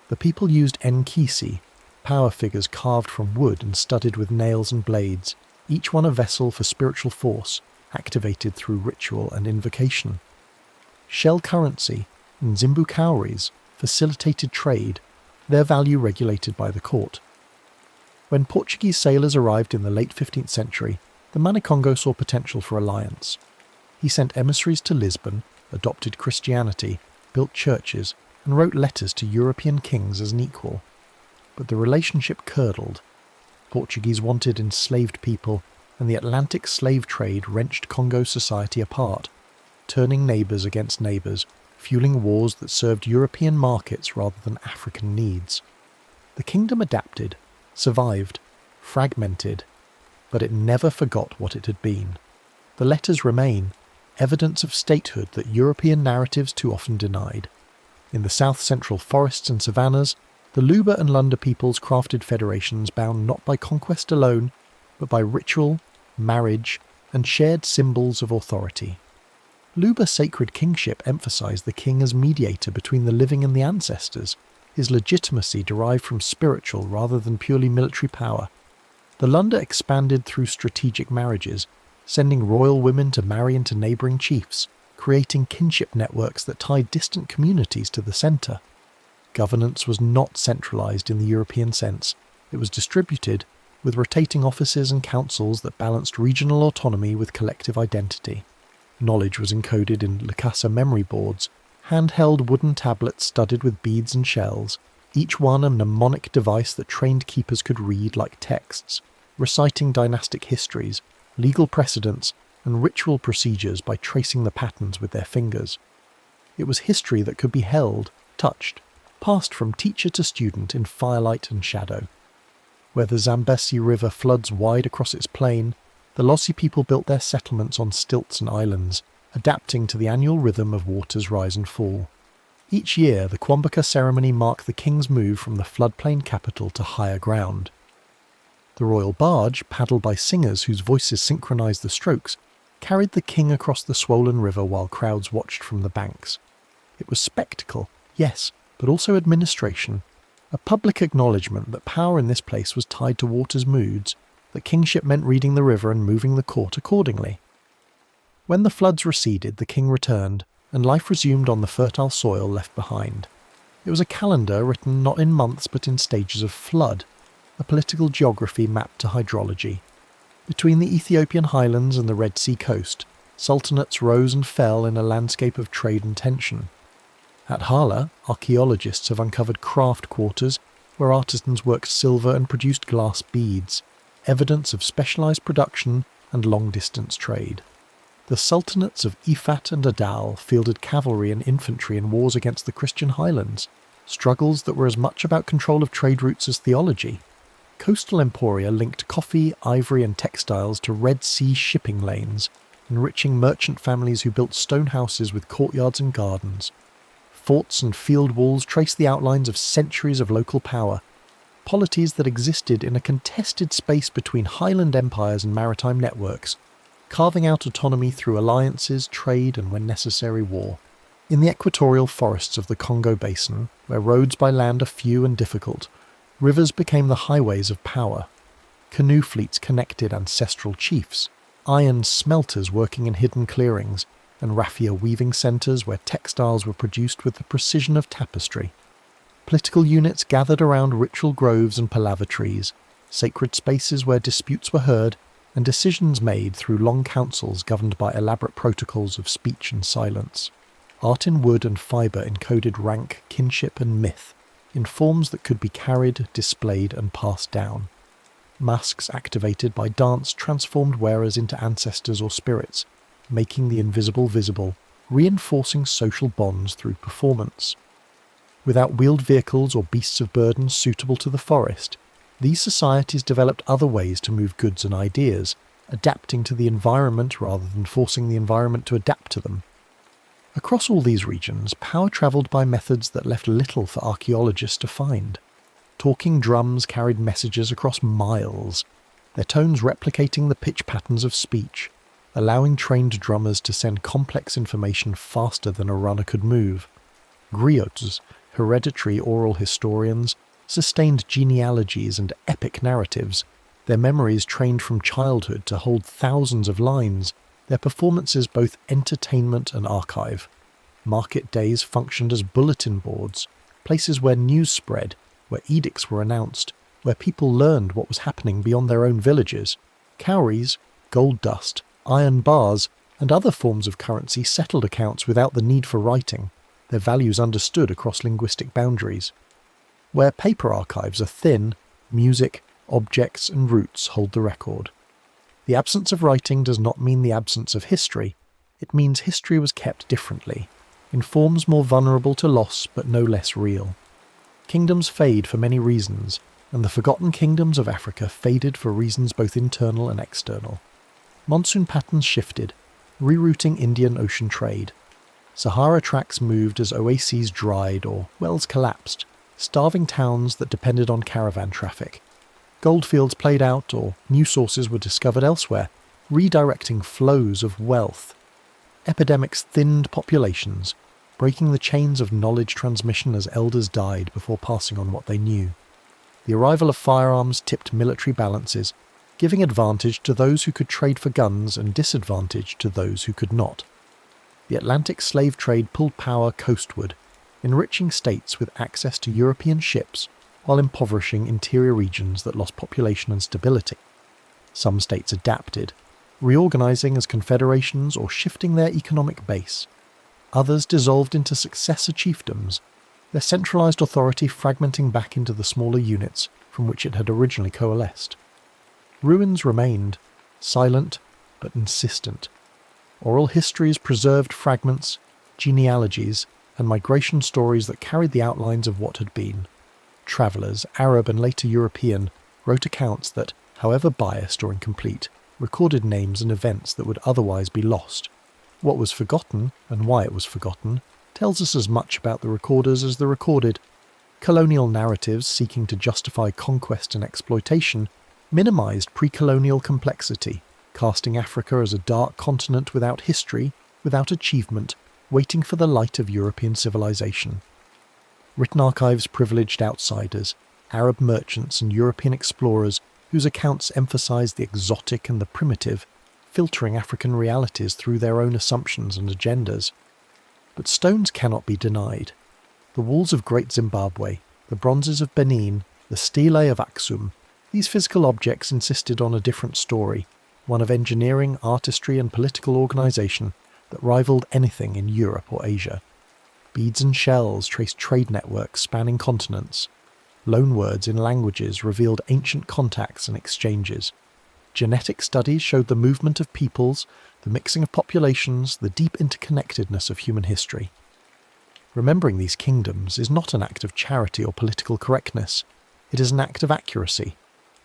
The people used nkisi, power figures carved from wood and studded with nails and blades, each one a vessel for spiritual force, activated through ritual and invocation. Shell currency and Zimbu cowries facilitated trade, their value regulated by the court. When Portuguese sailors arrived in the late 15th century, the Manicongo saw potential for alliance. He sent emissaries to Lisbon, adopted Christianity, built churches, and wrote letters to European kings as an equal. But the relationship curdled. Portuguese wanted enslaved people, and the Atlantic slave trade wrenched Congo society apart, turning neighbours against neighbours, fueling wars that served European markets rather than African needs. The kingdom adapted, survived, fragmented, but it never forgot what it had been. The letters remain, evidence of statehood that European narratives too often denied. In the south-central forests and savannas, the Luba and Lunda peoples crafted federations bound not by conquest alone, but by ritual, marriage, and shared symbols of authority. Luba sacred kingship emphasized the king as mediator between the living and the ancestors, his legitimacy derived from spiritual rather than purely military power. The Lunda expanded through strategic marriages, sending royal women to marry into neighbouring chiefs, creating kinship networks that tied distant communities to the centre. Governance was not centralised in the European sense. It was distributed, with rotating offices and councils that balanced regional autonomy with collective identity. Knowledge was encoded in Lukasa memory boards, handheld wooden tablets studded with beads and shells, each one a mnemonic device that trained keepers could read like texts, reciting dynastic histories, legal precedents, and ritual procedures by tracing the patterns with their fingers. It was history that could be held, touched, passed from teacher to student in firelight and shadow. Where the Zambesi River floods wide across its plain, the Losi people built their settlements on stilts and islands, adapting to the annual rhythm of water's rise and fall. Each year, the Kwambaka ceremony marked the king's move from the floodplain capital to higher ground. The royal barge, paddled by singers whose voices synchronized the strokes, carried the king across the swollen river while crowds watched from the banks. It was spectacle, yes, but also administration, a public acknowledgement that power in this place was tied to water's moods, that kingship meant reading the river and moving the court accordingly. When the floods receded, the king returned, and life resumed on the fertile soil left behind. It was a calendar written not in months but in stages of flood, a political geography mapped to hydrology. Between the Ethiopian highlands and the Red Sea coast, sultanates rose and fell in a landscape of trade and tension. At Hala, archaeologists have uncovered craft quarters where artisans worked silver and produced glass beads, evidence of specialised production and long-distance trade. The sultanates of Ifat and Adal fielded cavalry and infantry in wars against the Christian highlands, struggles that were as much about control of trade routes as theology. Coastal emporia linked coffee, ivory and textiles to Red Sea shipping lanes, enriching merchant families who built stone houses with courtyards and gardens. Forts and field walls trace the outlines of centuries of local power, polities that existed in a contested space between highland empires and maritime networks, carving out autonomy through alliances, trade and, when necessary, war. In the equatorial forests of the Congo Basin, where roads by land are few and difficult, rivers became the highways of power. Canoe fleets connected ancestral chiefs, iron smelters working in hidden clearings, and raffia weaving centres where textiles were produced with the precision of tapestry. Political units gathered around ritual groves and palaver trees, sacred spaces where disputes were heard, and decisions made through long councils governed by elaborate protocols of speech and silence. Art in wood and fibre encoded rank, kinship and myth, in forms that could be carried, displayed and passed down. Masks activated by dance transformed wearers into ancestors or spirits, making the invisible visible, reinforcing social bonds through performance. Without wheeled vehicles or beasts of burden suitable to the forest, these societies developed other ways to move goods and ideas, adapting to the environment rather than forcing the environment to adapt to them. Across all these regions, power travelled by methods that left little for archaeologists to find. Talking drums carried messages across miles, their tones replicating the pitch patterns of speech, allowing trained drummers to send complex information faster than a runner could move. Griots, hereditary oral historians, sustained genealogies and epic narratives, their memories trained from childhood to hold thousands of lines, their performances both entertainment and archive. Market days functioned as bulletin boards, places where news spread, where edicts were announced, where people learned what was happening beyond their own villages. Cowries, gold dust, iron bars, and other forms of currency settled accounts without the need for writing, their values understood across linguistic boundaries. Where paper archives are thin, music, objects and roots hold the record. The absence of writing does not mean the absence of history, it means history was kept differently, in forms more vulnerable to loss but no less real. Kingdoms fade for many reasons, and the forgotten kingdoms of Africa faded for reasons both internal and external. Monsoon patterns shifted, rerouting Indian Ocean trade. Sahara tracks moved as oases dried or wells collapsed, starving towns that depended on caravan traffic. Goldfields played out or new sources were discovered elsewhere, redirecting flows of wealth. Epidemics thinned populations, breaking the chains of knowledge transmission as elders died before passing on what they knew. The arrival of firearms tipped military balances, giving advantage to those who could trade for guns and disadvantage to those who could not. The Atlantic slave trade pulled power coastward, enriching states with access to European ships while impoverishing interior regions that lost population and stability. Some states adapted, reorganizing as confederations or shifting their economic base. Others dissolved into successor chiefdoms, their centralized authority fragmenting back into the smaller units from which it had originally coalesced. Ruins remained, silent but insistent. Oral histories preserved fragments, genealogies, and migration stories that carried the outlines of what had been. Travellers, Arab and later European, wrote accounts that, however biased or incomplete, recorded names and events that would otherwise be lost. What was forgotten, and why it was forgotten, tells us as much about the recorders as the recorded. Colonial narratives seeking to justify conquest and exploitation minimised pre-colonial complexity, casting Africa as a dark continent without history, without achievement, waiting for the light of European civilization. Written archives privileged outsiders, Arab merchants and European explorers whose accounts emphasised the exotic and the primitive, filtering African realities through their own assumptions and agendas. But stones cannot be denied. The walls of Great Zimbabwe, the bronzes of Benin, the stelae of Aksum, these physical objects insisted on a different story, one of engineering, artistry and political organisation that rivaled anything in Europe or Asia. Beads and shells traced trade networks spanning continents. Loanwords in languages revealed ancient contacts and exchanges. Genetic studies showed the movement of peoples, the mixing of populations, the deep interconnectedness of human history. Remembering these kingdoms is not an act of charity or political correctness. It is an act of accuracy.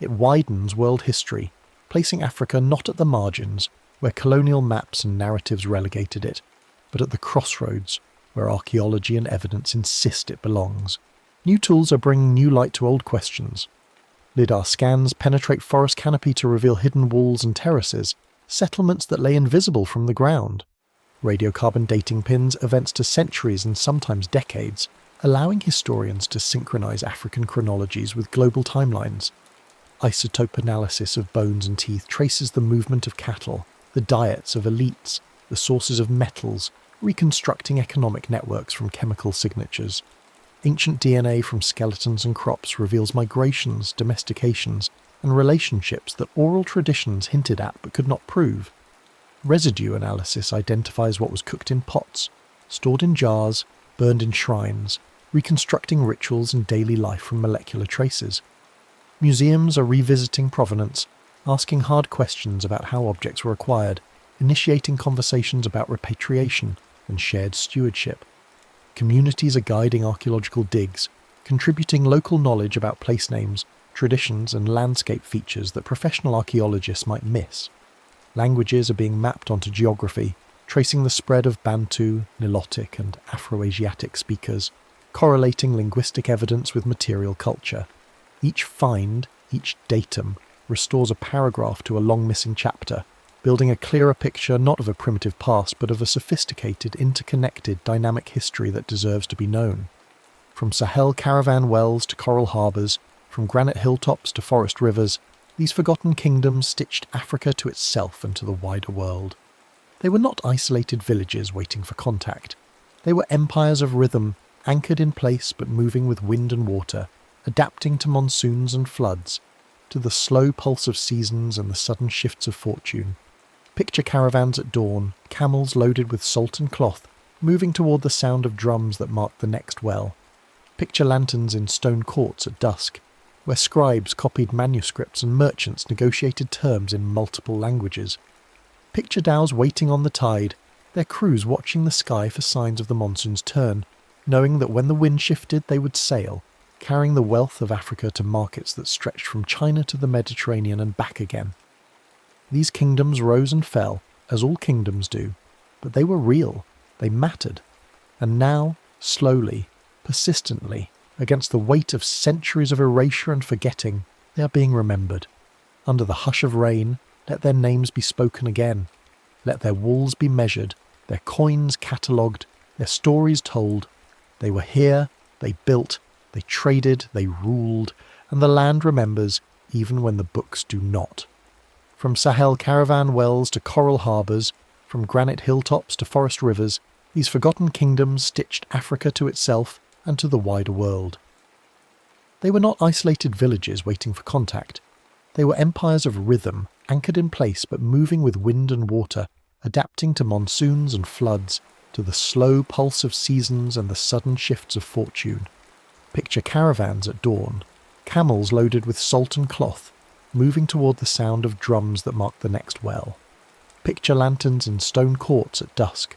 It widens world history, placing Africa not at the margins, where colonial maps and narratives relegated it, but at the crossroads, where archaeology and evidence insist it belongs. New tools are bringing new light to old questions. LiDAR scans penetrate forest canopy to reveal hidden walls and terraces, settlements that lay invisible from the ground. Radiocarbon dating pins events to centuries and sometimes decades, allowing historians to synchronize African chronologies with global timelines. Isotope analysis of bones and teeth traces the movement of cattle, the diets of elites, the sources of metals, reconstructing economic networks from chemical signatures. Ancient DNA from skeletons and crops reveals migrations, domestications, and relationships that oral traditions hinted at but could not prove. Residue analysis identifies what was cooked in pots, stored in jars, burned in shrines, reconstructing rituals and daily life from molecular traces. Museums are revisiting provenance, asking hard questions about how objects were acquired, initiating conversations about repatriation and shared stewardship. Communities are guiding archaeological digs, contributing local knowledge about place names, traditions and landscape features that professional archaeologists might miss. Languages are being mapped onto geography, tracing the spread of Bantu, Nilotic and Afro-Asiatic speakers, correlating linguistic evidence with material culture. Each find, each datum, restores a paragraph to a long-missing chapter, building a clearer picture not of a primitive past but of a sophisticated, interconnected, dynamic history that deserves to be known. From Sahel caravan wells to coral harbours, from granite hilltops to forest rivers, these forgotten kingdoms stitched Africa to itself and to the wider world. They were not isolated villages waiting for contact. They were empires of rhythm, anchored in place but moving with wind and water, adapting to monsoons and floods, to the slow pulse of seasons and the sudden shifts of fortune. Picture caravans at dawn, camels loaded with salt and cloth, moving toward the sound of drums that marked the next well. Picture lanterns in stone courts at dusk, where scribes copied manuscripts and merchants negotiated terms in multiple languages. Picture dhows waiting on the tide, their crews watching the sky for signs of the monsoon's turn, knowing that when the wind shifted they would sail, carrying the wealth of Africa to markets that stretched from China to the Mediterranean and back again. These kingdoms rose and fell, as all kingdoms do, but they were real, they mattered, and now, slowly, persistently, against the weight of centuries of erasure and forgetting, they are being remembered. Under the hush of rain, let their names be spoken again. Let their walls be measured, their coins catalogued, their stories told. They were here, they built, they traded, they ruled, and the land remembers even when the books do not. From Sahel caravan wells to coral harbours, from granite hilltops to forest rivers, these forgotten kingdoms stitched Africa to itself and to the wider world. They were not isolated villages waiting for contact. They were empires of rhythm, anchored in place but moving with wind and water, adapting to monsoons and floods, to the slow pulse of seasons and the sudden shifts of fortune. Picture caravans at dawn, camels loaded with salt and cloth, moving toward the sound of drums that mark the next well. Picture lanterns in stone courts at dusk,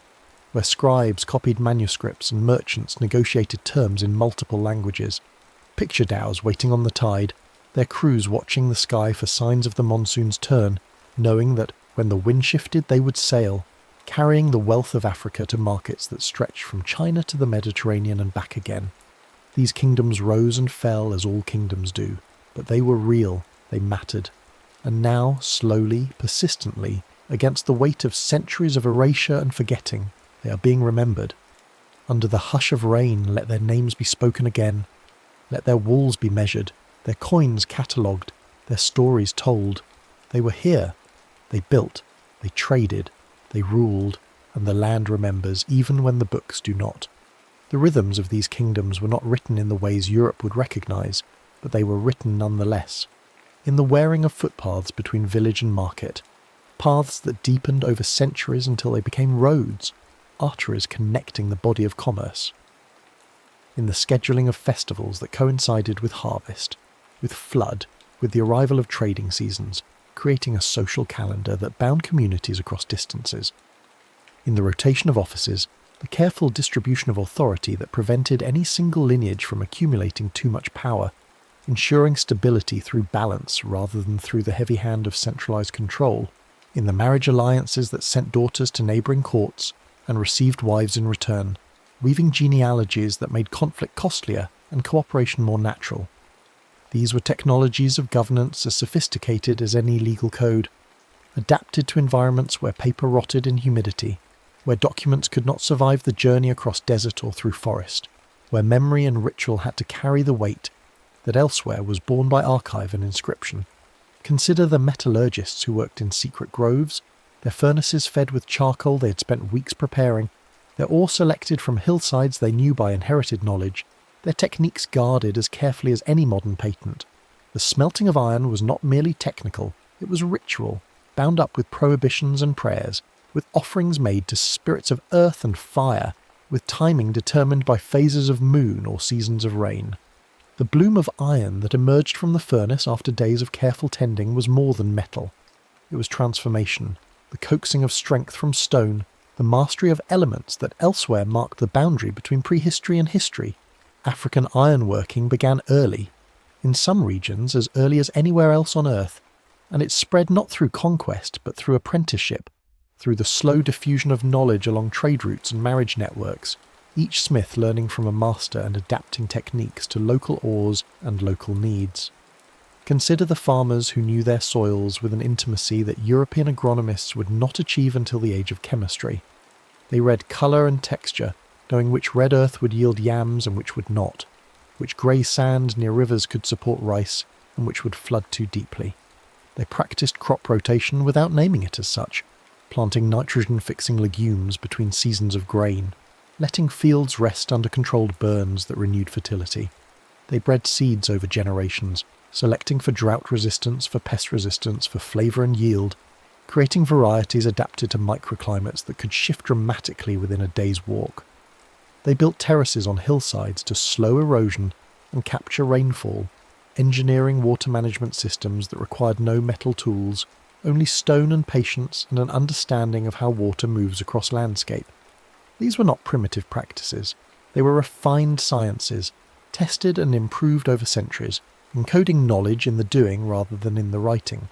where scribes copied manuscripts and merchants negotiated terms in multiple languages. Picture dhows waiting on the tide, their crews watching the sky for signs of the monsoon's turn, knowing that when the wind shifted they would sail, carrying the wealth of Africa to markets that stretched from China to the Mediterranean and back again. These kingdoms rose and fell as all kingdoms do, but they were real, they mattered. And now, slowly, persistently, against the weight of centuries of erasure and forgetting, they are being remembered. Under the hush of rain, let their names be spoken again. Let their walls be measured, their coins catalogued, their stories told. They were here. They built. They traded. They ruled. And the land remembers even when the books do not. The rhythms of these kingdoms were not written in the ways Europe would recognise, but they were written nonetheless. In the wearing of footpaths between village and market, paths that deepened over centuries until they became roads, arteries connecting the body of commerce. In the scheduling of festivals that coincided with harvest, with flood, with the arrival of trading seasons, creating a social calendar that bound communities across distances. In the rotation of offices, the careful distribution of authority that prevented any single lineage from accumulating too much power, ensuring stability through balance rather than through the heavy hand of centralised control. In the marriage alliances that sent daughters to neighbouring courts and received wives in return, weaving genealogies that made conflict costlier and cooperation more natural. These were technologies of governance as sophisticated as any legal code, adapted to environments where paper rotted in humidity, where documents could not survive the journey across desert or through forest, where memory and ritual had to carry the weight that elsewhere was borne by archive and inscription. Consider the metallurgists who worked in secret groves, their furnaces fed with charcoal they had spent weeks preparing, their ore selected from hillsides they knew by inherited knowledge, their techniques guarded as carefully as any modern patent. The smelting of iron was not merely technical, it was ritual, bound up with prohibitions and prayers, with offerings made to spirits of earth and fire, with timing determined by phases of moon or seasons of rain. The bloom of iron that emerged from the furnace after days of careful tending was more than metal. It was transformation, the coaxing of strength from stone, the mastery of elements that elsewhere marked the boundary between prehistory and history. African ironworking began early, in some regions as early as anywhere else on Earth, and it spread not through conquest but through apprenticeship, through the slow diffusion of knowledge along trade routes and marriage networks, each smith learning from a master and adapting techniques to local ores and local needs. Consider the farmers who knew their soils with an intimacy that European agronomists would not achieve until the age of chemistry. They read colour and texture, knowing which red earth would yield yams and which would not, which grey sand near rivers could support rice and which would flood too deeply. They practised crop rotation without naming it as such, planting nitrogen-fixing legumes between seasons of grain, letting fields rest under controlled burns that renewed fertility. They bred seeds over generations, selecting for drought resistance, for pest resistance, for flavour and yield, creating varieties adapted to microclimates that could shift dramatically within a day's walk. They built terraces on hillsides to slow erosion and capture rainfall, engineering water management systems that required no metal tools, only stone and patience and an understanding of how water moves across landscape. These were not primitive practices. They were refined sciences, tested and improved over centuries, encoding knowledge in the doing rather than in the writing.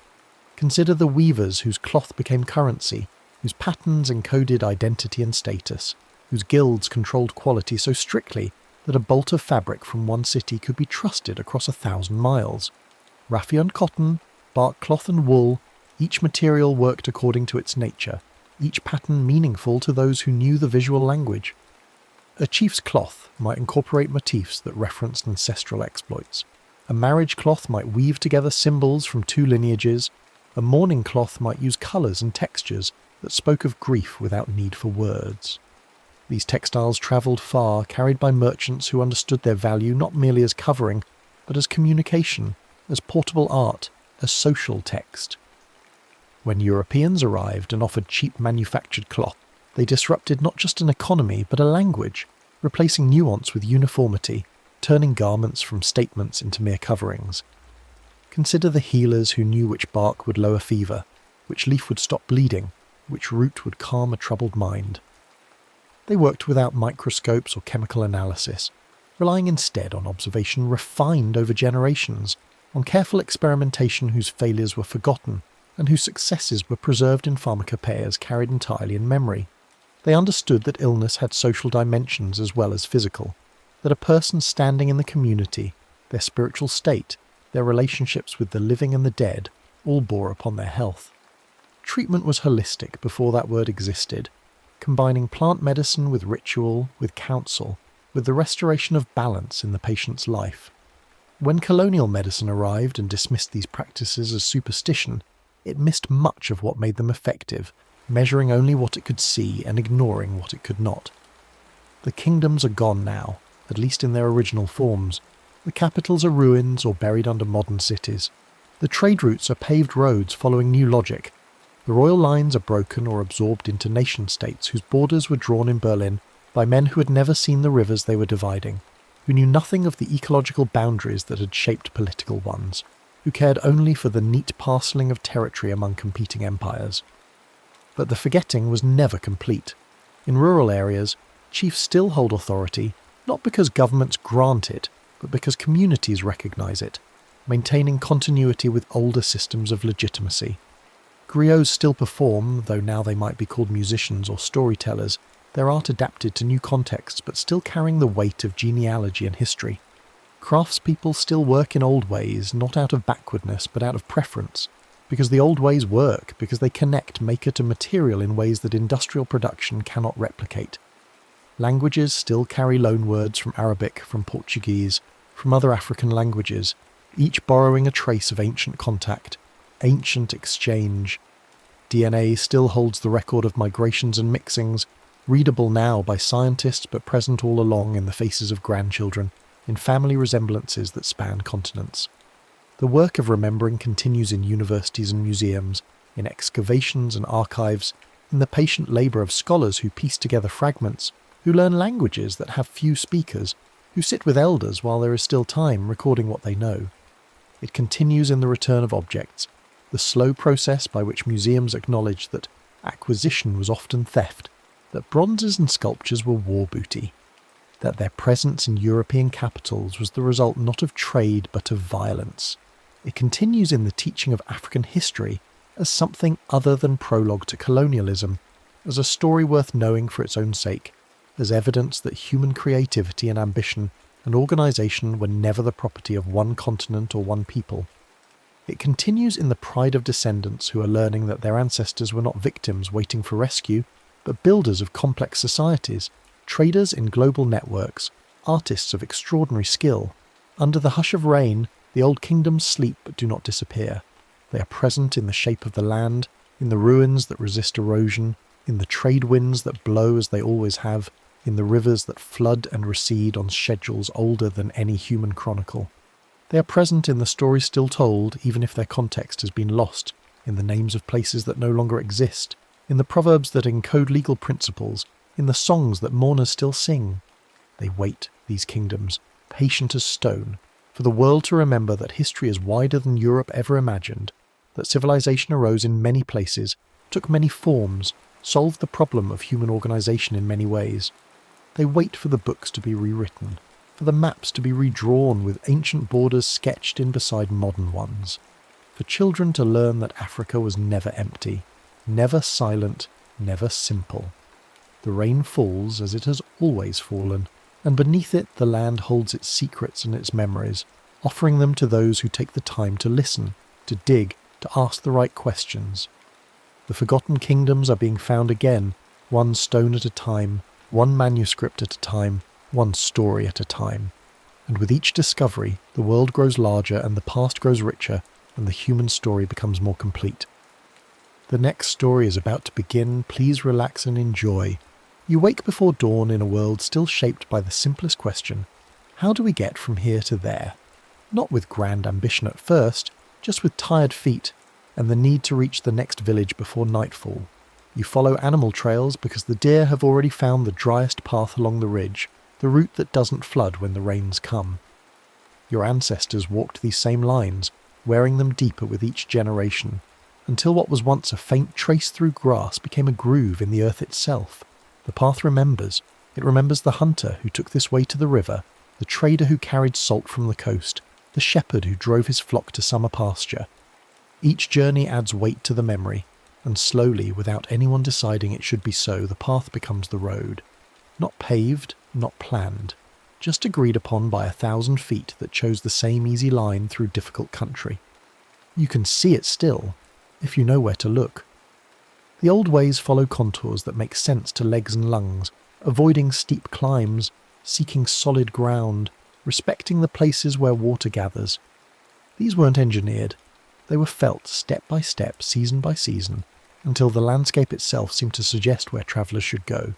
Consider the weavers whose cloth became currency, whose patterns encoded identity and status, whose guilds controlled quality so strictly that a bolt of fabric from one city could be trusted across 1,000 miles. Raffia and cotton, bark cloth and wool, each material worked according to its nature, each pattern meaningful to those who knew the visual language. A chief's cloth might incorporate motifs that referenced ancestral exploits. A marriage cloth might weave together symbols from two lineages. A mourning cloth might use colours and textures that spoke of grief without need for words. These textiles travelled far, carried by merchants who understood their value not merely as covering, but as communication, as portable art, as social text. When Europeans arrived and offered cheap manufactured cloth, they disrupted not just an economy but a language, replacing nuance with uniformity, turning garments from statements into mere coverings. Consider the healers who knew which bark would lower fever, which leaf would stop bleeding, which root would calm a troubled mind. They worked without microscopes or chemical analysis, relying instead on observation refined over generations, on careful experimentation whose failures were forgotten, and whose successes were preserved in pharmacopoeias carried entirely in memory. They understood that illness had social dimensions as well as physical, that a person standing in the community, their spiritual state, their relationships with the living and the dead, all bore upon their health. Treatment was holistic before that word existed, combining plant medicine with ritual, with counsel, with the restoration of balance in the patient's life. When colonial medicine arrived and dismissed these practices as superstition, it missed much of what made them effective, measuring only what it could see and ignoring what it could not. The kingdoms are gone now, at least in their original forms. The capitals are ruins or buried under modern cities. The trade routes are paved roads following new logic. The royal lines are broken or absorbed into nation-states whose borders were drawn in Berlin by men who had never seen the rivers they were dividing, who knew nothing of the ecological boundaries that had shaped political ones, who cared only for the neat parcelling of territory among competing empires. But the forgetting was never complete. In rural areas, chiefs still hold authority, not because governments grant it, but because communities recognise it, maintaining continuity with older systems of legitimacy. Griots still perform, though now they might be called musicians or storytellers, their art adapted to new contexts but still carrying the weight of genealogy and history. Craftspeople still work in old ways, not out of backwardness but out of preference, because the old ways work, because they connect maker to material in ways that industrial production cannot replicate. Languages still carry loanwords from Arabic, from Portuguese, from other African languages, each borrowing a trace of ancient contact, ancient exchange. DNA still holds the record of migrations and mixings, readable now by scientists but present all along in the faces of grandchildren, in family resemblances that span continents. The work of remembering continues in universities and museums, in excavations and archives, in the patient labour of scholars who piece together fragments, who learn languages that have few speakers, who sit with elders while there is still time, recording what they know. It continues in the return of objects, the slow process by which museums acknowledge that acquisition was often theft, that bronzes and sculptures were war booty, that their presence in European capitals was the result not of trade but of violence. It continues in the teaching of African history as something other than prologue to colonialism, as a story worth knowing for its own sake, as evidence that human creativity and ambition and organisation were never the property of one continent or one people. It continues in the pride of descendants who are learning that their ancestors were not victims waiting for rescue, but builders of complex societies, traders in global networks, artists of extraordinary skill. Under the hush of rain, the old kingdoms sleep but do not disappear. They are present in the shape of the land, in the ruins that resist erosion, in the trade winds that blow as they always have, in the rivers that flood and recede on schedules older than any human chronicle. They are present in the stories still told, even if their context has been lost, in the names of places that no longer exist, in the proverbs that encode legal principles, in the songs that mourners still sing. They wait, these kingdoms, patient as stone, for the world to remember that history is wider than Europe ever imagined, that civilization arose in many places, took many forms, solved the problem of human organisation in many ways. They wait for the books to be rewritten, for the maps to be redrawn with ancient borders sketched in beside modern ones, for children to learn that Africa was never empty, never silent, never simple. The rain falls as it has always fallen, and beneath it the land holds its secrets and its memories, offering them to those who take the time to listen, to dig, to ask the right questions. The forgotten kingdoms are being found again, one stone at a time, one manuscript at a time, one story at a time. And with each discovery, the world grows larger and the past grows richer, and the human story becomes more complete. The next story is about to begin. Please relax and enjoy. You wake before dawn in a world still shaped by the simplest question: how do we get from here to there? Not with grand ambition at first, just with tired feet and the need to reach the next village before nightfall. You follow animal trails because the deer have already found the driest path along the ridge, the route that doesn't flood when the rains come. Your ancestors walked these same lines, wearing them deeper with each generation, until what was once a faint trace through grass became a groove in the earth itself. The path remembers. It remembers the hunter who took this way to the river, the trader who carried salt from the coast, the shepherd who drove his flock to summer pasture. Each journey adds weight to the memory, and slowly, without anyone deciding it should be so, the path becomes the road. Not paved, not planned, just agreed upon by 1,000 feet that chose the same easy line through difficult country. You can see it still, if you know where to look. The old ways follow contours that make sense to legs and lungs, avoiding steep climbs, seeking solid ground, respecting the places where water gathers. These weren't engineered. They were felt step by step, season by season, until the landscape itself seemed to suggest where travellers should go.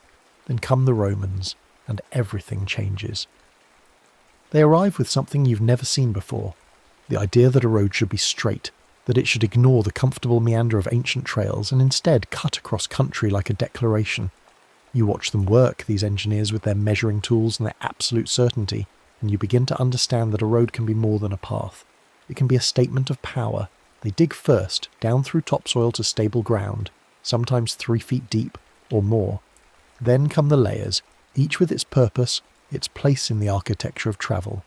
Then come the Romans, and everything changes. They arrive with something you've never seen before, the idea that a road should be straight, that it should ignore the comfortable meander of ancient trails and instead cut across country like a declaration. You watch them work, these engineers, with their measuring tools and their absolute certainty, and you begin to understand that a road can be more than a path. It can be a statement of power. They dig first, down through topsoil to stable ground, sometimes 3 feet deep or more. Then come the layers, each with its purpose, its place in the architecture of travel.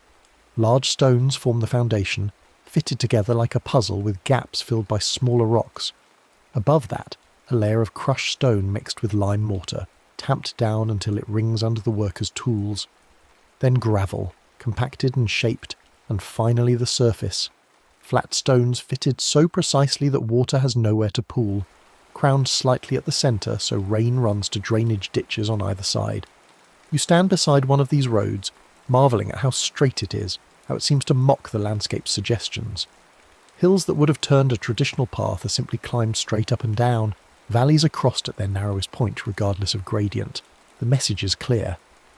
Large stones form the foundation, fitted together like a puzzle with gaps filled by smaller rocks. Above that, a layer of crushed stone mixed with lime mortar, tamped down until it rings under the workers' tools. Then gravel, compacted and shaped, and finally the surface. Flat stones fitted so precisely that water has nowhere to pool, crowned slightly at the centre so rain runs to drainage ditches on either side. You stand beside one of these roads, marvelling at how straight it is, how it seems to mock the landscape's suggestions. Hills that would have turned a traditional path are simply climbed straight up and down. Valleys are crossed at their narrowest point regardless of gradient. The message is clear.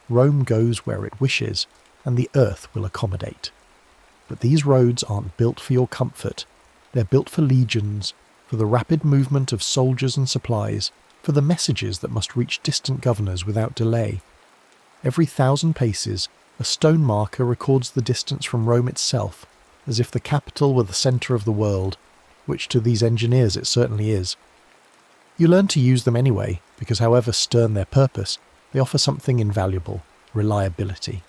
Rome goes where it wishes, and the earth will accommodate. But these roads aren't built for your comfort. They're built for legions, for the rapid movement of soldiers and supplies, for the messages that must reach distant governors without delay. Every 1,000 paces, a stone marker records the distance from Rome itself, as if the capital were the centre of the world, which to these engineers it certainly is. You learn to use them anyway, because however stern their purpose, they offer something invaluable: reliability.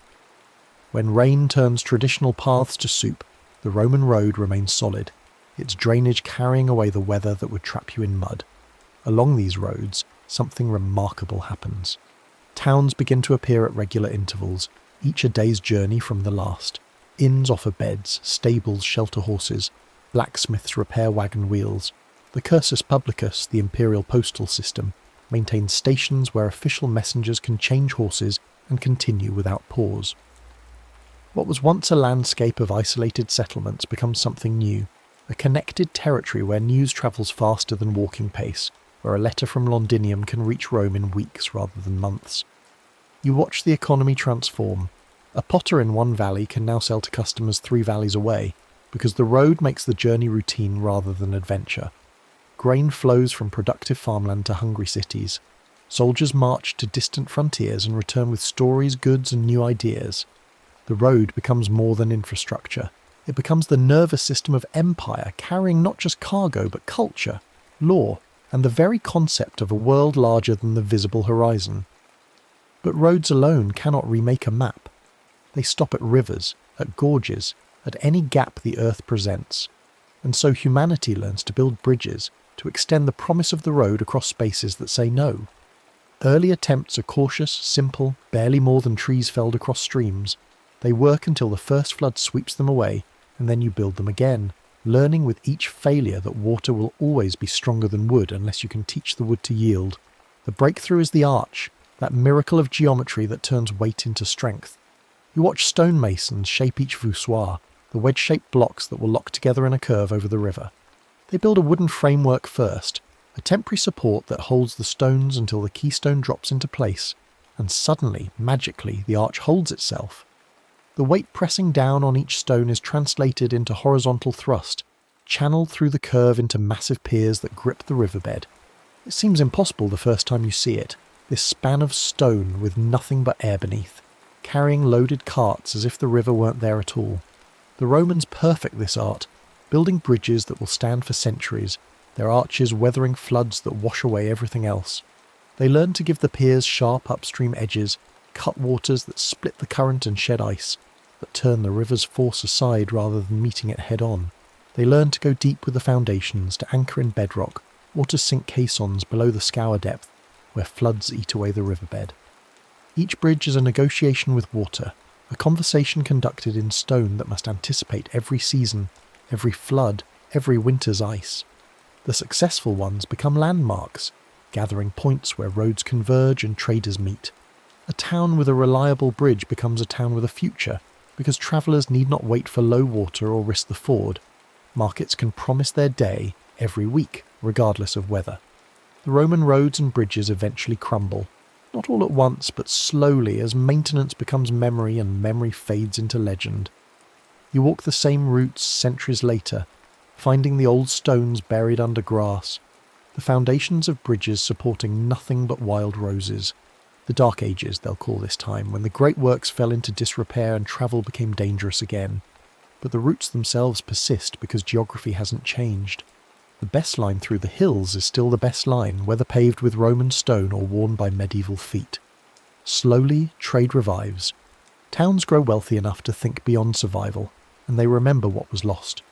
When rain turns traditional paths to soup, the Roman road remains solid, its drainage carrying away the weather that would trap you in mud. Along these roads, something remarkable happens. Towns begin to appear at regular intervals, each a day's journey from the last. Inns offer beds, stables shelter horses, blacksmiths repair wagon wheels. The cursus publicus, the imperial postal system, maintains stations where official messengers can change horses and continue without pause. What was once a landscape of isolated settlements becomes something new, a connected territory where news travels faster than walking pace, where a letter from Londinium can reach Rome in weeks rather than months. You watch the economy transform. A potter in one valley can now sell to customers 3 valleys away, because the road makes the journey routine rather than adventure. Grain flows from productive farmland to hungry cities. Soldiers march to distant frontiers and return with stories, goods, and new ideas. The road becomes more than infrastructure. It becomes the nervous system of empire, carrying not just cargo but culture, law, and the very concept of a world larger than the visible horizon. But roads alone cannot remake a map. They stop at rivers, at gorges, at any gap the earth presents. And so humanity learns to build bridges, to extend the promise of the road across spaces that say no. Early attempts are cautious, simple, barely more than trees felled across streams. They work until the first flood sweeps them away, and then you build them again, learning with each failure that water will always be stronger than wood unless you can teach the wood to yield. The breakthrough is the arch, that miracle of geometry that turns weight into strength. You watch stonemasons shape each voussoir, the wedge-shaped blocks that will lock together in a curve over the river. They build a wooden framework first, a temporary support that holds the stones until the keystone drops into place, and suddenly, magically, the arch holds itself. The weight pressing down on each stone is translated into horizontal thrust, channeled through the curve into massive piers that grip the riverbed. It seems impossible the first time you see it, this span of stone with nothing but air beneath, carrying loaded carts as if the river weren't there at all. The Romans perfect this art, building bridges that will stand for centuries, their arches weathering floods that wash away everything else. They learn to give the piers sharp upstream edges, cut waters that split the current and shed ice, that turn the river's force aside rather than meeting it head-on. They learn to go deep with the foundations, to anchor in bedrock, or to sink caissons below the scour depth, where floods eat away the riverbed. Each bridge is a negotiation with water, a conversation conducted in stone that must anticipate every season, every flood, every winter's ice. The successful ones become landmarks, gathering points where roads converge and traders meet. A town with a reliable bridge becomes a town with a future, because travellers need not wait for low water or risk the ford. Markets can promise their day every week, regardless of weather. The Roman roads and bridges eventually crumble, not all at once, but slowly as maintenance becomes memory and memory fades into legend. You walk the same routes centuries later, finding the old stones buried under grass, the foundations of bridges supporting nothing but wild roses. The Dark Ages, they'll call this time, when the great works fell into disrepair and travel became dangerous again. But the routes themselves persist because geography hasn't changed. The best line through the hills is still the best line, whether paved with Roman stone or worn by medieval feet. Slowly, trade revives. Towns grow wealthy enough to think beyond survival, and they remember what was lost.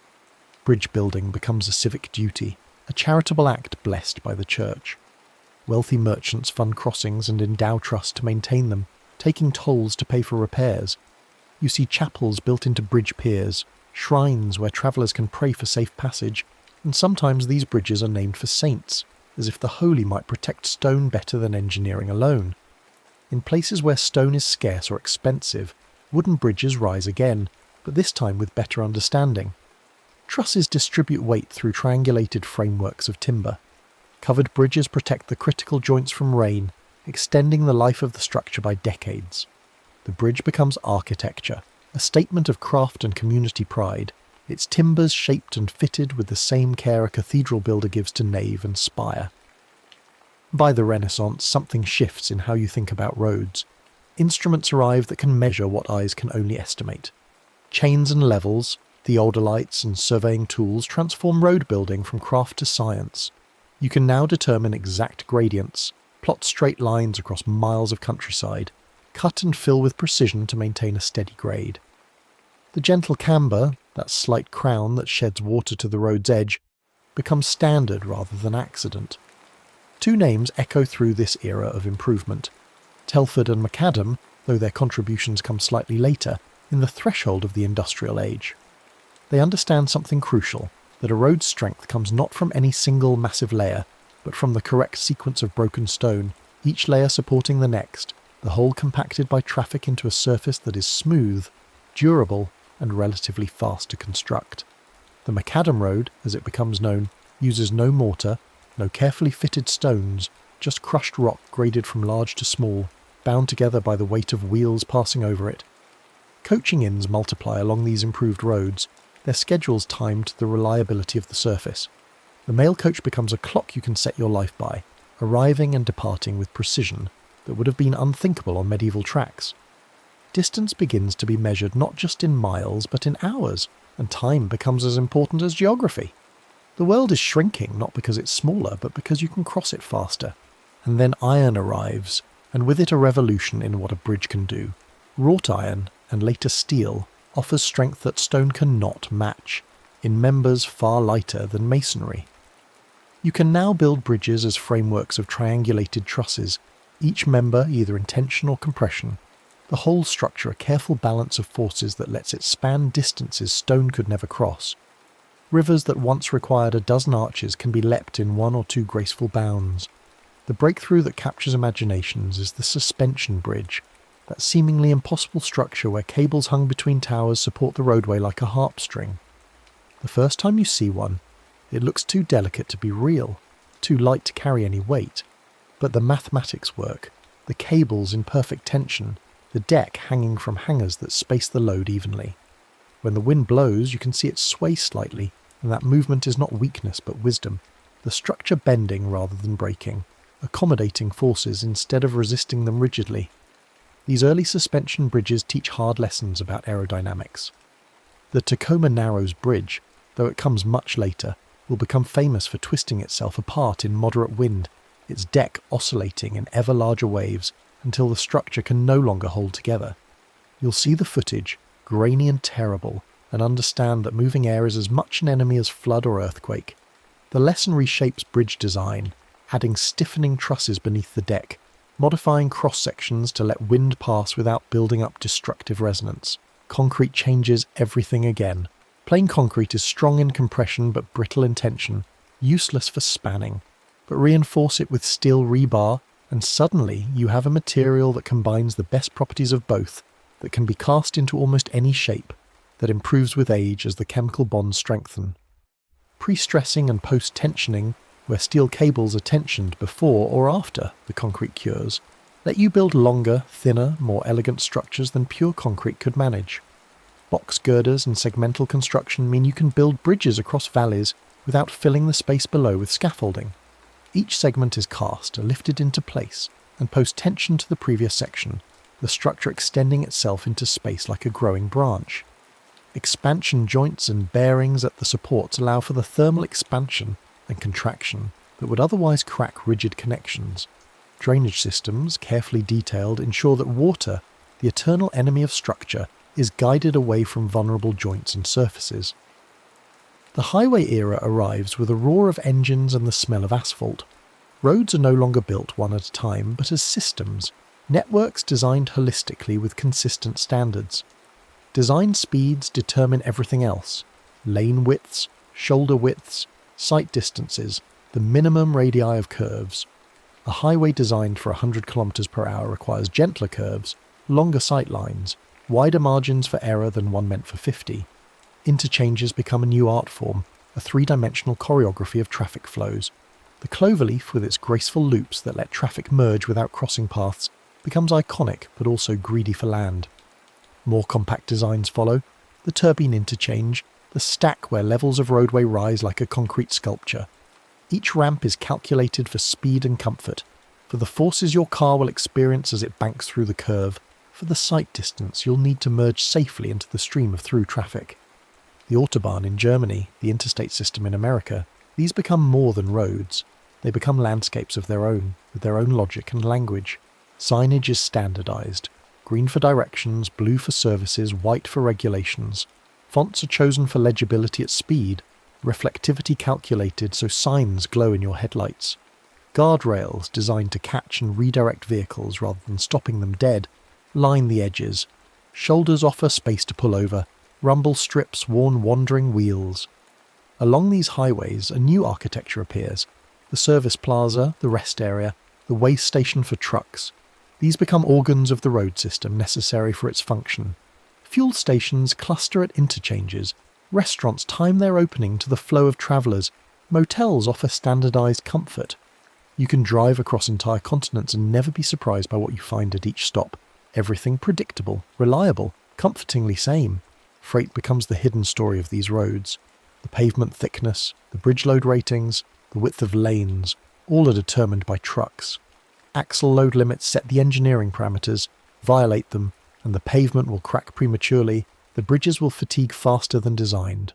Bridge building becomes a civic duty, a charitable act blessed by the church. Wealthy merchants fund crossings and endow trusts to maintain them, taking tolls to pay for repairs. You see chapels built into bridge piers, shrines where travellers can pray for safe passage, and sometimes these bridges are named for saints, as if the holy might protect stone better than engineering alone. In places where stone is scarce or expensive, wooden bridges rise again, but this time with better understanding. Trusses distribute weight through triangulated frameworks of timber. Covered bridges protect the critical joints from rain, extending the life of the structure by decades. The bridge becomes architecture, a statement of craft and community pride, its timbers shaped and fitted with the same care a cathedral builder gives to nave and spire. By the Renaissance, something shifts in how you think about roads. Instruments arrive that can measure what eyes can only estimate. Chains and levels, theodolites and surveying tools transform road building from craft to science. You can now determine exact gradients, plot straight lines across miles of countryside, cut and fill with precision to maintain a steady grade. The gentle camber, that slight crown that sheds water to the road's edge, becomes standard rather than accident. Two names echo through this era of improvement. Telford and Macadam, though their contributions come slightly later, in the threshold of the industrial age. They understand something crucial, that a road's strength comes not from any single massive layer, but from the correct sequence of broken stone, each layer supporting the next, the whole compacted by traffic into a surface that is smooth, durable, and relatively fast to construct. The Macadam Road, as it becomes known, uses no mortar, no carefully fitted stones, just crushed rock graded from large to small, bound together by the weight of wheels passing over it. Coaching inns multiply along these improved roads, their schedules timed to the reliability of the surface. The mail coach becomes a clock you can set your life by, arriving and departing with precision that would have been unthinkable on medieval tracks. Distance begins to be measured not just in miles but in hours, and time becomes as important as geography. The world is shrinking not because it's smaller but because you can cross it faster. And then iron arrives, and with it a revolution in what a bridge can do. Wrought iron, and later steel, offers strength that stone cannot match, in members far lighter than masonry. You can now build bridges as frameworks of triangulated trusses, each member either in tension or compression, the whole structure a careful balance of forces that lets it span distances stone could never cross. Rivers that once required a dozen arches can be leapt in one or two graceful bounds. The breakthrough that captures imaginations is the suspension bridge, that seemingly impossible structure where cables hung between towers support the roadway like a harp string. The first time you see one, it looks too delicate to be real, too light to carry any weight. But the mathematics work, the cables in perfect tension, the deck hanging from hangers that space the load evenly. When the wind blows, you can see it sway slightly, and that movement is not weakness but wisdom, the structure bending rather than breaking, accommodating forces instead of resisting them rigidly. These early suspension bridges teach hard lessons about aerodynamics. The Tacoma Narrows Bridge, though it comes much later, will become famous for twisting itself apart in moderate wind, its deck oscillating in ever larger waves until the structure can no longer hold together. You'll see the footage, grainy and terrible, and understand that moving air is as much an enemy as flood or earthquake. The lesson reshapes bridge design, adding stiffening trusses beneath the deck, modifying cross-sections to let wind pass without building up destructive resonance. Concrete changes everything again. Plain concrete is strong in compression but brittle in tension, useless for spanning. But reinforce it with steel rebar, and suddenly you have a material that combines the best properties of both, that can be cast into almost any shape, that improves with age as the chemical bonds strengthen. Pre-stressing and post-tensioning, where steel cables are tensioned before or after the concrete cures, let you build longer, thinner, more elegant structures than pure concrete could manage. Box girders and segmental construction mean you can build bridges across valleys without filling the space below with scaffolding. Each segment is cast, lifted into place, and post tension to the previous section, the structure extending itself into space like a growing branch. Expansion joints and bearings at the supports allow for the thermal expansion and contraction that would otherwise crack rigid connections. Drainage systems, carefully detailed, ensure that water, the eternal enemy of structure, is guided away from vulnerable joints and surfaces. The highway era arrives with a roar of engines and the smell of asphalt. Roads are no longer built one at a time, but as systems, networks designed holistically with consistent standards. Design speeds determine everything else: lane widths, shoulder widths, sight distances, the minimum radii of curves. A highway designed for 100 km/h requires gentler curves, longer sight lines, wider margins for error than one meant for 50. Interchanges become a new art form, a three-dimensional choreography of traffic flows. The cloverleaf, with its graceful loops that let traffic merge without crossing paths, becomes iconic but also greedy for land. More compact designs follow: the turbine interchange, the stack where levels of roadway rise like a concrete sculpture. Each ramp is calculated for speed and comfort, for the forces your car will experience as it banks through the curve, for the sight distance you'll need to merge safely into the stream of through traffic. The Autobahn in Germany, the interstate system in America, these become more than roads. They become landscapes of their own, with their own logic and language. Signage is standardized: green for directions, blue for services, white for regulations. Fonts are chosen for legibility at speed, reflectivity calculated so signs glow in your headlights. Guardrails, designed to catch and redirect vehicles rather than stopping them dead, line the edges. Shoulders offer space to pull over, rumble strips warn wandering wheels. Along these highways, a new architecture appears: the service plaza, the rest area, the way station for trucks. These become organs of the road system necessary for its function. Fuel stations cluster at interchanges. Restaurants time their opening to the flow of travellers. Motels offer standardised comfort. You can drive across entire continents and never be surprised by what you find at each stop. Everything predictable, reliable, comfortingly same. Freight becomes the hidden story of these roads. The pavement thickness, the bridge load ratings, the width of lanes, all are determined by trucks. Axle load limits set the engineering parameters. Violate them, and the pavement will crack prematurely, the bridges will fatigue faster than designed.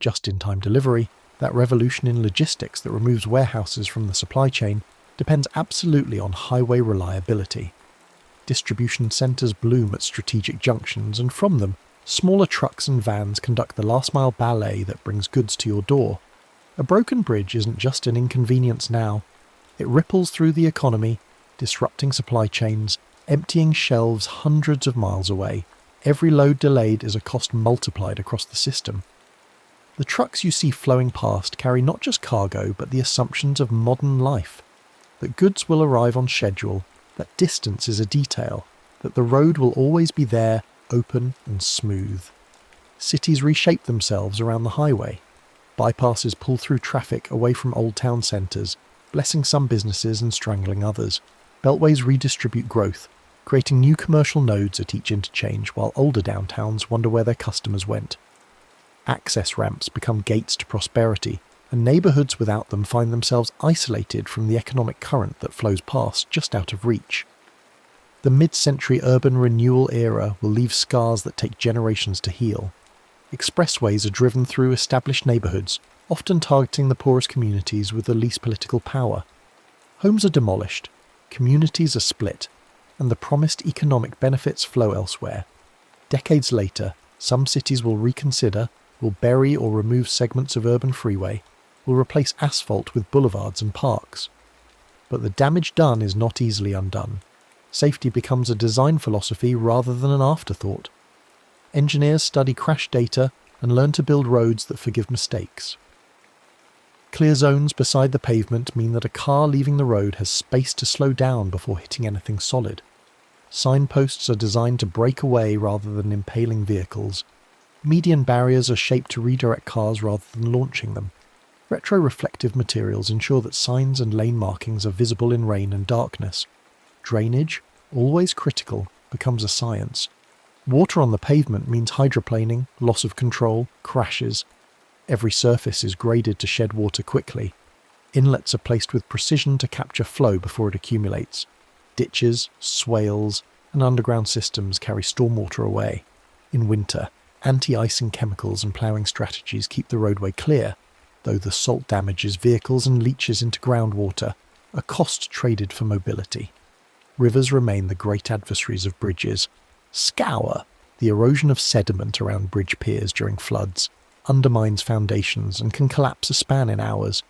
Just-in-time delivery, that revolution in logistics that removes warehouses from the supply chain, depends absolutely on highway reliability. Distribution centres bloom at strategic junctions, and from them, smaller trucks and vans conduct the last-mile ballet that brings goods to your door. A broken bridge isn't just an inconvenience now. It ripples through the economy, disrupting supply chains, emptying shelves hundreds of miles away. Every load delayed is a cost multiplied across the system. The trucks you see flowing past carry not just cargo, but the assumptions of modern life. That goods will arrive on schedule, that distance is a detail, that the road will always be there, open and smooth. Cities reshape themselves around the highway. Bypasses pull through traffic away from old town centres, blessing some businesses and strangling others. Beltways redistribute growth, creating new commercial nodes at each interchange while older downtowns wonder where their customers went. Access ramps become gates to prosperity, and neighbourhoods without them find themselves isolated from the economic current that flows past, just out of reach. The mid-century urban renewal era will leave scars that take generations to heal. Expressways are driven through established neighbourhoods, often targeting the poorest communities with the least political power. Homes are demolished, communities are split, and the promised economic benefits flow elsewhere. Decades later, some cities will reconsider, will bury or remove segments of urban freeway, will replace asphalt with boulevards and parks. But the damage done is not easily undone. Safety becomes a design philosophy rather than an afterthought. Engineers study crash data and learn to build roads that forgive mistakes. Clear zones beside the pavement mean that a car leaving the road has space to slow down before hitting anything solid. Signposts are designed to break away rather than impaling vehicles. Median barriers are shaped to redirect cars rather than launching them. Retroreflective materials ensure that signs and lane markings are visible in rain and darkness. Drainage, always critical, becomes a science. Water on the pavement means hydroplaning, loss of control, crashes. Every surface is graded to shed water quickly. Inlets are placed with precision to capture flow before it accumulates. Ditches, swales, and underground systems carry stormwater away. In winter, anti-icing chemicals and ploughing strategies keep the roadway clear, though the salt damages vehicles and leaches into groundwater, a cost traded for mobility. Rivers remain the great adversaries of bridges. Scour, the erosion of sediment around bridge piers during floods, undermines foundations and can collapse a span in hours.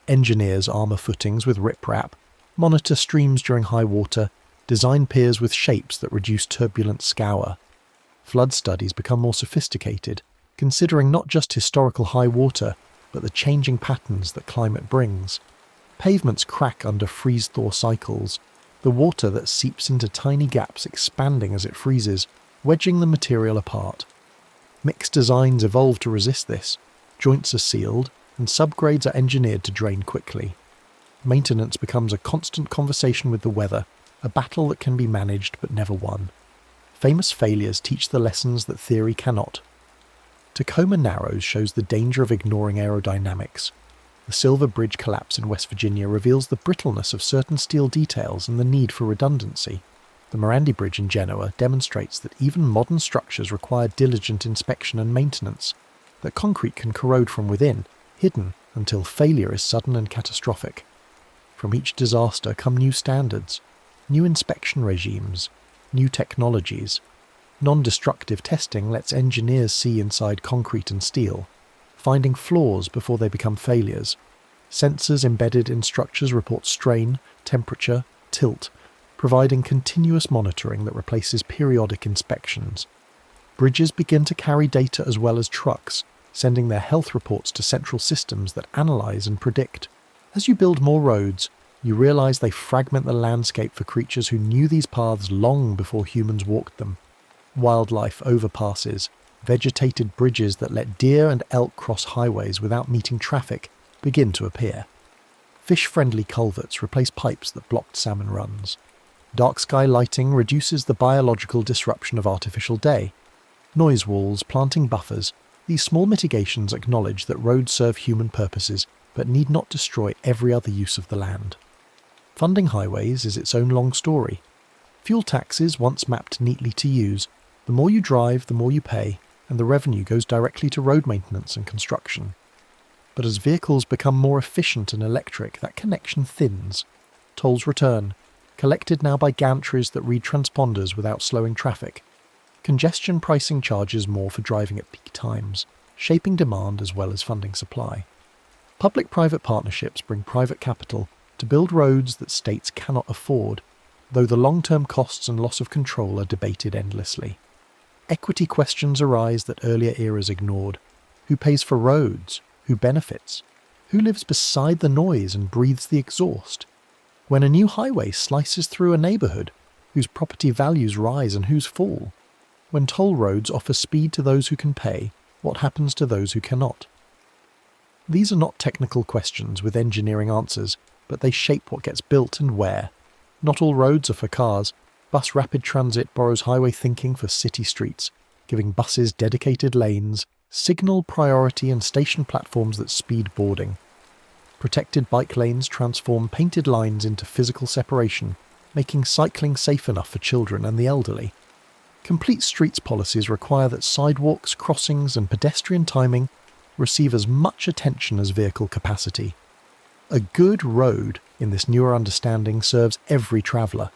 Engineers armour footings with riprap, monitor streams during high water, design piers with shapes that reduce turbulent scour. Flood studies become more sophisticated, considering not just historical high water, but the changing patterns that climate brings. Pavements crack under freeze-thaw cycles, the water that seeps into tiny gaps expanding as it freezes, wedging the material apart. Mixed designs evolve to resist this. Joints are sealed, and subgrades are engineered to drain quickly. Maintenance becomes a constant conversation with the weather, a battle that can be managed but never won. Famous failures teach the lessons that theory cannot. Tacoma Narrows shows the danger of ignoring aerodynamics. The Silver Bridge collapse in West Virginia reveals the brittleness of certain steel details and the need for redundancy. The Morandi Bridge in Genoa demonstrates that even modern structures require diligent inspection and maintenance, that concrete can corrode from within, hidden until failure is sudden and catastrophic. From each disaster come new standards, new inspection regimes, new technologies. Non-destructive testing lets engineers see inside concrete and steel, finding flaws before they become failures. Sensors embedded in structures report strain, temperature, tilt, providing continuous monitoring that replaces periodic inspections. Bridges begin to carry data as well as trucks, sending their health reports to central systems that analyse and predict. As you build more roads, you realise they fragment the landscape for creatures who knew these paths long before humans walked them. Wildlife overpasses, vegetated bridges that let deer and elk cross highways without meeting traffic begin to appear. Fish-friendly culverts replace pipes that blocked salmon runs. Dark sky lighting reduces the biological disruption of artificial day. Noise walls, planting buffers, these small mitigations acknowledge that roads serve human purposes but need not destroy every other use of the land. Funding highways is its own long story. Fuel taxes, once mapped neatly to use, the more you drive, the more you pay, and the revenue goes directly to road maintenance and construction. But as vehicles become more efficient and electric, that connection thins. Tolls return, collected now by gantries that read transponders without slowing traffic. Congestion pricing charges more for driving at peak times, shaping demand as well as funding supply. Public-private partnerships bring private capital to build roads that states cannot afford, though the long-term costs and loss of control are debated endlessly. Equity questions arise that earlier eras ignored. Who pays for roads? Who benefits? Who lives beside the noise and breathes the exhaust? When a new highway slices through a neighbourhood, whose property values rise and whose fall? When toll roads offer speed to those who can pay, what happens to those who cannot? These are not technical questions with engineering answers, but they shape what gets built and where. Not all roads are for cars. Bus rapid transit borrows highway thinking for city streets, giving buses dedicated lanes, signal priority and station platforms that speed boarding. Protected bike lanes transform painted lines into physical separation, making cycling safe enough for children and the elderly. Complete streets policies require that sidewalks, crossings and pedestrian timing receive as much attention as vehicle capacity. A good road, in this newer understanding, serves every traveller.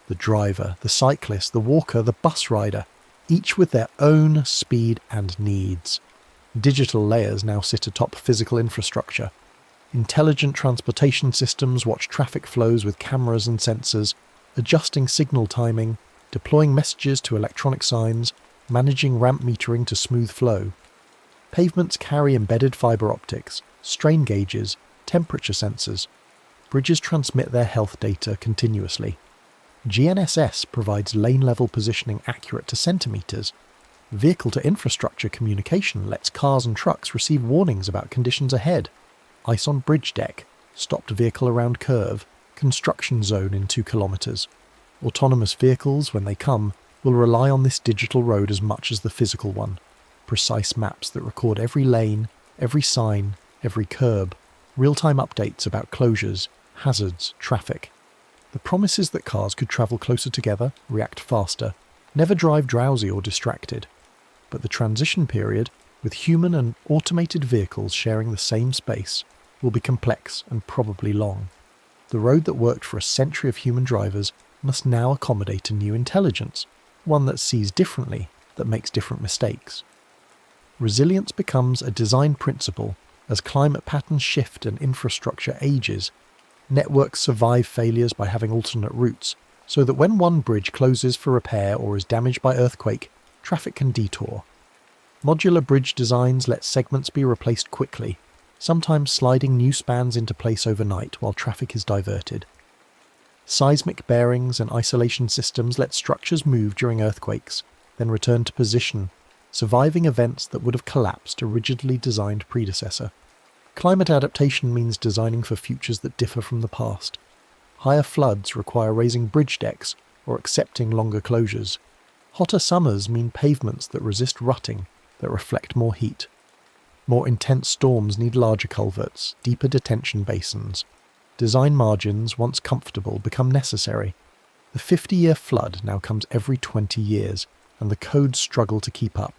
The driver, the cyclist, the walker, the bus rider, each with their own speed and needs. Digital layers now sit atop physical infrastructure. Intelligent transportation systems watch traffic flows with cameras and sensors, adjusting signal timing, deploying messages to electronic signs, managing ramp metering to smooth flow. Pavements carry embedded fibre optics, strain gauges, temperature sensors. Bridges transmit their health data continuously. GNSS provides lane-level positioning accurate to centimetres. Vehicle-to-infrastructure communication lets cars and trucks receive warnings about conditions ahead. Ice on bridge deck, stopped vehicle around curve, construction zone in 2 kilometres. Autonomous vehicles, when they come, will rely on this digital road as much as the physical one. Precise maps that record every lane, every sign, every curb, real-time updates about closures, hazards, traffic. The promise is that cars could travel closer together, react faster, never drive drowsy or distracted. But the transition period, with human and automated vehicles sharing the same space, will be complex and probably long. The road that worked for a century of human drivers must now accommodate a new intelligence, one that sees differently, that makes different mistakes. Resilience becomes a design principle as climate patterns shift and infrastructure ages. Networks survive failures by having alternate routes, so that when one bridge closes for repair or is damaged by earthquake, traffic can detour. Modular bridge designs let segments be replaced quickly, sometimes sliding new spans into place overnight while traffic is diverted. Seismic bearings and isolation systems let structures move during earthquakes, then return to position, surviving events that would have collapsed a rigidly designed predecessor. Climate adaptation means designing for futures that differ from the past. Higher floods require raising bridge decks or accepting longer closures. Hotter summers mean pavements that resist rutting, that reflect more heat. More intense storms need larger culverts, deeper detention basins. Design margins, once comfortable, become necessary. The 50-year flood now comes every 20 years, and the codes struggle to keep up.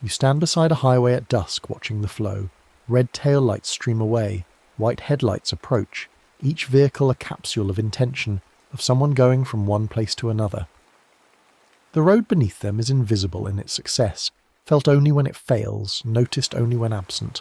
You stand beside a highway at dusk watching the flow. Red tail lights stream away, white headlights approach, each vehicle a capsule of intention, of someone going from one place to another. The road beneath them is invisible in its success, felt only when it fails, noticed only when absent.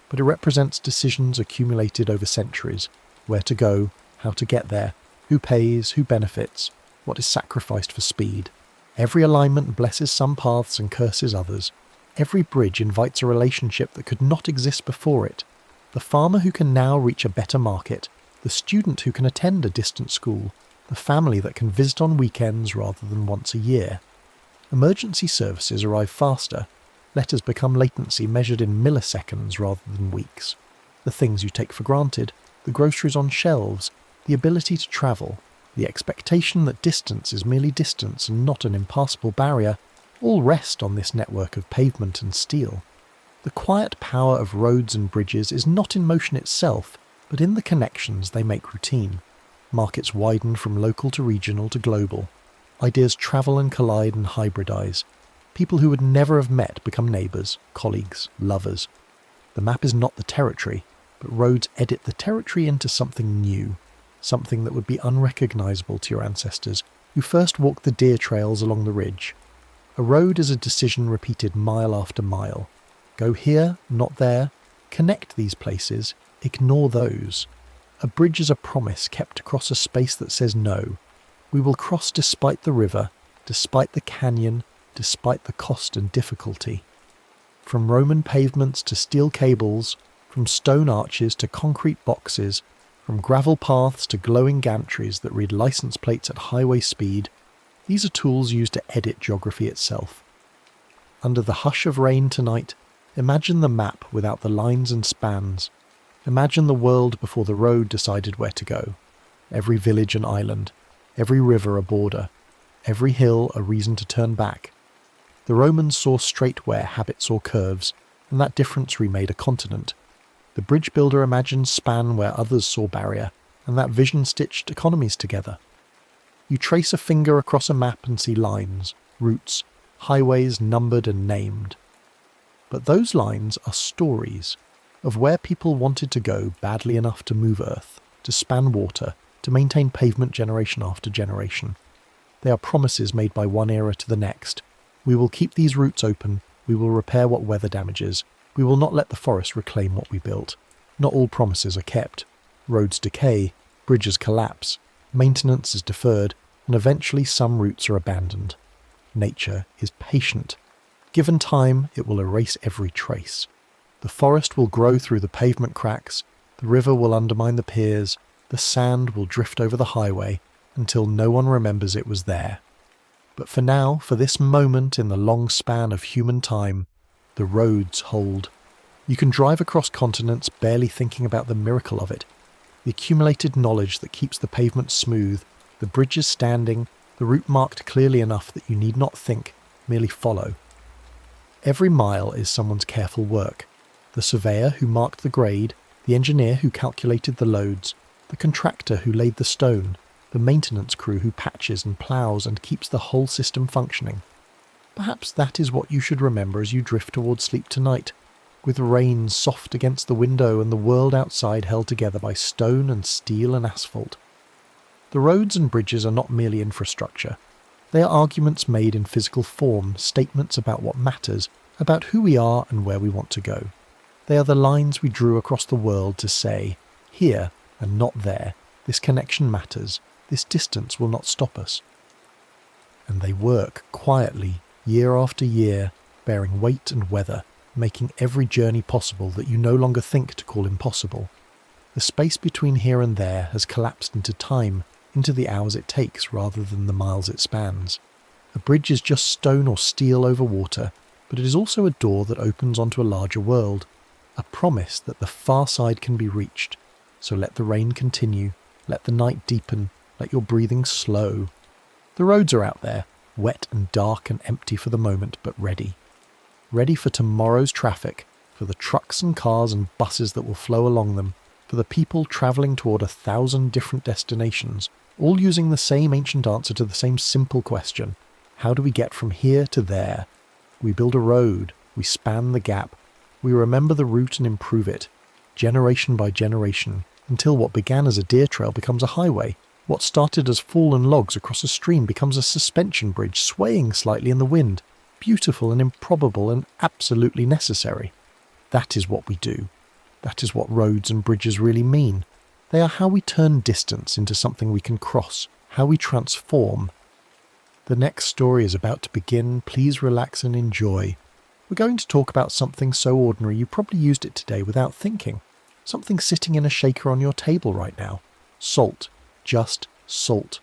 But it represents decisions accumulated over centuries: where to go, how to get there, who pays, who benefits, what is sacrificed for speed. Every alignment blesses some paths and curses others. Every bridge invites a relationship that could not exist before it. The farmer who can now reach a better market, the student who can attend a distant school, the family that can visit on weekends rather than once a year. Emergency services arrive faster. Letters become latency measured in milliseconds rather than weeks. The things you take for granted, the groceries on shelves, the ability to travel, the expectation that distance is merely distance and not an impassable barrier, all rest on this network of pavement and steel. The quiet power of roads and bridges is not in motion itself, but in the connections they make routine. Markets widen from local to regional to global. Ideas travel and collide and hybridize. People who would never have met become neighbours, colleagues, lovers. The map is not the territory, but roads edit the territory into something new, something that would be unrecognisable to your ancestors, who first walked the deer trails along the ridge. A road is a decision repeated mile after mile. Go here, not there. Connect these places, ignore those. A bridge is a promise kept across a space that says no. We will cross despite the river, despite the canyon, despite the cost and difficulty. From Roman pavements to steel cables, from stone arches to concrete boxes, from gravel paths to glowing gantries that read license plates at highway speed, these are tools used to edit geography itself. Under the hush of rain tonight, imagine the map without the lines and spans. Imagine the world before the road decided where to go. Every village an island, every river a border, every hill a reason to turn back. The Romans saw straight where habit saw curves, and that difference remade a continent. The bridge builder imagined span where others saw barrier, and that vision stitched economies together. You trace a finger across a map and see lines, routes, highways numbered and named. But those lines are stories of where people wanted to go badly enough to move earth, to span water, to maintain pavement generation after generation. They are promises made by one era to the next. We will keep these routes open, we will repair what weather damages, we will not let the forest reclaim what we built. Not all promises are kept. Roads decay, bridges collapse, maintenance is deferred, and eventually some routes are abandoned. Nature is patient. Given time, it will erase every trace. The forest will grow through the pavement cracks, the river will undermine the piers, the sand will drift over the highway, until no one remembers it was there. But for now, for this moment in the long span of human time, the roads hold. You can drive across continents barely thinking about the miracle of it. The accumulated knowledge that keeps the pavement smooth, the bridges standing, the route marked clearly enough that you need not think, merely follow. Every mile is someone's careful work. The surveyor who marked the grade, the engineer who calculated the loads, the contractor who laid the stone, the maintenance crew who patches and ploughs and keeps the whole system functioning. Perhaps that is what you should remember as you drift towards sleep tonight, with rain soft against the window and the world outside held together by stone and steel and asphalt. The roads and bridges are not merely infrastructure. They are arguments made in physical form, statements about what matters, about who we are and where we want to go. They are the lines we drew across the world to say, here and not there, this connection matters, this distance will not stop us. And they work quietly, year after year, bearing weight and weather, making every journey possible that you no longer think to call impossible. The space between here and there has collapsed into time, into the hours it takes rather than the miles it spans. A bridge is just stone or steel over water, but it is also a door that opens onto a larger world, a promise that the far side can be reached. So let the rain continue, let the night deepen, let your breathing slow. The roads are out there, wet and dark and empty for the moment, but ready. Ready for tomorrow's traffic, for the trucks and cars and buses that will flow along them, for the people travelling toward 1,000 different destinations, all using the same ancient answer to the same simple question. How do we get from here to there? We build a road, we span the gap, we remember the route and improve it, generation by generation, until what began as a deer trail becomes a highway. What started as fallen logs across a stream becomes a suspension bridge swaying slightly in the wind, beautiful and improbable and absolutely necessary. That is what we do. That is what roads and bridges really mean. They are how we turn distance into something we can cross, how we transform. The next story is about to begin. Please relax and enjoy. We're going to talk about something so ordinary you probably used it today without thinking. Something sitting in a shaker on your table right now. Salt. Just salt.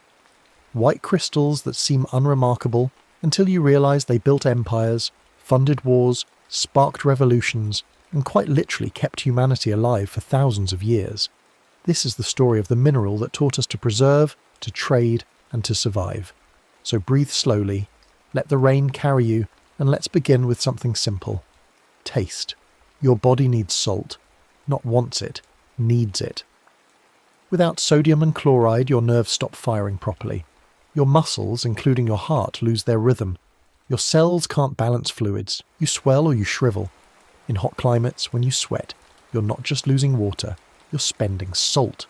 White crystals that seem unremarkable until you realise they built empires, funded wars, sparked revolutions, and quite literally kept humanity alive for thousands of years. This is the story of the mineral that taught us to preserve, to trade, and to survive. So breathe slowly, let the rain carry you, and let's begin with something simple. Taste. Your body needs salt. Not wants it, needs it. Without sodium and chloride, your nerves stop firing properly. Your muscles, including your heart, lose their rhythm. Your cells can't balance fluids. You swell or you shrivel. In hot climates, when you sweat, you're not just losing water, you're spending salt,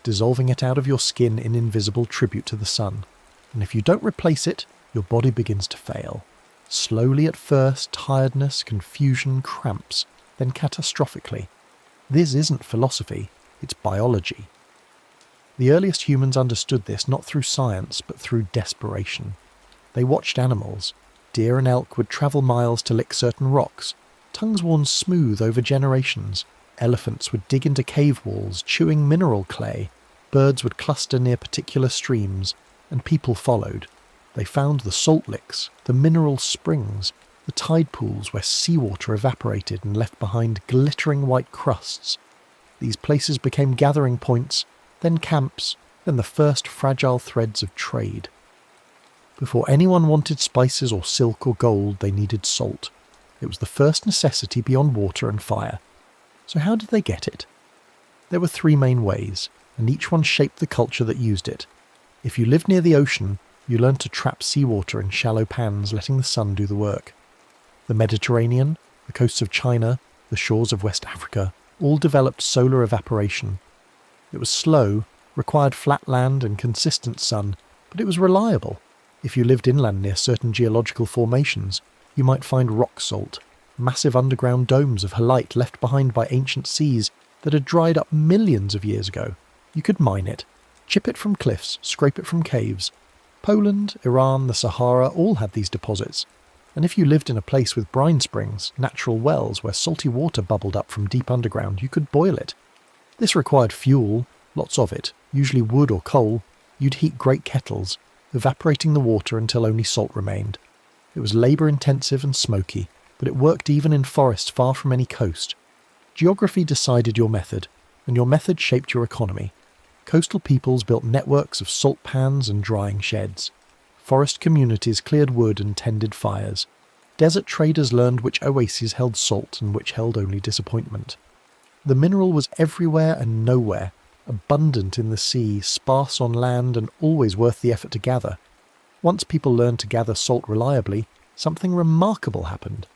dissolving it out of your skin in invisible tribute to the sun. And if you don't replace it, your body begins to fail. Slowly at first, tiredness, confusion, cramps, then catastrophically. This isn't philosophy, it's biology. The earliest humans understood this not through science, but through desperation. They watched animals. Deer and elk would travel miles to lick certain rocks, tongues worn smooth over generations. Elephants would dig into cave walls, chewing mineral clay. Birds would cluster near particular streams, and people followed. They found the salt licks, the mineral springs, the tide pools where seawater evaporated and left behind glittering white crusts. These places became gathering points, then camps, then the first fragile threads of trade. Before anyone wanted spices or silk or gold, they needed salt. It was the first necessity beyond water and fire. So how did they get it? There were three main ways, and each one shaped the culture that used it. If you lived near the ocean, you learned to trap seawater in shallow pans, letting the sun do the work. The Mediterranean, the coasts of China, the shores of West Africa, all developed solar evaporation. It was slow, required flat land and consistent sun, but it was reliable. If you lived inland near certain geological formations, you might find rock salt, massive underground domes of halite left behind by ancient seas that had dried up millions of years ago. You could mine it, chip it from cliffs, scrape it from caves. Poland, Iran, the Sahara all had these deposits. And if you lived in a place with brine springs, natural wells where salty water bubbled up from deep underground, you could boil it. This required fuel, lots of it, usually wood or coal. You'd heat great kettles, evaporating the water until only salt remained. It was labour-intensive and smoky, but it worked even in forests far from any coast. Geography decided your method, and your method shaped your economy. Coastal peoples built networks of salt pans and drying sheds. Forest communities cleared wood and tended fires. Desert traders learned which oases held salt and which held only disappointment. The mineral was everywhere and nowhere, abundant in the sea, sparse on land, and always worth the effort to gather. Once people learned to gather salt reliably, something remarkable happened.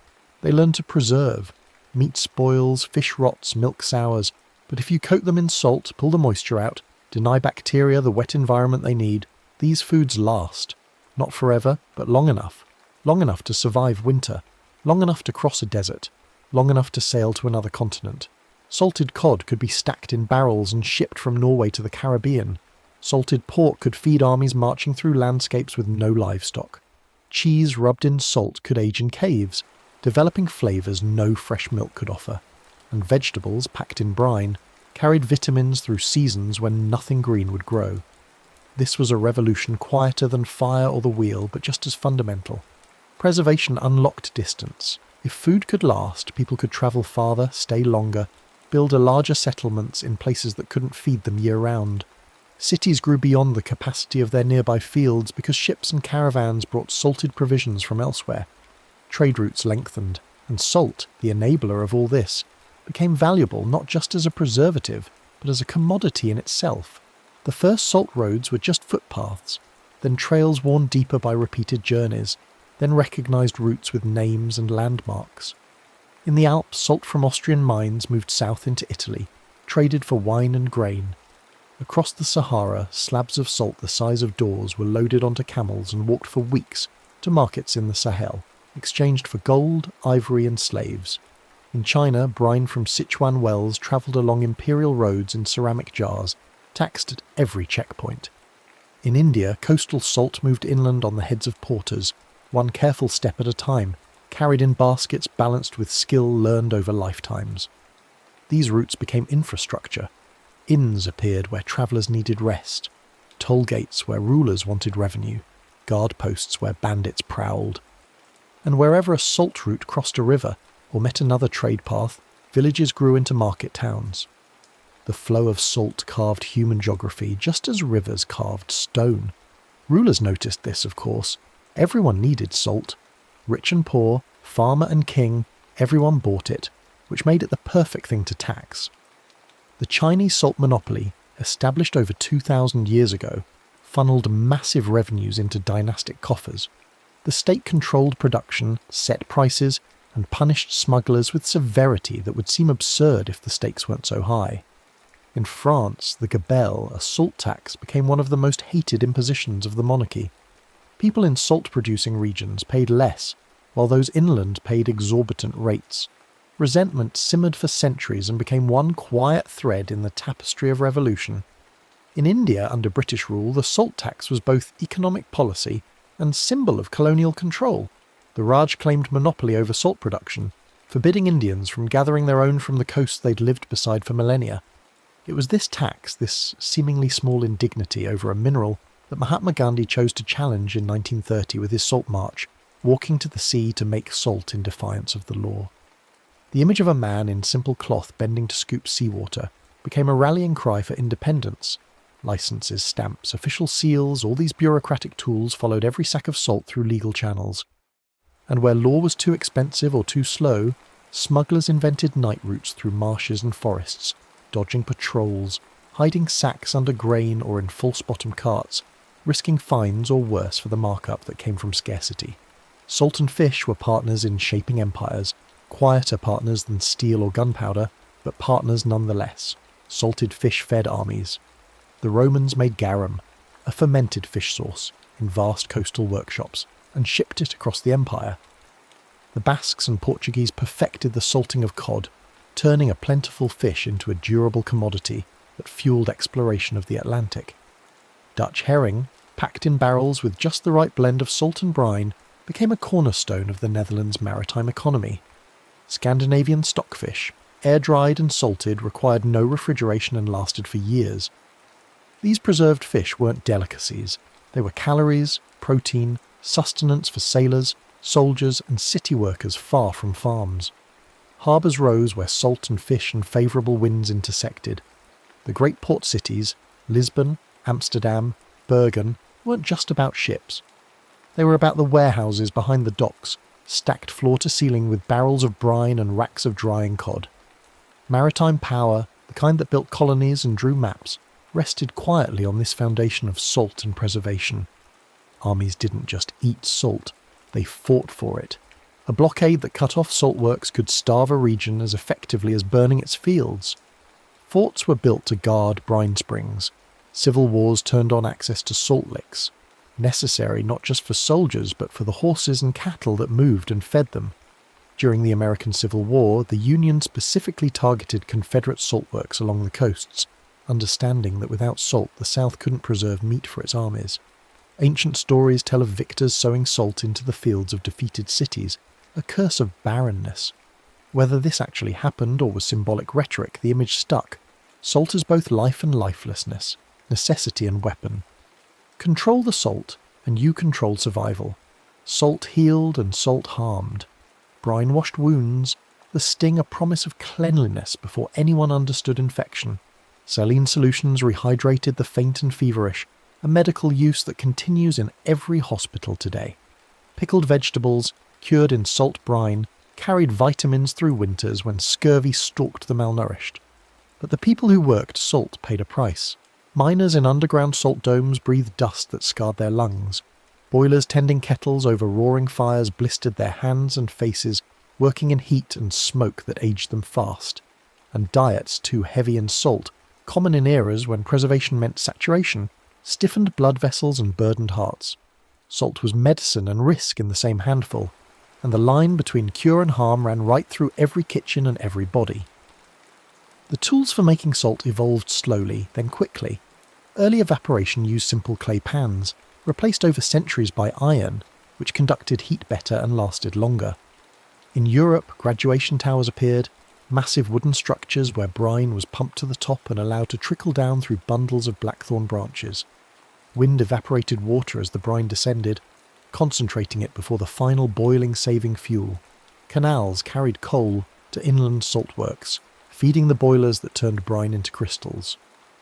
They learned to preserve. Meat spoils, fish rots, milk sours, but if you coat them in salt, pull the moisture out, deny bacteria the wet environment they need, these foods last. Not forever, but long enough. Long enough to survive winter, long enough to cross a desert, long enough to sail to another continent. Salted cod could be stacked in barrels and shipped from Norway to the Caribbean. Salted pork could feed armies marching through landscapes with no livestock. Cheese rubbed in salt could age in caves, developing flavours no fresh milk could offer. And vegetables, packed in brine, carried vitamins through seasons when nothing green would grow. This was a revolution quieter than fire or the wheel, but just as fundamental. Preservation unlocked distance. If food could last, people could travel farther, stay longer, build larger settlements in places that couldn't feed them year-round. Cities grew beyond the capacity of their nearby fields because ships and caravans brought salted provisions from elsewhere. Trade routes lengthened, and salt, the enabler of all this, became valuable not just as a preservative, but as a commodity in itself. The first salt roads were just footpaths, then trails worn deeper by repeated journeys, then recognised routes with names and landmarks. In the Alps, salt from Austrian mines moved south into Italy, traded for wine and grain. Across the Sahara, slabs of salt the size of doors were loaded onto camels and walked for weeks to markets in the Sahel, exchanged for gold, ivory and slaves. In China, brine from Sichuan wells travelled along imperial roads in ceramic jars, taxed at every checkpoint. In India, coastal salt moved inland on the heads of porters, one careful step at a time, carried in baskets balanced with skill learned over lifetimes. These routes became infrastructure. Inns appeared where travellers needed rest, toll gates where rulers wanted revenue, guard posts where bandits prowled. And wherever a salt route crossed a river or met another trade path, villages grew into market towns. The flow of salt carved human geography just as rivers carved stone. Rulers noticed this, of course. Everyone needed salt. Rich and poor, farmer and king, everyone bought it, which made it the perfect thing to tax. The Chinese salt monopoly, established over 2,000 years ago, funneled massive revenues into dynastic coffers. The state controlled production, set prices, and punished smugglers with severity that would seem absurd if the stakes weren't so high. In France, the gabelle, a salt tax, became one of the most hated impositions of the monarchy. People in salt-producing regions paid less, while those inland paid exorbitant rates. Resentment simmered for centuries and became one quiet thread in the tapestry of revolution. In India, under British rule, the salt tax was both economic policy and symbol of colonial control. The Raj claimed monopoly over salt production, forbidding Indians from gathering their own from the coast they'd lived beside for millennia. It was this tax, this seemingly small indignity over a mineral, that Mahatma Gandhi chose to challenge in 1930 with his salt march, walking to the sea to make salt in defiance of the law. The image of a man in simple cloth bending to scoop seawater became a rallying cry for independence. Licenses, stamps, official seals, all these bureaucratic tools followed every sack of salt through legal channels. And where law was too expensive or too slow, smugglers invented night routes through marshes and forests, dodging patrols, hiding sacks under grain or in false-bottom carts, risking fines or worse for the markup that came from scarcity. Salt and fish were partners in shaping empires, quieter partners than steel or gunpowder, but partners nonetheless. Salted fish fed armies. The Romans made garum, a fermented fish sauce, in vast coastal workshops, and shipped it across the empire. The Basques and Portuguese perfected the salting of cod, turning a plentiful fish into a durable commodity that fueled exploration of the Atlantic. Dutch herring, packed in barrels with just the right blend of salt and brine, became a cornerstone of the Netherlands' maritime economy. Scandinavian stockfish, air-dried and salted, required no refrigeration and lasted for years. These preserved fish weren't delicacies. They were calories, protein, sustenance for sailors, soldiers and city workers far from farms. Harbours rose where salt and fish and favourable winds intersected. The great port cities, Lisbon, Amsterdam, Bergen, weren't just about ships. They were about the warehouses behind the docks, stacked floor to ceiling with barrels of brine and racks of drying cod. Maritime power, the kind that built colonies and drew maps, rested quietly on this foundation of salt and preservation. Armies didn't just eat salt, they fought for it. A blockade that cut off salt works could starve a region as effectively as burning its fields. Forts were built to guard brine springs. Civil wars turned on access to salt licks, necessary not just for soldiers but for the horses and cattle that moved and fed them. During the American Civil War, the Union specifically targeted Confederate salt works along the coasts, understanding that without salt the South couldn't preserve meat for its armies. Ancient stories tell of victors sowing salt into the fields of defeated cities, a curse of barrenness. Whether this actually happened or was symbolic rhetoric, the image stuck. Salt is both life and lifelessness, necessity and weapon. Control the salt, and you control survival. Salt healed and salt harmed. Brine washed wounds, the sting a promise of cleanliness before anyone understood infection. Saline solutions rehydrated the faint and feverish, a medical use that continues in every hospital today. Pickled vegetables, cured in salt brine, carried vitamins through winters when scurvy stalked the malnourished. But the people who worked salt paid a price. Miners in underground salt domes breathed dust that scarred their lungs. Boilers tending kettles over roaring fires blistered their hands and faces, working in heat and smoke that aged them fast. And diets too heavy in salt, common in eras when preservation meant saturation, stiffened blood vessels and burdened hearts. Salt was medicine and risk in the same handful, and the line between cure and harm ran right through every kitchen and every body. The tools for making salt evolved slowly, then quickly. Early evaporation used simple clay pans, replaced over centuries by iron, which conducted heat better and lasted longer. In Europe, graduation towers appeared, massive wooden structures where brine was pumped to the top and allowed to trickle down through bundles of blackthorn branches. Wind evaporated water as the brine descended, concentrating it before the final boiling saving fuel. Canals carried coal to inland saltworks, feeding the boilers that turned brine into crystals.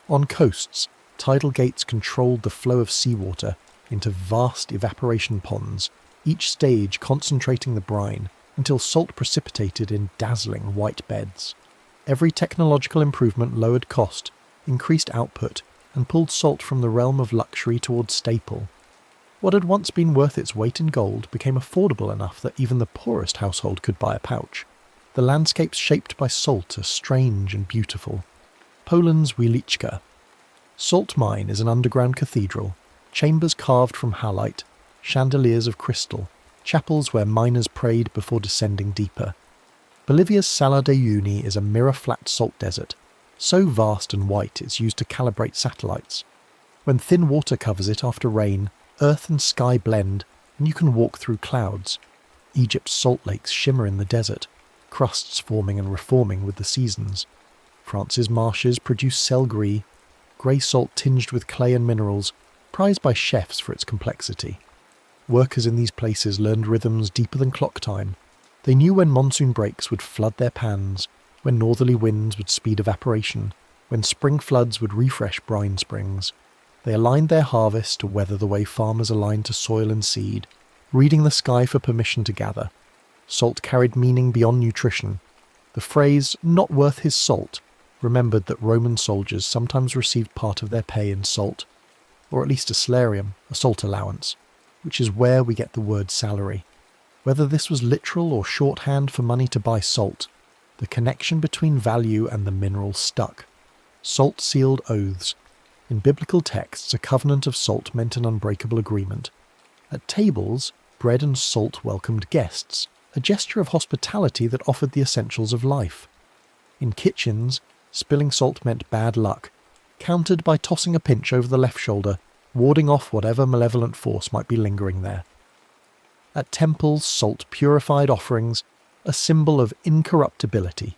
On coasts, tidal gates controlled the flow of seawater into vast evaporation ponds, each stage concentrating the brine until salt precipitated in dazzling white beds. Every technological improvement lowered cost, increased output, and pulled salt from the realm of luxury towards staple. What had once been worth its weight in gold became affordable enough that even the poorest household could buy a pouch. The landscapes shaped by salt are strange and beautiful. Poland's Wieliczka. Salt mine is an underground cathedral, chambers carved from halite, chandeliers of crystal, chapels where miners prayed before descending deeper. Bolivia's Sala de Uyuni is a mirror-flat salt desert, so vast and white it's used to calibrate satellites. When thin water covers it after rain, earth and sky blend, and you can walk through clouds. Egypt's salt lakes shimmer in the desert, crusts forming and reforming with the seasons. France's marshes produce sel gris, grey salt tinged with clay and minerals, prized by chefs for its complexity. Workers in these places learned rhythms deeper than clock time. They knew when monsoon breaks would flood their pans, when northerly winds would speed evaporation, when spring floods would refresh brine springs. They aligned their harvest to weather the way farmers align to soil and seed, reading the sky for permission to gather. Salt carried meaning beyond nutrition. The phrase, "not worth his salt," remembered that Roman soldiers sometimes received part of their pay in salt, or at least a salarium, a salt allowance, which is where we get the word salary. Whether this was literal or shorthand for money to buy salt, the connection between value and the mineral stuck. Salt sealed oaths. In biblical texts, a covenant of salt meant an unbreakable agreement. At tables, bread and salt welcomed guests, a gesture of hospitality that offered the essentials of life. In kitchens, spilling salt meant bad luck, countered by tossing a pinch over the left shoulder, warding off whatever malevolent force might be lingering there. At temples, salt purified offerings, a symbol of incorruptibility.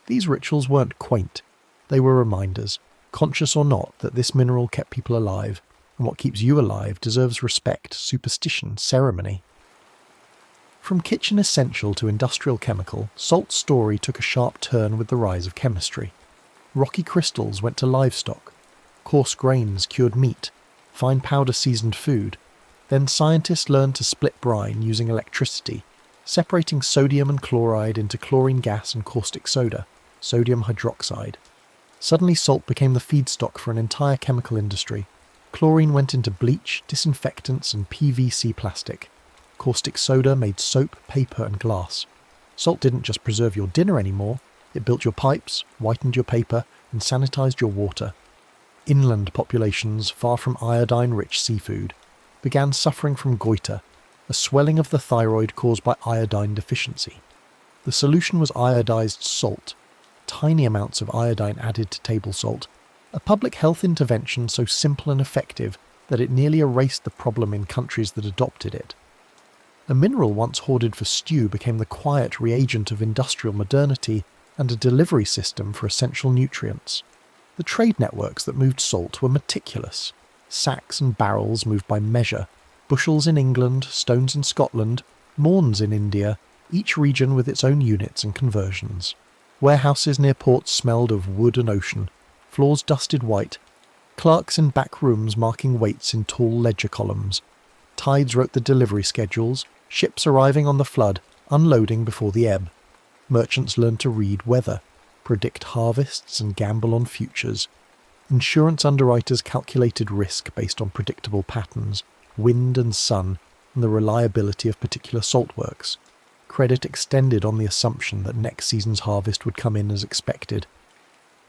These rituals weren't quaint. They were reminders, conscious or not, that this mineral kept people alive, and what keeps you alive deserves respect, superstition, ceremony. From kitchen essential to industrial chemical, salt's story took a sharp turn with the rise of chemistry. Rocky crystals went to livestock. Coarse grains cured meat. Fine powder seasoned food. Then scientists learned to split brine using electricity, separating sodium and chloride into chlorine gas and caustic soda, sodium hydroxide. Suddenly salt became the feedstock for an entire chemical industry. Chlorine went into bleach, disinfectants and PVC plastic. Caustic soda made soap, paper and glass. Salt didn't just preserve your dinner anymore, it built your pipes, whitened your paper and sanitized your water. Inland populations, far from iodine-rich seafood, began suffering from goiter, a swelling of the thyroid caused by iodine deficiency. The solution was iodized salt, tiny amounts of iodine added to table salt, a public health intervention so simple and effective that it nearly erased the problem in countries that adopted it. A mineral once hoarded for stew became the quiet reagent of industrial modernity and a delivery system for essential nutrients. The trade networks that moved salt were meticulous. Sacks and barrels moved by measure, bushels in England, stones in Scotland, maunds in India, each region with its own units and conversions. Warehouses near ports smelled of wood and ocean, floors dusted white, clerks in back rooms marking weights in tall ledger columns. Tides wrote the delivery schedules, ships arriving on the flood, unloading before the ebb. Merchants learned to read weather, predict harvests and gamble on futures. Insurance underwriters calculated risk based on predictable patterns, wind and sun, and the reliability of particular saltworks. Credit extended on the assumption that next season's harvest would come in as expected.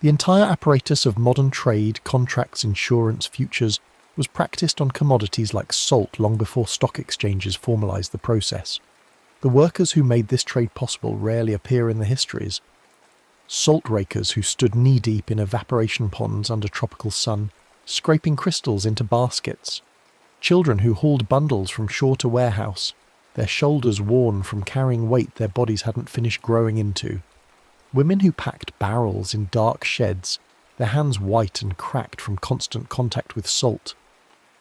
The entire apparatus of modern trade, contracts, insurance, futures was practiced on commodities like salt long before stock exchanges formalised the process. The workers who made this trade possible rarely appear in the histories. Salt rakers who stood knee-deep in evaporation ponds under tropical sun, scraping crystals into baskets. Children who hauled bundles from shore to warehouse, their shoulders worn from carrying weight their bodies hadn't finished growing into. Women who packed barrels in dark sheds, their hands white and cracked from constant contact with salt.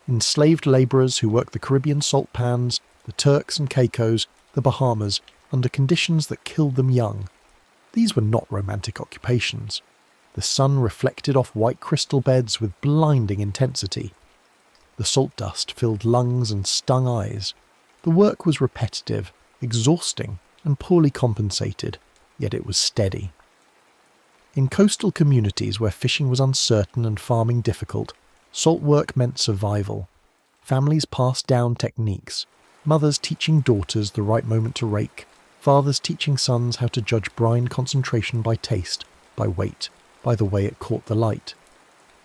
Enslaved labourers who worked the Caribbean salt pans, the Turks and Caicos, the Bahamas, under conditions that killed them young. These were not romantic occupations. The sun reflected off white crystal beds with blinding intensity. The salt dust filled lungs and stung eyes. The work was repetitive, exhausting, and poorly compensated, yet it was steady. In coastal communities where fishing was uncertain and farming difficult, salt work meant survival. Families passed down techniques, mothers teaching daughters the right moment to rake, fathers teaching sons how to judge brine concentration by taste, by weight, by the way it caught the light.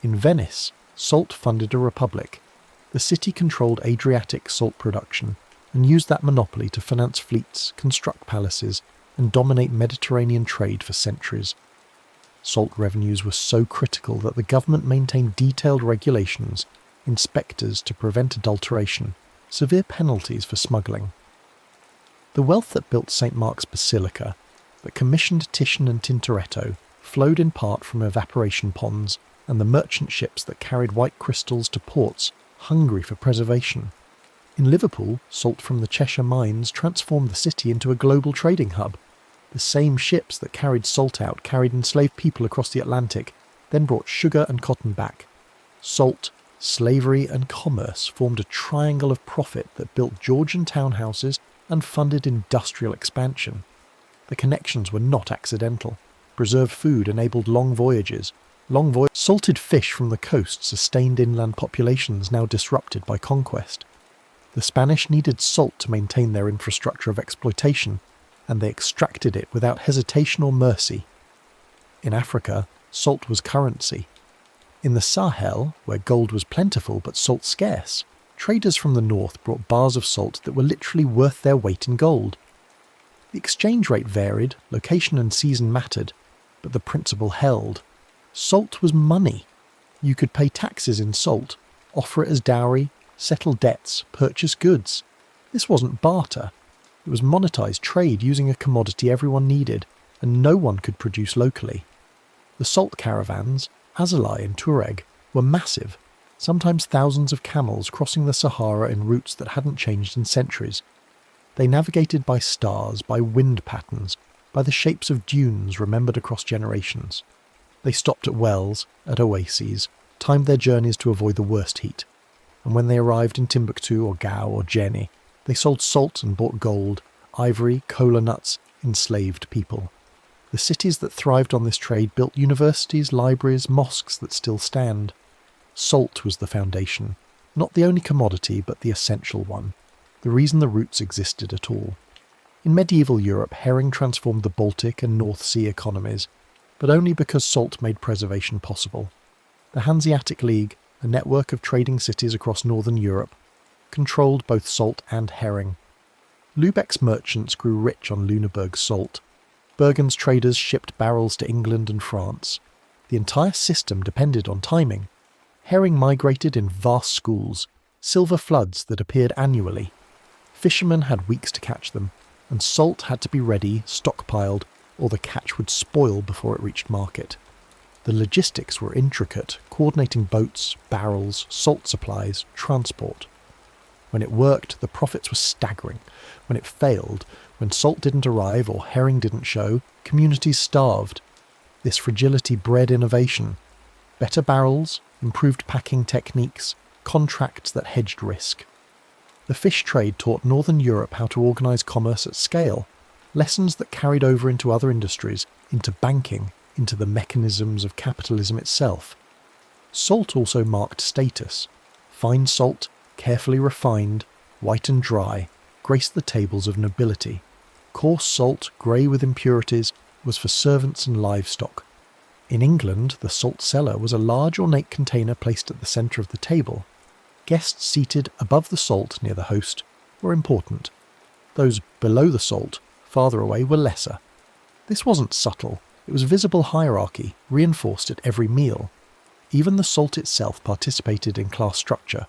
In Venice, salt funded a republic. The city controlled Adriatic salt production and used that monopoly to finance fleets, construct palaces, and dominate Mediterranean trade for centuries. Salt revenues were so critical that the government maintained detailed regulations, inspectors to prevent adulteration, severe penalties for smuggling. The wealth that built St. Mark's Basilica, that commissioned Titian and Tintoretto, flowed in part from evaporation ponds and the merchant ships that carried white crystals to ports hungry for preservation. In Liverpool, salt from the Cheshire mines transformed the city into a global trading hub. The same ships that carried salt out carried enslaved people across the Atlantic, then brought sugar and cotton back. Salt, slavery and commerce formed a triangle of profit that built Georgian townhouses and funded industrial expansion. The connections were not accidental. Preserved food enabled long voyages. Salted fish from the coast sustained inland populations now disrupted by conquest. The Spanish needed salt to maintain their infrastructure of exploitation, and they extracted it without hesitation or mercy. In Africa, salt was currency. In the Sahel, where gold was plentiful but salt scarce, traders from the north brought bars of salt that were literally worth their weight in gold. The exchange rate varied, location and season mattered, but the principle held. Salt was money. You could pay taxes in salt, offer it as dowry, settle debts, purchase goods. This wasn't barter. It was monetized trade using a commodity everyone needed, and no one could produce locally. The salt caravans, Azalai and Tuareg, were massive, sometimes thousands of camels crossing the Sahara in routes that hadn't changed in centuries. They navigated by stars, by wind patterns, by the shapes of dunes remembered across generations. They stopped at wells, at oases, timed their journeys to avoid the worst heat. and when they arrived in Timbuktu or Gao or Jenny, they sold salt and bought gold, ivory, cola nuts, enslaved people. The cities that thrived on this trade built universities, libraries, mosques that still stand. Salt was the foundation, not the only commodity but the essential one, the reason the routes existed at all. In medieval Europe, herring transformed the Baltic and North Sea economies, but only because salt made preservation possible. The Hanseatic League, a network of trading cities across northern Europe, controlled both salt and herring. Lübeck's merchants grew rich on Lüneburg's salt. Bergen's traders shipped barrels to England and France. The entire system depended on timing. Herring migrated in vast schools, silver floods that appeared annually. Fishermen had weeks to catch them, and salt had to be ready, stockpiled, or the catch would spoil before it reached market. The logistics were intricate, coordinating boats, barrels, salt supplies, transport. When it worked, the profits were staggering. When it failed, when salt didn't arrive or herring didn't show, communities starved. This fragility bred innovation. Better barrels, improved packing techniques, contracts that hedged risk. The fish trade taught northern Europe how to organise commerce at scale, lessons that carried over into other industries, into banking, into the mechanisms of capitalism itself. Salt also marked status. Fine salt, carefully refined, white and dry, graced the tables of nobility. Coarse salt, grey with impurities, was for servants and livestock. In England, the salt cellar was a large ornate container placed at the centre of the table. Guests seated above the salt near the host were important. Those below the salt, farther away, were lesser. This wasn't subtle. It was visible hierarchy, reinforced at every meal. Even the salt itself participated in class structure.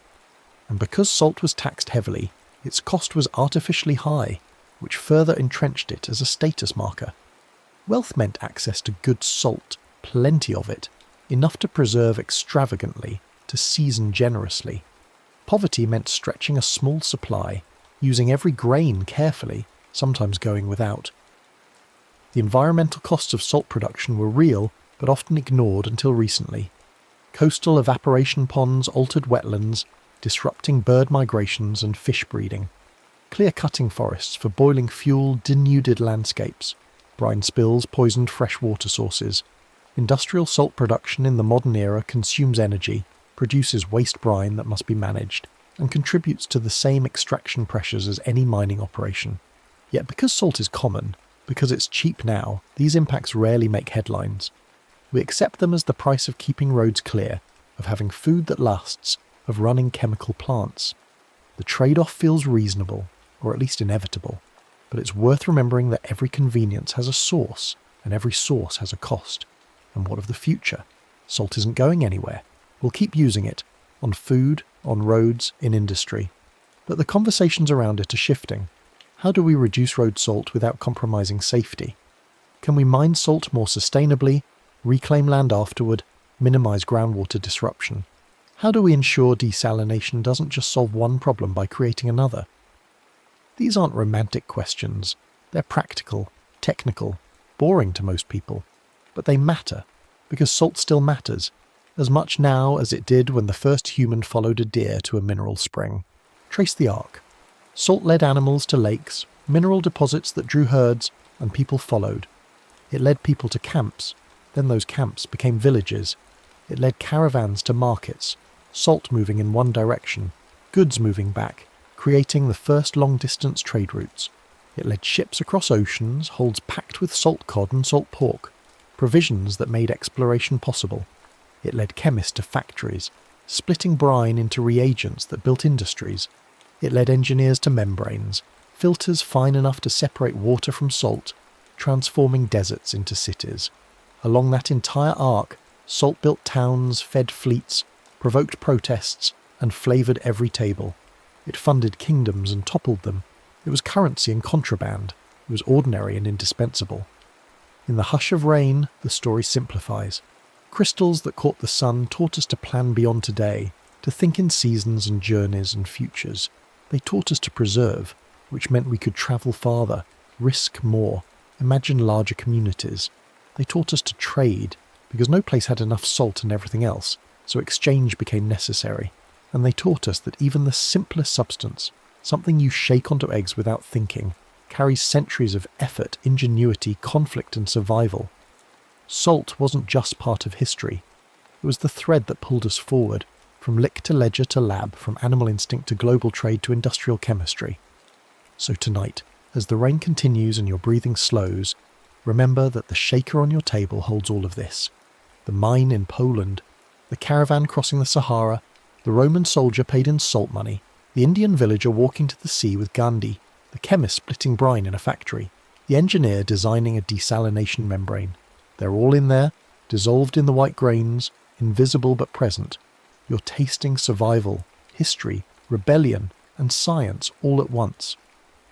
And because salt was taxed heavily, its cost was artificially high, which further entrenched it as a status marker. Wealth meant access to good salt, plenty of it, enough to preserve extravagantly, to season generously. Poverty meant stretching a small supply, using every grain carefully, sometimes going without. The environmental costs of salt production were real, but often ignored until recently. Coastal evaporation ponds altered wetlands, disrupting bird migrations and fish breeding. Clear-cutting forests for boiling fuel denuded landscapes. Brine spills poisoned freshwater sources. Industrial salt production in the modern era consumes energy, produces waste brine that must be managed, and contributes to the same extraction pressures as any mining operation. Yet because salt is common, because it's cheap now, these impacts rarely make headlines. We accept them as the price of keeping roads clear, of having food that lasts, of running chemical plants. The trade-off feels reasonable, or at least inevitable, but it's worth remembering that every convenience has a source, and every source has a cost. And what of the future? Salt isn't going anywhere. We'll keep using it, on food, on roads, in industry. But the conversations around it are shifting. How do we reduce road salt without compromising safety? Can we mine salt more sustainably, reclaim land afterward, minimise groundwater disruption? How do we ensure desalination doesn't just solve one problem by creating another? These aren't romantic questions. They're practical, technical, boring to most people. But they matter, because salt still matters, as much now as it did when the first human followed a deer to a mineral spring. Trace the arc. Salt led animals to lakes, mineral deposits that drew herds, and people followed. It led people to camps, then those camps became villages. It led caravans to markets, salt moving in one direction, goods moving back, creating the first long-distance trade routes. It led ships across oceans, holds packed with salt cod and salt pork, provisions that made exploration possible. It led chemists to factories, splitting brine into reagents that built industries. It led engineers to membranes, filters fine enough to separate water from salt, transforming deserts into cities. Along that entire arc, salt built towns, fed fleets, provoked protests, and flavoured every table. It funded kingdoms and toppled them. It was currency and contraband. It was ordinary and indispensable. In the hush of rain, the story simplifies. Crystals that caught the sun taught us to plan beyond today, to think in seasons and journeys and futures. They taught us to preserve, which meant we could travel farther, risk more, imagine larger communities. They taught us to trade, because no place had enough salt and everything else, so exchange became necessary. and they taught us that even the simplest substance, something you shake onto eggs without thinking, carries centuries of effort, ingenuity, conflict and survival. Salt wasn't just part of history. It was the thread that pulled us forward, from lick to ledger to lab, from animal instinct to global trade to industrial chemistry. So tonight, as the rain continues and your breathing slows, remember that the shaker on your table holds all of this. The mine in Poland, the caravan crossing the Sahara, the Roman soldier paid in salt money, the Indian villager walking to the sea with Gandhi, the chemist splitting brine in a factory, the engineer designing a desalination membrane. They're all in there, dissolved in the white grains, invisible but present. You're tasting survival, history, rebellion, and science all at once.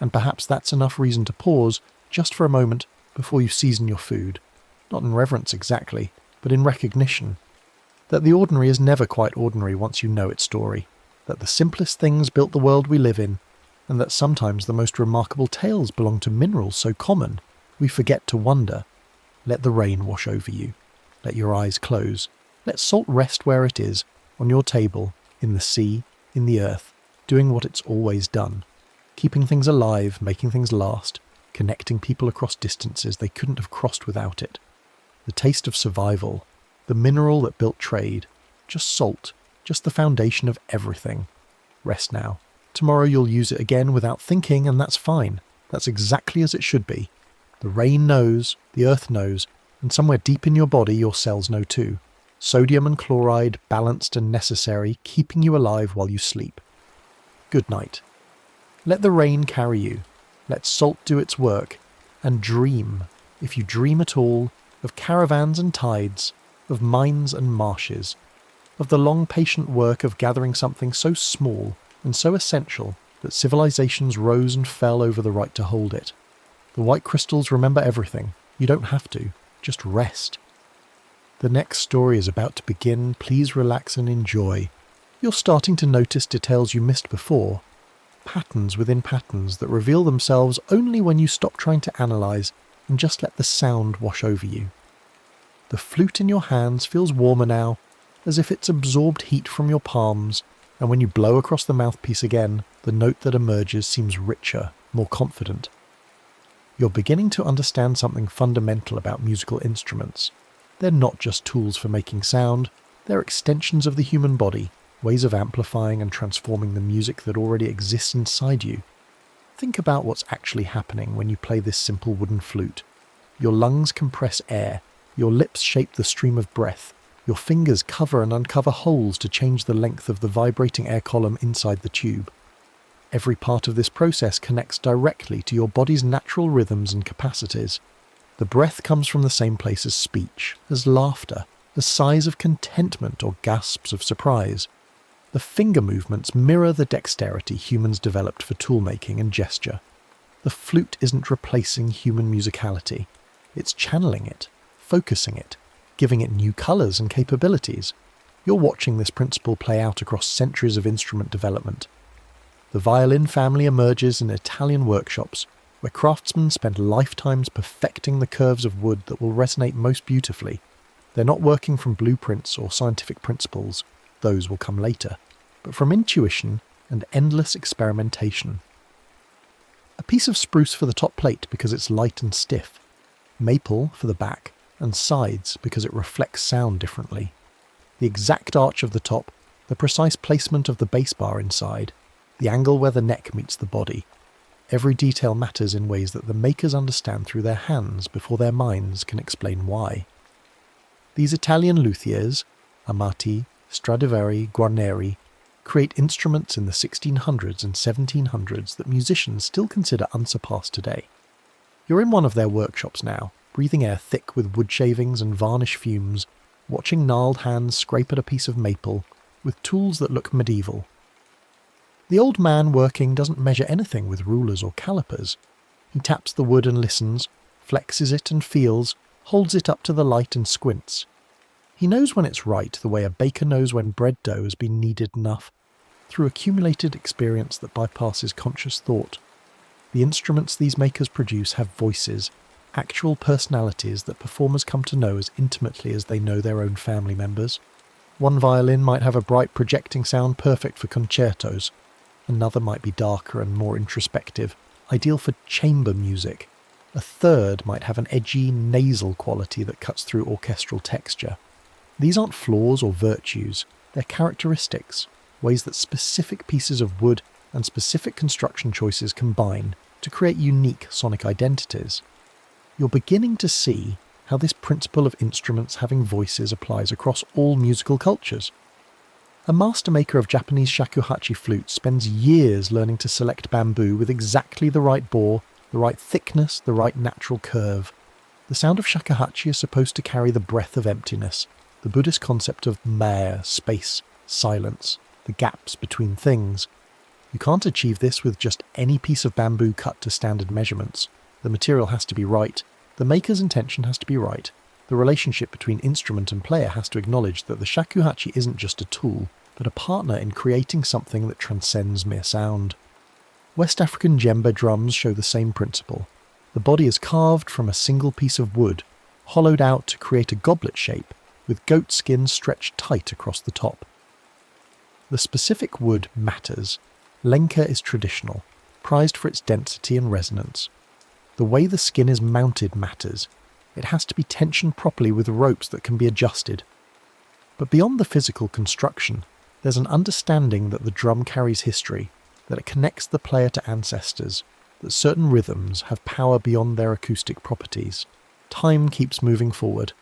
And perhaps that's enough reason to pause just for a moment before you season your food. Not in reverence exactly, but in recognition. That the ordinary is never quite ordinary once you know its story. That the simplest things built the world we live in, and that sometimes the most remarkable tales belong to minerals so common we forget to wonder. Let the rain wash over you. Let your eyes close. Let salt rest where it is, on your table, in the sea, in the earth, doing what it's always done. Keeping things alive, making things last, connecting people across distances they couldn't have crossed without it. The taste of survival, the mineral that built trade, just salt, just the foundation of everything. Rest now. Tomorrow you'll use it again without thinking, and that's fine. That's exactly as it should be. The rain knows, the earth knows, and somewhere deep in your body your cells know too. Sodium and chloride, balanced and necessary, keeping you alive while you sleep. Good night. Let the rain carry you. Let salt do its work. And dream, if you dream at all, of caravans and tides, of mines and marshes, of the long patient work of gathering something so small and so essential that civilizations rose and fell over the right to hold it. The white crystals remember everything. You don't have to. Just rest. The next story is about to begin. Please relax and enjoy. You're starting to notice details you missed before. Patterns within patterns that reveal themselves only when you stop trying to analyze and just let the sound wash over you. The flute in your hands feels warmer now, as if it's absorbed heat from your palms, and when you blow across the mouthpiece again, the note that emerges seems richer, more confident. You're beginning to understand something fundamental about musical instruments. They're not just tools for making sound, they're extensions of the human body, ways of amplifying and transforming the music that already exists inside you. Think about what's actually happening when you play this simple wooden flute. Your lungs compress air, your lips shape the stream of breath, your fingers cover and uncover holes to change the length of the vibrating air column inside the tube. Every part of this process connects directly to your body's natural rhythms and capacities. The breath comes from the same place as speech, as laughter, as sighs of contentment or gasps of surprise. The finger movements mirror the dexterity humans developed for tool-making and gesture. The flute isn't replacing human musicality. It's channeling it, focusing it, giving it new colours and capabilities. You're watching this principle play out across centuries of instrument development. The violin family emerges in Italian workshops, where craftsmen spend lifetimes perfecting the curves of wood that will resonate most beautifully. They're not working from blueprints or scientific principles, those will come later, but from intuition and endless experimentation. A piece of spruce for the top plate because it's light and stiff, maple for the back, and sides because it reflects sound differently. The exact arch of the top, the precise placement of the bass bar inside, the angle where the neck meets the body. Every detail matters in ways that the makers understand through their hands before their minds can explain why. These Italian luthiers, Amati, Stradivari, Guarneri, create instruments in the 1600s and 1700s that musicians still consider unsurpassed today. You're in one of their workshops now, breathing air thick with wood shavings and varnish fumes, watching gnarled hands scrape at a piece of maple, with tools that look medieval. The old man working doesn't measure anything with rulers or calipers. He taps the wood and listens, flexes it and feels, holds it up to the light and squints. He knows when it's right, the way a baker knows when bread dough has been kneaded enough, through accumulated experience that bypasses conscious thought. The instruments these makers produce have voices, actual personalities that performers come to know as intimately as they know their own family members. One violin might have a bright projecting sound perfect for concertos. Another might be darker and more introspective, ideal for chamber music. A third might have an edgy, nasal quality that cuts through orchestral texture. These aren't flaws or virtues, they're characteristics, ways that specific pieces of wood and specific construction choices combine to create unique sonic identities. You're beginning to see how this principle of instruments having voices applies across all musical cultures. A master maker of Japanese shakuhachi flutes spends years learning to select bamboo with exactly the right bore, the right thickness, the right natural curve. The sound of shakuhachi is supposed to carry the breath of emptiness, the Buddhist concept of maya, space, silence, the gaps between things. You can't achieve this with just any piece of bamboo cut to standard measurements. The material has to be right, the maker's intention has to be right, the relationship between instrument and player has to acknowledge that the shakuhachi isn't just a tool, but a partner in creating something that transcends mere sound. West African djembe drums show the same principle. The body is carved from a single piece of wood, hollowed out to create a goblet shape, with goat skin stretched tight across the top. The specific wood matters. Lenka is traditional, prized for its density and resonance. The way the skin is mounted matters. It has to be tensioned properly with ropes that can be adjusted. But beyond the physical construction, there's an understanding that the drum carries history, that it connects the player to ancestors, that certain rhythms have power beyond their acoustic properties. Time keeps moving forward,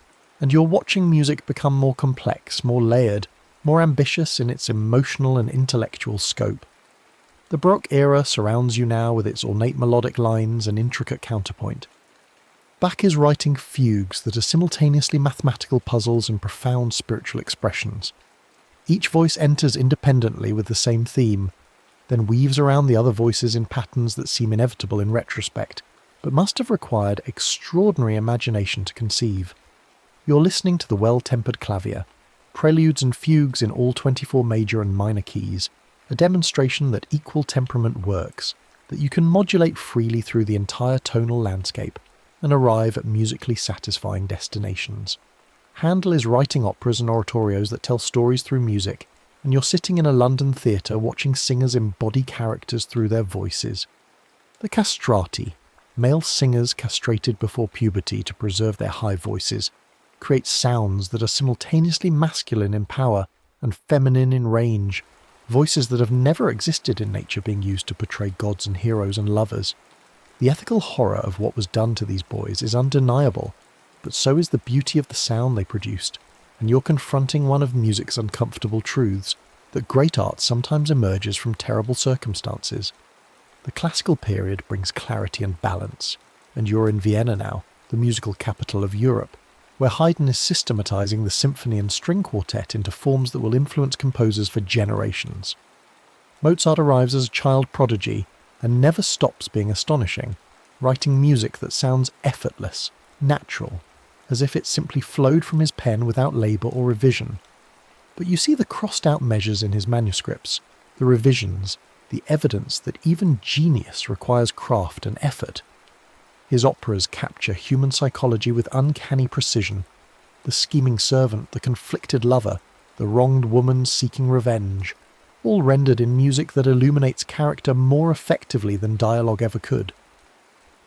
and you're watching music become more complex, more layered, more ambitious in its emotional and intellectual scope. The Baroque era surrounds you now with its ornate melodic lines and intricate counterpoint. Bach is writing fugues that are simultaneously mathematical puzzles and profound spiritual expressions. Each voice enters independently with the same theme, then weaves around the other voices in patterns that seem inevitable in retrospect, but must have required extraordinary imagination to conceive. You're listening to the well-tempered clavier, preludes and fugues in all 24 major and minor keys, a demonstration that equal temperament works, that you can modulate freely through the entire tonal landscape and arrive at musically satisfying destinations. Handel is writing operas and oratorios that tell stories through music, and you're sitting in a London theatre watching singers embody characters through their voices. The castrati, male singers castrated before puberty to preserve their high voices, create sounds that are simultaneously masculine in power and feminine in range, voices that have never existed in nature being used to portray gods and heroes and lovers. The ethical horror of what was done to these boys is undeniable, but so is the beauty of the sound they produced, and you're confronting one of music's uncomfortable truths, that great art sometimes emerges from terrible circumstances. The classical period brings clarity and balance, and you're in Vienna now, the musical capital of Europe, where Haydn is systematizing the symphony and string quartet into forms that will influence composers for generations. Mozart arrives as a child prodigy and never stops being astonishing, writing music that sounds effortless, natural, as if it simply flowed from his pen without labour or revision. But you see the crossed-out measures in his manuscripts, the revisions, the evidence that even genius requires craft and effort. His operas capture human psychology with uncanny precision. The scheming servant, the conflicted lover, the wronged woman seeking revenge, all rendered in music that illuminates character more effectively than dialogue ever could.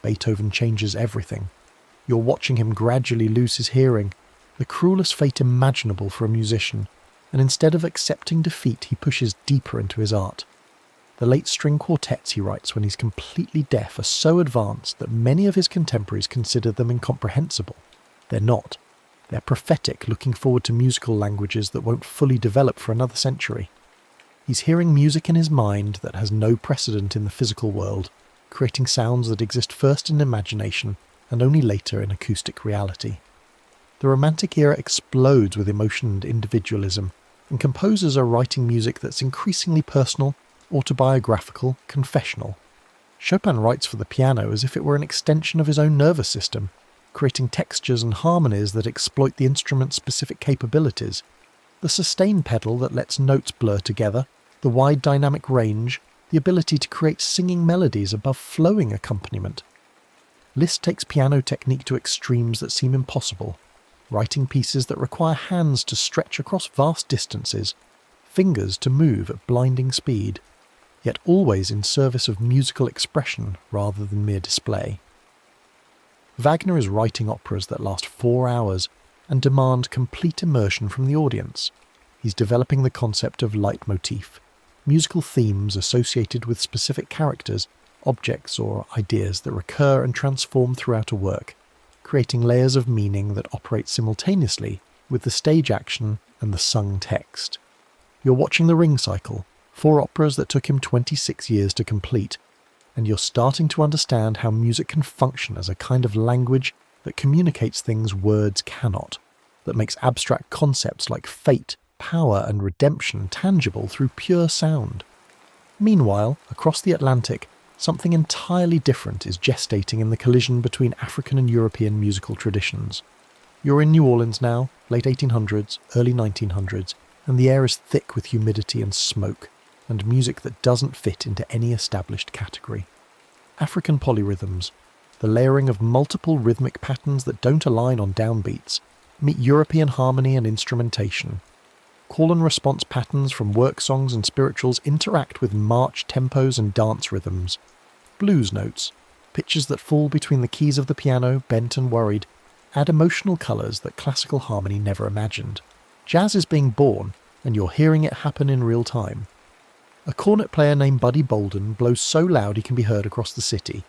Beethoven changes everything. You're watching him gradually lose his hearing, the cruelest fate imaginable for a musician, and instead of accepting defeat, he pushes deeper into his art. The late string quartets he writes when he's completely deaf are so advanced that many of his contemporaries consider them incomprehensible. They're not. They're prophetic, looking forward to musical languages that won't fully develop for another century. He's hearing music in his mind that has no precedent in the physical world, creating sounds that exist first in imagination and only later in acoustic reality. The Romantic era explodes with emotion and individualism, and composers are writing music that's increasingly personal, autobiographical, confessional. Chopin writes for the piano as if it were an extension of his own nervous system, creating textures and harmonies that exploit the instrument's specific capabilities. The sustain pedal that lets notes blur together, the wide dynamic range, the ability to create singing melodies above flowing accompaniment. Liszt takes piano technique to extremes that seem impossible. writing pieces that require hands to stretch across vast distances, fingers to move at blinding speed, yet always in service of musical expression rather than mere display. Wagner is writing operas that last 4 hours and demand complete immersion from the audience. He's developing the concept of leitmotif, musical themes associated with specific characters, objects or ideas that recur and transform throughout a work, creating layers of meaning that operate simultaneously with the stage action and the sung text. You're watching the Ring Cycle, 4 operas that took him 26 years to complete, and you're starting to understand how music can function as a kind of language that communicates things words cannot, that makes abstract concepts like fate, power and redemption tangible through pure sound. Meanwhile, across the Atlantic, something entirely different is gestating in the collision between African and European musical traditions. You're in New Orleans now, late 1800s, early 1900s, and the air is thick with humidity and smoke, and music that doesn't fit into any established category. African polyrhythms, the layering of multiple rhythmic patterns that don't align on downbeats, meet European harmony and instrumentation. Call and response patterns from work songs and spirituals interact with march tempos and dance rhythms. Blues notes, pitches that fall between the keys of the piano, bent and worried, add emotional colours that classical harmony never imagined. Jazz is being born, and you're hearing it happen in real time. A cornet player named Buddy Bolden blows so loud he can be heard across the city,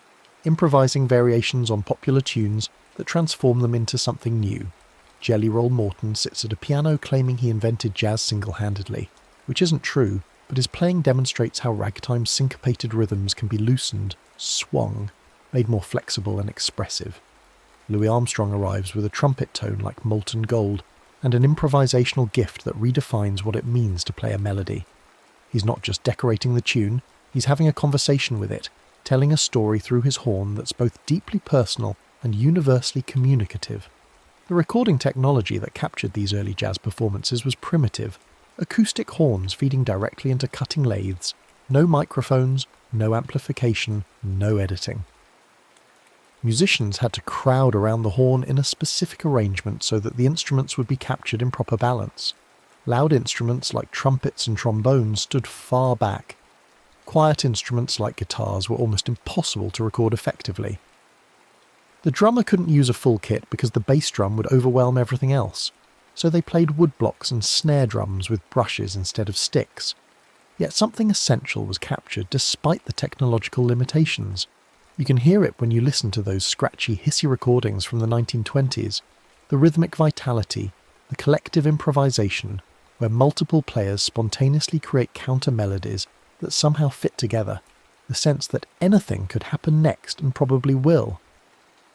improvising variations on popular tunes that transform them into something new. Jelly Roll Morton sits at a piano claiming he invented jazz single-handedly, which isn't true, but his playing demonstrates how ragtime's syncopated rhythms can be loosened, swung, made more flexible and expressive. Louis Armstrong arrives with a trumpet tone like molten gold, and an improvisational gift that redefines what it means to play a melody. He's not just decorating the tune, he's having a conversation with it, telling a story through his horn that's both deeply personal and universally communicative. The recording technology that captured these early jazz performances was primitive, acoustic horns feeding directly into cutting lathes, no microphones, no amplification, no editing. Musicians had to crowd around the horn in a specific arrangement so that the instruments would be captured in proper balance. Loud instruments like trumpets and trombones stood far back. Quiet instruments like guitars were almost impossible to record effectively. The drummer couldn't use a full kit because the bass drum would overwhelm everything else, so they played woodblocks and snare drums with brushes instead of sticks. Yet something essential was captured despite the technological limitations. You can hear it when you listen to those scratchy, hissy recordings from the 1920s, the rhythmic vitality, the collective improvisation, where multiple players spontaneously create counter-melodies that somehow fit together, the sense that anything could happen next and probably will.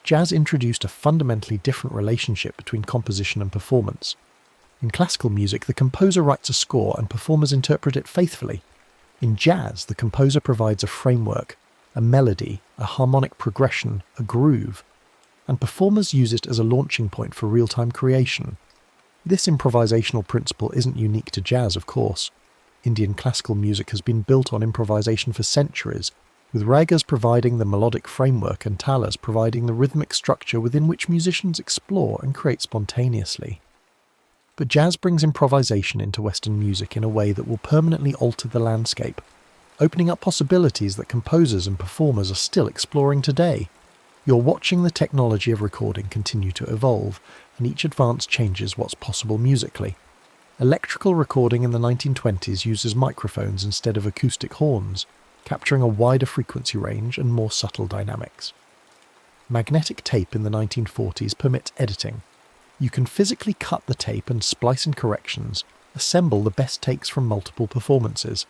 Jazz introduced a fundamentally different relationship between composition and performance. In classical music, the composer writes a score and performers interpret it faithfully. In jazz, the composer provides a framework, a melody, a harmonic progression, a groove, and performers use it as a launching point for real-time creation. This improvisational principle isn't unique to jazz, of course. Indian classical music has been built on improvisation for centuries, with ragas providing the melodic framework and talas providing the rhythmic structure within which musicians explore and create spontaneously. But jazz brings improvisation into Western music in a way that will permanently alter the landscape, opening up possibilities that composers and performers are still exploring today. You're watching the technology of recording continue to evolve, and each advance changes what's possible musically. Electrical recording in the 1920s uses microphones instead of acoustic horns, capturing a wider frequency range and more subtle dynamics. Magnetic tape in the 1940s permits editing. You can physically cut the tape and splice in corrections, assemble the best takes from multiple performances.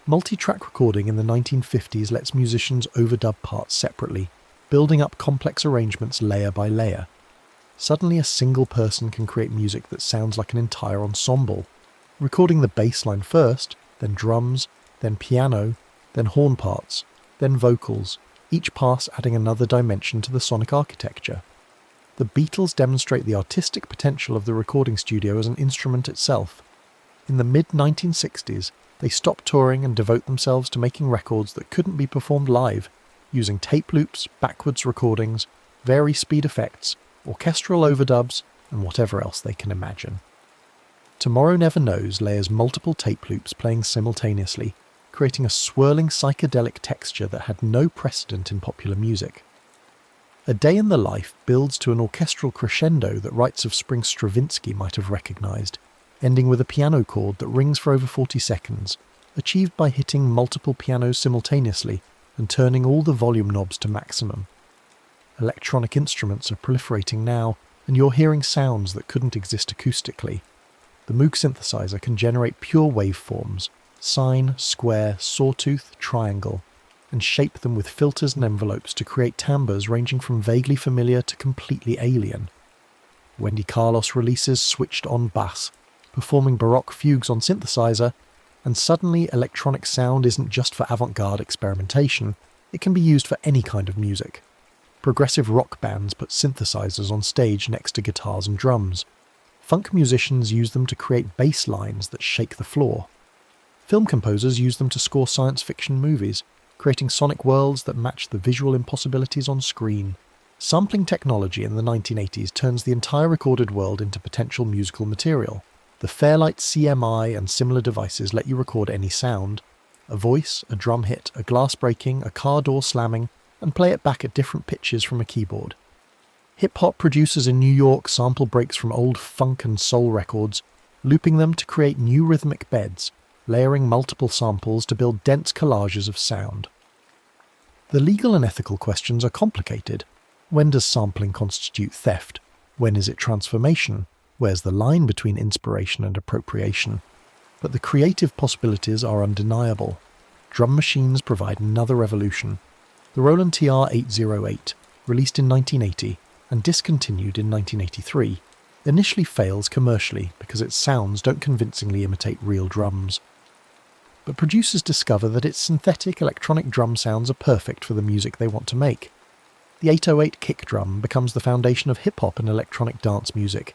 Multi-track recording in the 1950s lets musicians overdub parts separately, building up complex arrangements layer by layer. Suddenly a single person can create music that sounds like an entire ensemble, recording the bass line first, then drums, then piano, then horn parts, then vocals, each pass adding another dimension to the sonic architecture. The Beatles demonstrate the artistic potential of the recording studio as an instrument itself. In the mid-1960s, they stopped touring and devote themselves to making records that couldn't be performed live, using tape loops, backwards recordings, vari-speed effects, orchestral overdubs, and whatever else they can imagine. Tomorrow Never Knows layers multiple tape loops playing simultaneously, creating a swirling psychedelic texture that had no precedent in popular music. A Day in the Life builds to an orchestral crescendo that Rites of Spring Stravinsky might have recognised, ending with a piano chord that rings for over 40 seconds, achieved by hitting multiple pianos simultaneously and turning all the volume knobs to maximum. Electronic instruments are proliferating now, and you're hearing sounds that couldn't exist acoustically. The Moog synthesizer can generate pure waveforms, sine, square, sawtooth, triangle, and shape them with filters and envelopes to create timbres ranging from vaguely familiar to completely alien. Wendy Carlos releases switched on bass, performing Baroque fugues on synthesizer, and suddenly electronic sound isn't just for avant-garde experimentation, it can be used for any kind of music. Progressive rock bands put synthesizers on stage next to guitars and drums. Funk musicians use them to create bass lines that shake the floor. Film composers use them to score science fiction movies, creating sonic worlds that match the visual impossibilities on screen. Sampling technology in the 1980s turns the entire recorded world into potential musical material. The Fairlight CMI and similar devices let you record any sound, a voice, a drum hit, a glass breaking, a car door slamming, and play it back at different pitches from a keyboard. Hip-hop producers in New York sample breaks from old funk and soul records, looping them to create new rhythmic beds, layering multiple samples to build dense collages of sound. The legal and ethical questions are complicated. When does sampling constitute theft? When is it transformation? Where's the line between inspiration and appropriation? But the creative possibilities are undeniable. Drum machines provide another revolution. The Roland TR-808, released in 1980 and discontinued in 1983, initially fails commercially because its sounds don't convincingly imitate real drums. But producers discover that its synthetic electronic drum sounds are perfect for the music they want to make. The 808 kick drum becomes the foundation of hip-hop and electronic dance music,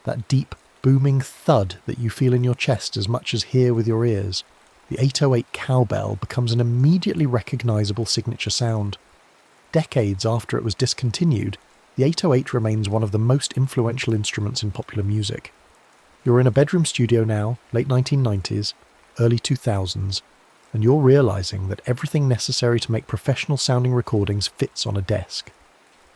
that deep, booming thud that you feel in your chest as much as hear with your ears. The 808 cowbell becomes an immediately recognisable signature sound. Decades after it was discontinued, the 808 remains one of the most influential instruments in popular music. You're in a bedroom studio now, late 1990s, early 2000s, and you're realising that everything necessary to make professional-sounding recordings fits on a desk.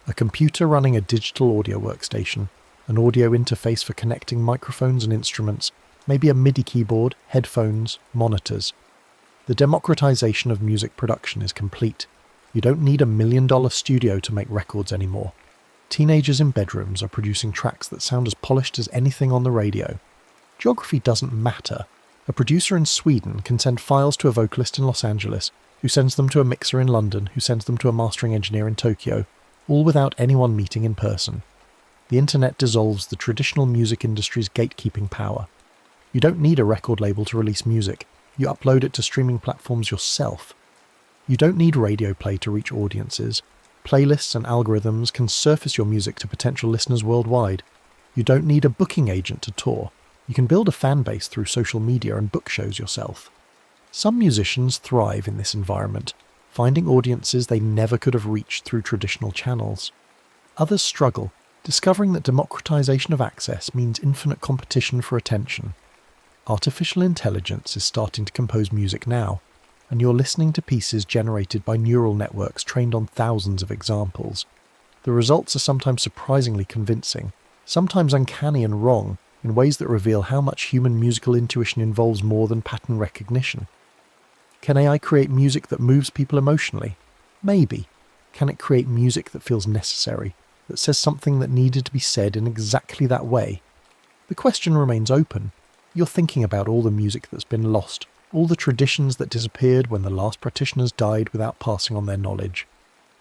A computer running a digital audio workstation, an audio interface for connecting microphones and instruments, maybe a MIDI keyboard, headphones, monitors. The democratization of music production is complete. You don't need $1 million studio to make records anymore. Teenagers in bedrooms are producing tracks that sound as polished as anything on the radio. Geography doesn't matter. A producer in Sweden can send files to a vocalist in Los Angeles, who sends them to a mixer in London, who sends them to a mastering engineer in Tokyo, all without anyone meeting in person. The internet dissolves the traditional music industry's gatekeeping power. You don't need a record label to release music. You upload it to streaming platforms yourself. You don't need radio play to reach audiences. Playlists and algorithms can surface your music to potential listeners worldwide. You don't need a booking agent to tour. You can build a fan base through social media and book shows yourself. Some musicians thrive in this environment, finding audiences they never could have reached through traditional channels. Others struggle, discovering that democratization of access means infinite competition for attention. Artificial intelligence is starting to compose music now, and you're listening to pieces generated by neural networks trained on thousands of examples. The results are sometimes surprisingly convincing, sometimes uncanny and wrong, in ways that reveal how much human musical intuition involves more than pattern recognition. Can AI create music that moves people emotionally? Maybe. Can it create music that feels necessary, that says something that needed to be said in exactly that way? The question remains open. You're thinking about all the music that's been lost, all the traditions that disappeared when the last practitioners died without passing on their knowledge,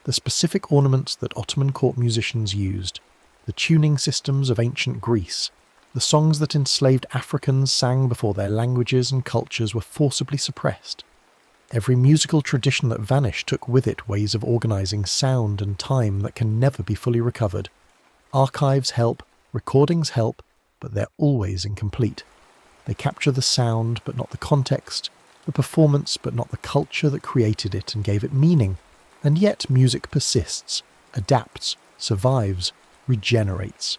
the specific ornaments that Ottoman court musicians used, the tuning systems of ancient Greece, the songs that enslaved Africans sang before their languages and cultures were forcibly suppressed. Every musical tradition that vanished took with it ways of organising sound and time that can never be fully recovered. Archives help, recordings help, but they're always incomplete. They capture the sound, but not the context, the performance, but not the culture that created it and gave it meaning. And yet music persists, adapts, survives, regenerates.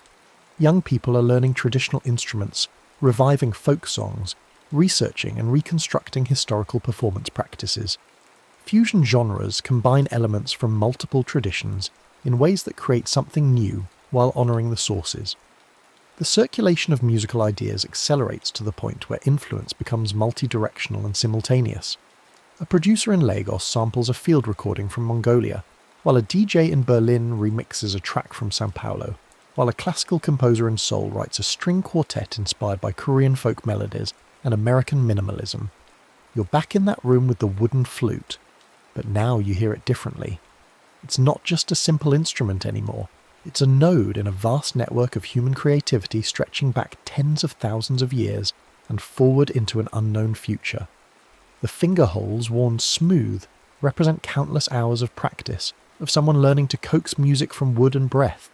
Young people are learning traditional instruments, reviving folk songs, researching and reconstructing historical performance practices. Fusion genres combine elements from multiple traditions in ways that create something new while honouring the sources. The circulation of musical ideas accelerates to the point where influence becomes multi-directional and simultaneous. A producer in Lagos samples a field recording from Mongolia, while a DJ in Berlin remixes a track from São Paulo, while a classical composer in Seoul writes a string quartet inspired by Korean folk melodies and American minimalism. You're back in that room with the wooden flute, but now you hear it differently. It's not just a simple instrument anymore. It's a node in a vast network of human creativity stretching back tens of thousands of years and forward into an unknown future. The finger holes worn smooth represent countless hours of practice, of someone learning to coax music from wood and breath.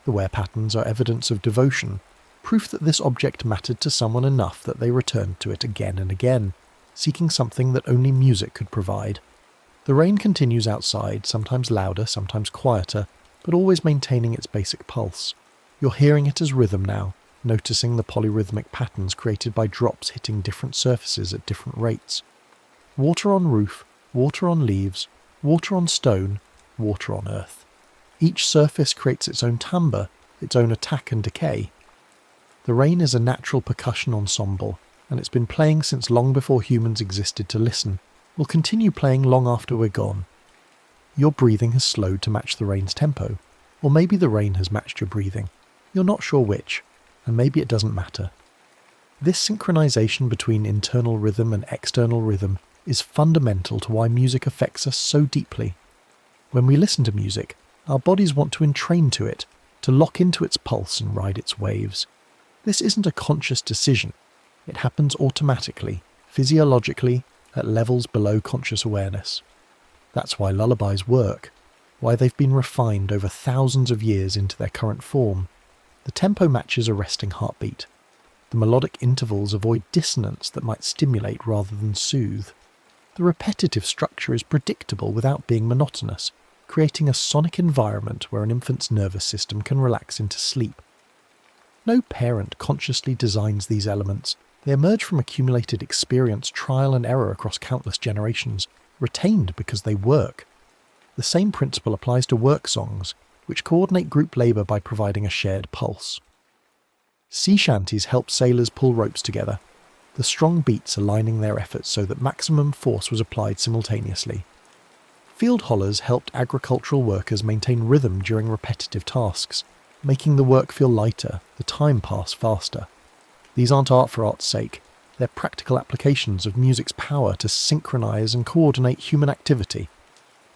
The wear patterns are evidence of devotion, proof that this object mattered to someone enough that they returned to it again and again, seeking something that only music could provide. The rain continues outside, sometimes louder, sometimes quieter, but always maintaining its basic pulse. You're hearing it as rhythm now, noticing the polyrhythmic patterns created by drops hitting different surfaces at different rates. Water on roof, water on leaves, water on stone, water on earth. Each surface creates its own timbre, its own attack and decay. The rain is a natural percussion ensemble, and it's been playing since long before humans existed to listen. Will continue playing long after we're gone. Your breathing has slowed to match the rain's tempo, or maybe the rain has matched your breathing. You're not sure which, and maybe it doesn't matter. This synchronization between internal rhythm and external rhythm is fundamental to why music affects us so deeply. When we listen to music, our bodies want to entrain to it, to lock into its pulse and ride its waves. This isn't a conscious decision. It happens automatically, physiologically, at levels below conscious awareness. That's why lullabies work, why they've been refined over thousands of years into their current form. The tempo matches a resting heartbeat. The melodic intervals avoid dissonance that might stimulate rather than soothe. The repetitive structure is predictable without being monotonous, creating a sonic environment where an infant's nervous system can relax into sleep. No parent consciously designs these elements. They emerge from accumulated experience, trial and error across countless generations, retained because they work. The same principle applies to work songs, which coordinate group labour by providing a shared pulse. Sea shanties help sailors pull ropes together, the strong beats aligning their efforts so that maximum force was applied simultaneously. Field hollers helped agricultural workers maintain rhythm during repetitive tasks, making the work feel lighter, the time pass faster. These aren't art for art's sake, they're practical applications of music's power to synchronise and coordinate human activity.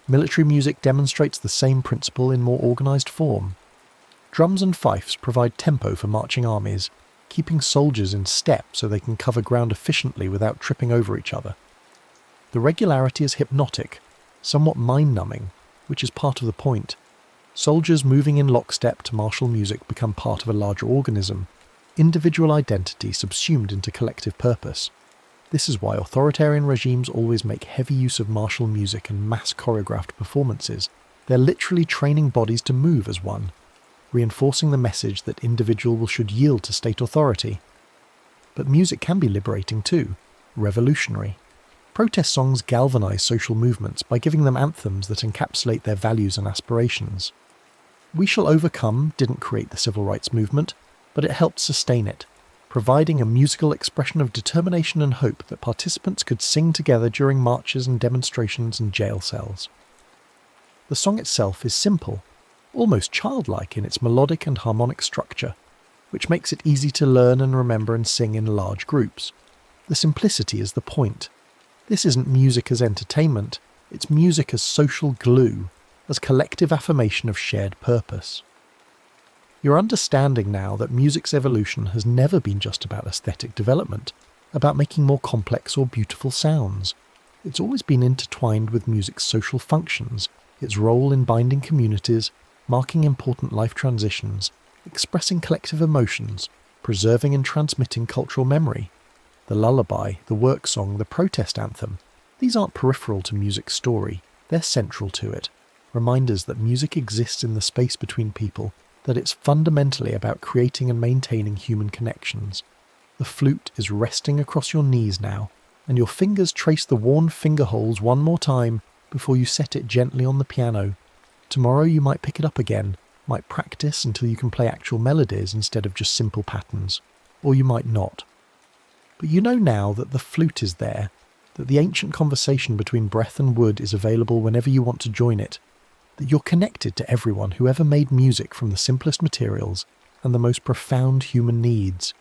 Military music demonstrates the same principle in more organised form. Drums and fifes provide tempo for marching armies, keeping soldiers in step so they can cover ground efficiently without tripping over each other. The regularity is hypnotic, somewhat mind-numbing, which is part of the point. Soldiers moving in lockstep to martial music become part of a larger organism, individual identity subsumed into collective purpose. This is why authoritarian regimes always make heavy use of martial music and mass choreographed performances. They're literally training bodies to move as one, reinforcing the message that individuals should yield to state authority. But music can be liberating too, revolutionary. Protest songs galvanise social movements by giving them anthems that encapsulate their values and aspirations. We Shall Overcome didn't create the civil rights movement, but it helped sustain it, providing a musical expression of determination and hope that participants could sing together during marches and demonstrations and jail cells. The song itself is simple, almost childlike in its melodic and harmonic structure, which makes it easy to learn and remember and sing in large groups. The simplicity is the point. This isn't music as entertainment, it's music as social glue, as collective affirmation of shared purpose. You're understanding now that music's evolution has never been just about aesthetic development, about making more complex or beautiful sounds. It's always been intertwined with music's social functions, its role in binding communities, marking important life transitions, expressing collective emotions, preserving and transmitting cultural memory. The lullaby, the work song, the protest anthem, these aren't peripheral to music's story, they're central to it. Reminders that music exists in the space between people, that it's fundamentally about creating and maintaining human connections. The flute is resting across your knees now, and your fingers trace the worn finger holes one more time before you set it gently on the piano. Tomorrow you might pick it up again, might practice until you can play actual melodies instead of just simple patterns, or you might not. But you know now that the flute is there, that the ancient conversation between breath and wood is available whenever you want to join it, that you're connected to everyone who ever made music from the simplest materials and the most profound human needs.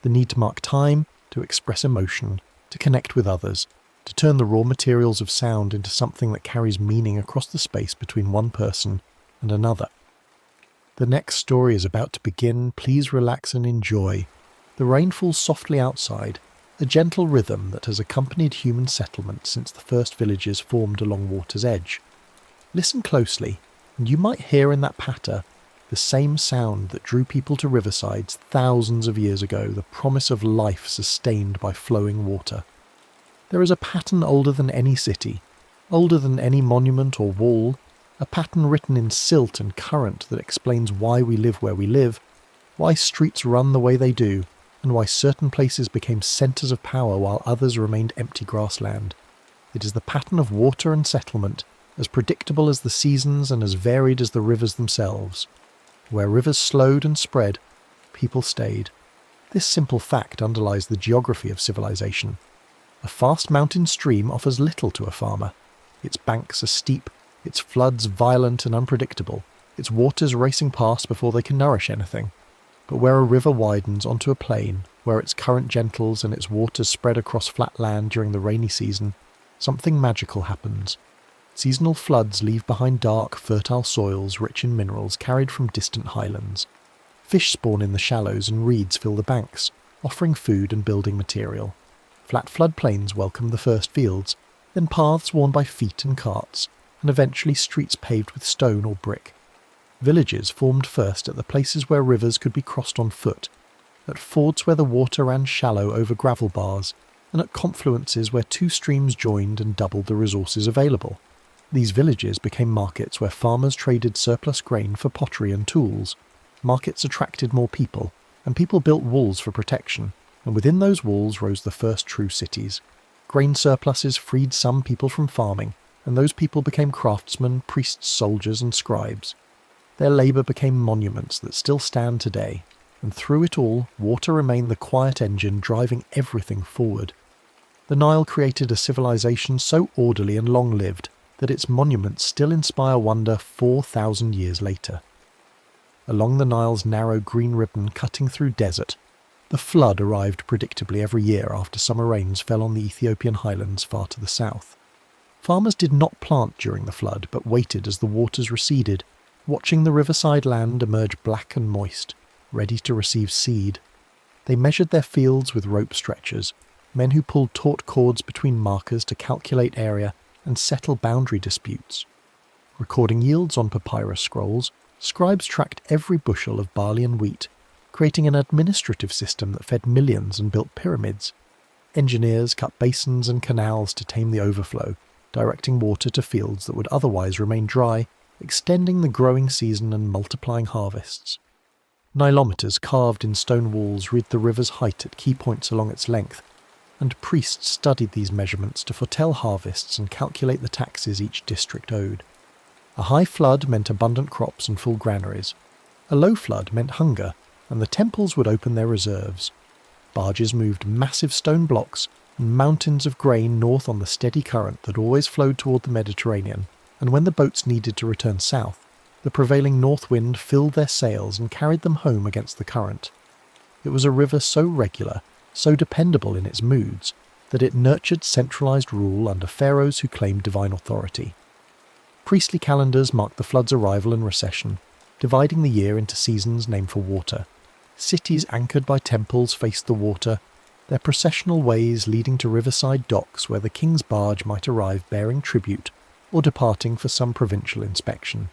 The need to mark time, to express emotion, to connect with others, to turn the raw materials of sound into something that carries meaning across the space between one person and another. The next story is about to begin. Please relax and enjoy. The rain falls softly outside, a gentle rhythm that has accompanied human settlement since the first villages formed along water's edge. Listen closely, and you might hear in that patter the same sound that drew people to riversides thousands of years ago, the promise of life sustained by flowing water. There is a pattern older than any city, older than any monument or wall, a pattern written in silt and current that explains why we live where we live, why streets run the way they do, and why certain places became centres of power while others remained empty grassland. It is the pattern of water and settlement, as predictable as the seasons and as varied as the rivers themselves. Where rivers slowed and spread, people stayed. This simple fact underlies the geography of civilization. A fast mountain stream offers little to a farmer. Its banks are steep, its floods violent and unpredictable, its waters racing past before they can nourish anything. But where a river widens onto a plain, where its current gentles and its waters spread across flat land during the rainy season, something magical happens. Seasonal floods leave behind dark, fertile soils rich in minerals carried from distant highlands. Fish spawn in the shallows and reeds fill the banks, offering food and building material. Flat floodplains welcome the first fields, then paths worn by feet and carts, and eventually streets paved with stone or brick. Villages formed first at the places where rivers could be crossed on foot, at fords where the water ran shallow over gravel bars, and at confluences where two streams joined and doubled the resources available. These villages became markets where farmers traded surplus grain for pottery and tools. Markets attracted more people, and people built walls for protection, and within those walls rose the first true cities. Grain surpluses freed some people from farming, and those people became craftsmen, priests, soldiers, and scribes. Their labour became monuments that still stand today, and through it all, water remained the quiet engine driving everything forward. The Nile created a civilization so orderly and long-lived that its monuments still inspire wonder 4,000 years later. Along the Nile's narrow green ribbon cutting through desert, the flood arrived predictably every year after summer rains fell on the Ethiopian highlands far to the south. Farmers did not plant during the flood, but waited as the waters receded, watching the riverside land emerge black and moist, ready to receive seed. They measured their fields with rope stretchers, men who pulled taut cords between markers to calculate area and settle boundary disputes. Recording yields on papyrus scrolls, scribes tracked every bushel of barley and wheat, creating an administrative system that fed millions and built pyramids. Engineers cut basins and canals to tame the overflow, directing water to fields that would otherwise remain dry, extending the growing season and multiplying harvests. Nilometers carved in stone walls read the river's height at key points along its length, and priests studied these measurements to foretell harvests and calculate the taxes each district owed. A high flood meant abundant crops and full granaries. A low flood meant hunger, and the temples would open their reserves. Barges moved massive stone blocks and mountains of grain north on the steady current that always flowed toward the Mediterranean, and when the boats needed to return south, the prevailing north wind filled their sails and carried them home against the current. It was a river so regular, so dependable in its moods, that it nurtured centralized rule under pharaohs who claimed divine authority. Priestly calendars marked the flood's arrival and recession, dividing the year into seasons named for water. Cities anchored by temples faced the water, their processional ways leading to riverside docks where the king's barge might arrive bearing tribute or departing for some provincial inspection.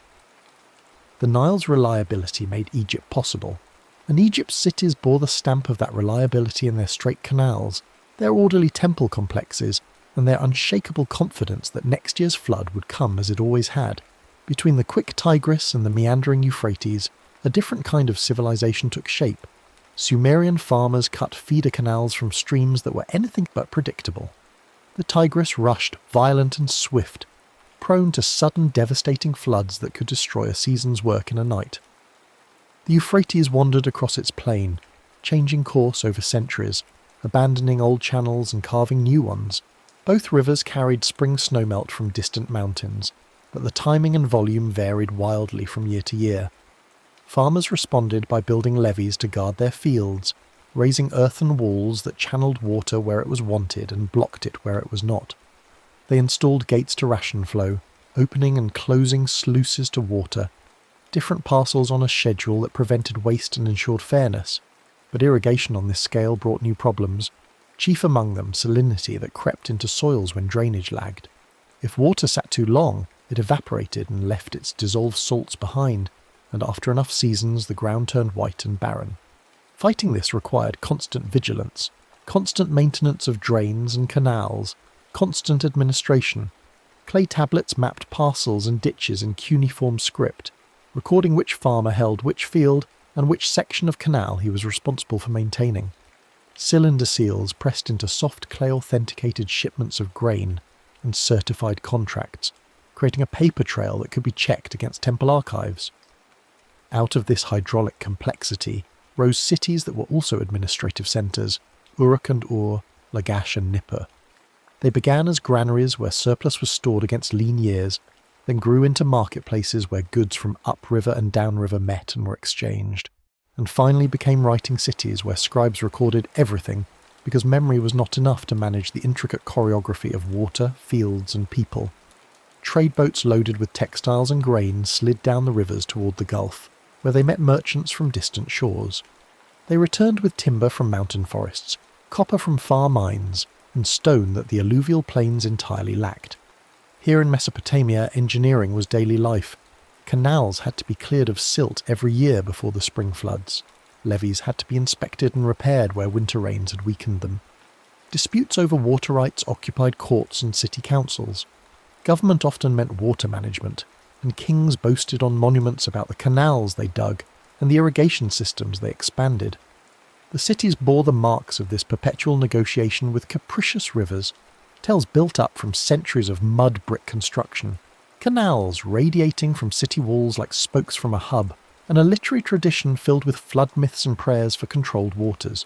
The Nile's reliability made Egypt possible, and Egypt's cities bore the stamp of that reliability in their straight canals, their orderly temple complexes, and their unshakable confidence that next year's flood would come as it always had. Between the quick Tigris and the meandering Euphrates, A different kind of civilization took shape. Sumerian farmers cut feeder canals from streams that were anything but predictable. The Tigris rushed, violent and swift, prone to sudden devastating floods that could destroy a season's work in a night. The Euphrates wandered across its plain, changing course over centuries, abandoning old channels and carving new ones. Both rivers carried spring snowmelt from distant mountains, but the timing and volume varied wildly from year to year. Farmers responded by building levees to guard their fields, raising earthen walls that channeled water where it was wanted and blocked it where it was not. They installed gates to ration flow, opening and closing sluices to water, different parcels on a schedule that prevented waste and ensured fairness. But irrigation on this scale brought new problems, chief among them salinity that crept into soils when drainage lagged. If water sat too long, it evaporated and left its dissolved salts behind, and after enough seasons the ground turned white and barren. Fighting this required constant vigilance, constant maintenance of drains and canals, constant administration. Clay tablets mapped parcels and ditches in cuneiform script, recording which farmer held which field and which section of canal he was responsible for maintaining. Cylinder seals pressed into soft clay-authenticated shipments of grain and certified contracts, creating a paper trail that could be checked against temple archives. Out of this hydraulic complexity rose cities that were also administrative centres, Uruk and Ur, Lagash and Nippur. They began as granaries where surplus was stored against lean years, then grew into marketplaces where goods from upriver and downriver met and were exchanged, and finally became writing cities where scribes recorded everything because memory was not enough to manage the intricate choreography of water, fields and people. Trade boats loaded with textiles and grain slid down the rivers toward the Gulf, where they met merchants from distant shores. They returned with timber from mountain forests, copper from far mines, and stone that the alluvial plains entirely lacked. Here in Mesopotamia, engineering was daily life. Canals had to be cleared of silt every year before the spring floods. Levees had to be inspected and repaired where winter rains had weakened them. Disputes over water rights occupied courts and city councils. Government often meant water management, and kings boasted on monuments about the canals they dug and the irrigation systems they expanded. The cities bore the marks of this perpetual negotiation with capricious rivers, tales built up from centuries of mud brick construction, canals radiating from city walls like spokes from a hub, and a literary tradition filled with flood myths and prayers for controlled waters.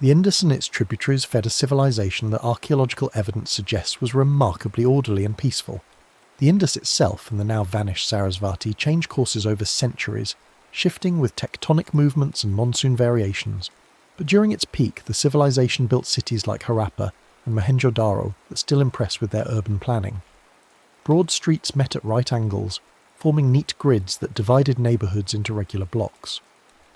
The Indus and its tributaries fed a civilization that archaeological evidence suggests was remarkably orderly and peaceful. The Indus itself and the now vanished Sarasvati changed courses over centuries, shifting with tectonic movements and monsoon variations. But during its peak, the civilization built cities like Harappa and Mohenjo-Daro that still impress with their urban planning. Broad streets met at right angles, forming neat grids that divided neighbourhoods into regular blocks.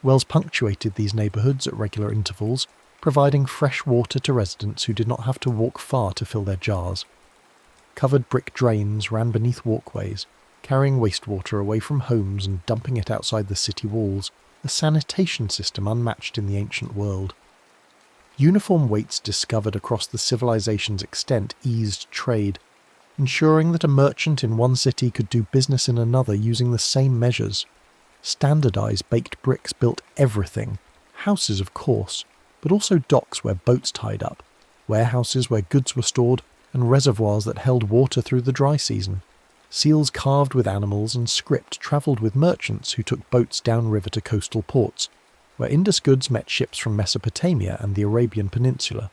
Wells punctuated these neighbourhoods at regular intervals, providing fresh water to residents who did not have to walk far to fill their jars. Covered brick drains ran beneath walkways, carrying wastewater away from homes and dumping it outside the city walls, a sanitation system unmatched in the ancient world. Uniform weights discovered across the civilization's extent eased trade, ensuring that a merchant in one city could do business in another using the same measures. Standardized baked bricks built everything, houses of course, but also docks where boats tied up, warehouses where goods were stored, and reservoirs that held water through the dry season. Seals carved with animals and script travelled with merchants who took boats downriver to coastal ports, where Indus goods met ships from Mesopotamia and the Arabian Peninsula.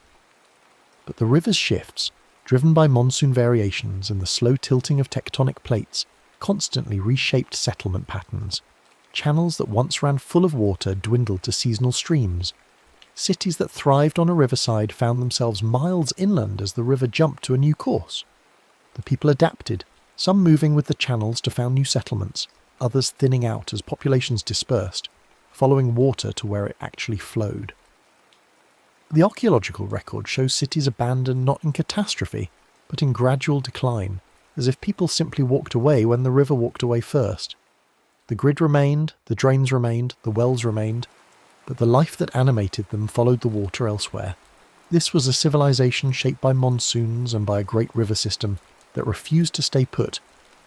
But the river's shifts, driven by monsoon variations and the slow tilting of tectonic plates, constantly reshaped settlement patterns. Channels that once ran full of water dwindled to seasonal streams. Cities that thrived on a riverside found themselves miles inland as the river jumped to a new course. The people adapted, some moving with the channels to found new settlements, others thinning out as populations dispersed, following water to where it actually flowed. The archaeological record shows cities abandoned not in catastrophe, but in gradual decline, as if people simply walked away when the river walked away first. The grid remained, the drains remained, the wells remained, but the life that animated them followed the water elsewhere. This was a civilization shaped by monsoons and by a great river system that refused to stay put,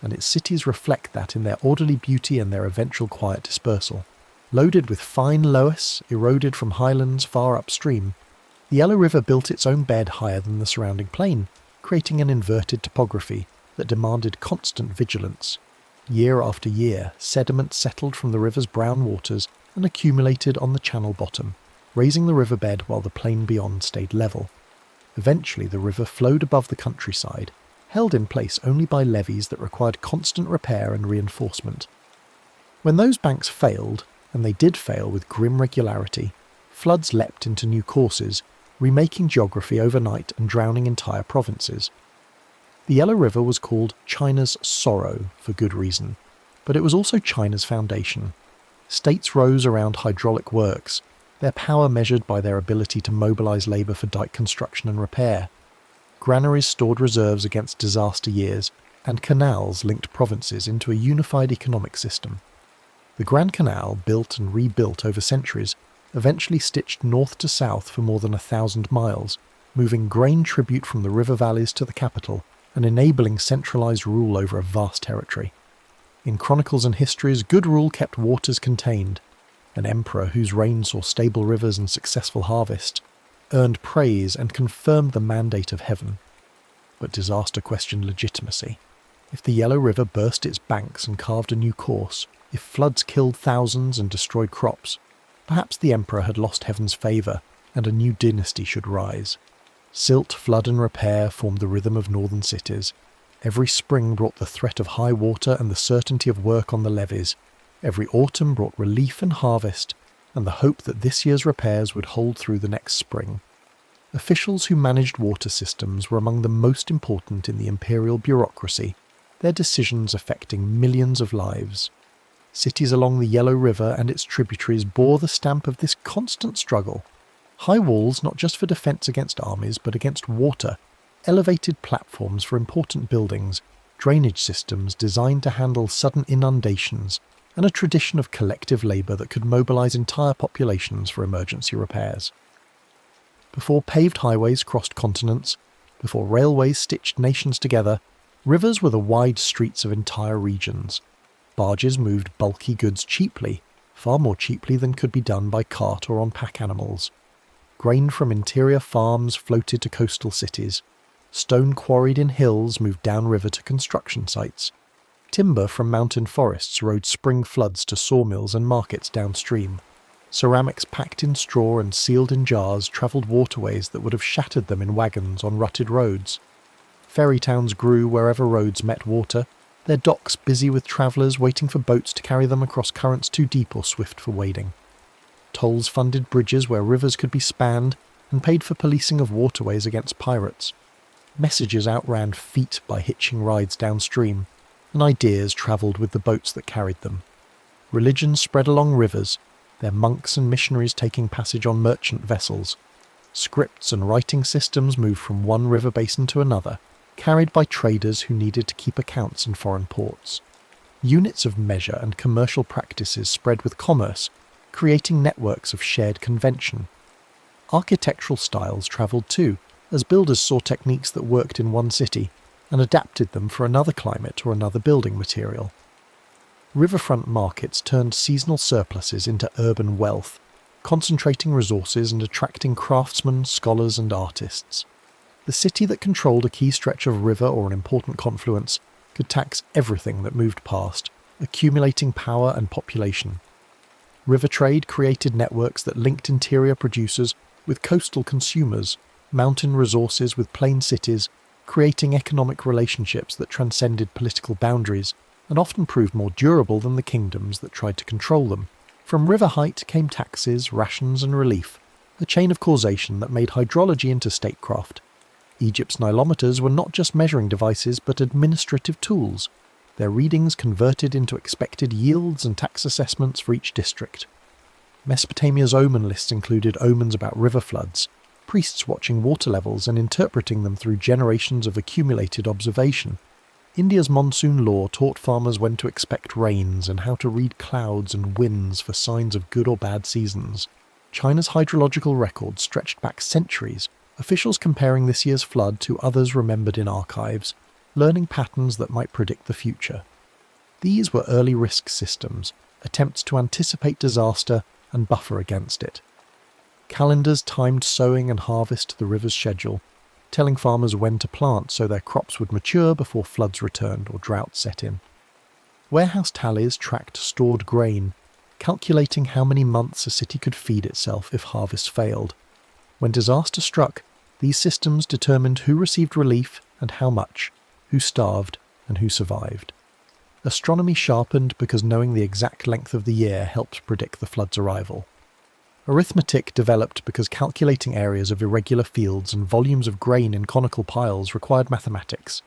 and its cities reflect that in their orderly beauty and their eventual quiet dispersal. Loaded with fine loess, eroded from highlands far upstream, the Yellow River built its own bed higher than the surrounding plain, creating an inverted topography that demanded constant vigilance. Year after year, sediment settled from the river's brown waters and accumulated on the channel bottom, raising the riverbed while the plain beyond stayed level. Eventually the river flowed above the countryside, held in place only by levees that required constant repair and reinforcement. When those banks failed, and they did fail with grim regularity, floods leapt into new courses, remaking geography overnight and drowning entire provinces. The Yellow River was called China's Sorrow for good reason, but it was also China's foundation. States rose around hydraulic works, their power measured by their ability to mobilise labour for dike construction and repair. Granaries stored reserves against disaster years, and canals linked provinces into a unified economic system. The Grand Canal, built and rebuilt over centuries, eventually stitched north to south for more than 1,000 miles, moving grain tribute from the river valleys to the capital and enabling centralised rule over a vast territory. In chronicles and histories, good rule kept waters contained. An emperor whose reign saw stable rivers and successful harvests earned praise and confirmed the mandate of heaven. But disaster questioned legitimacy. If the Yellow River burst its banks and carved a new course, if floods killed thousands and destroyed crops, perhaps the emperor had lost heaven's favour and a new dynasty should rise. Silt, flood and repair formed the rhythm of northern cities. Every spring brought the threat of high water and the certainty of work on the levees. Every autumn brought relief and harvest, and the hope that this year's repairs would hold through the next spring. Officials who managed water systems were among the most important in the imperial bureaucracy, their decisions affecting millions of lives. Cities along the Yellow River and its tributaries bore the stamp of this constant struggle. High walls not just for defence against armies but against water, elevated platforms for important buildings, drainage systems designed to handle sudden inundations, and a tradition of collective labour that could mobilise entire populations for emergency repairs. Before paved highways crossed continents, before railways stitched nations together, rivers were the wide streets of entire regions. Barges moved bulky goods cheaply, far more cheaply than could be done by cart or on pack animals. Grain from interior farms floated to coastal cities. Stone quarried in hills moved downriver to construction sites. Timber from mountain forests rode spring floods to sawmills and markets downstream. Ceramics packed in straw and sealed in jars travelled waterways that would have shattered them in wagons on rutted roads. Ferry towns grew wherever roads met water, their docks busy with travellers waiting for boats to carry them across currents too deep or swift for wading. Tolls funded bridges where rivers could be spanned and paid for policing of waterways against pirates. Messages outran feet by hitching rides downstream, and ideas travelled with the boats that carried them. Religions spread along rivers, their monks and missionaries taking passage on merchant vessels. Scripts and writing systems moved from one river basin to another, carried by traders who needed to keep accounts in foreign ports. Units of measure and commercial practices spread with commerce, creating networks of shared convention. Architectural styles travelled too, as builders saw techniques that worked in one city and adapted them for another climate or another building material. Riverfront markets turned seasonal surpluses into urban wealth, concentrating resources and attracting craftsmen, scholars and artists. The city that controlled a key stretch of river or an important confluence could tax everything that moved past, accumulating power and population. River trade created networks that linked interior producers with coastal consumers, mountain resources with plain cities, creating economic relationships that transcended political boundaries and often proved more durable than the kingdoms that tried to control them. From river height came taxes, rations and relief, a chain of causation that made hydrology into statecraft. Egypt's nilometers were not just measuring devices but administrative tools, their readings converted into expected yields and tax assessments for each district. Mesopotamia's omen lists included omens about river floods, priests watching water levels and interpreting them through generations of accumulated observation. India's monsoon law taught farmers when to expect rains and how to read clouds and winds for signs of good or bad seasons. China's hydrological records stretched back centuries, officials comparing this year's flood to others remembered in archives. learning patterns that might predict the future. These were early risk systems, attempts to anticipate disaster and buffer against it. Calendars timed sowing and harvest to the river's schedule, telling farmers when to plant so their crops would mature before floods returned or drought set in. Warehouse tallies tracked stored grain, calculating how many months a city could feed itself if harvest failed. When disaster struck, these systems determined who received relief and how much, who starved and who survived. Astronomy sharpened because knowing the exact length of the year helped predict the flood's arrival. Arithmetic developed because calculating areas of irregular fields and volumes of grain in conical piles required mathematics.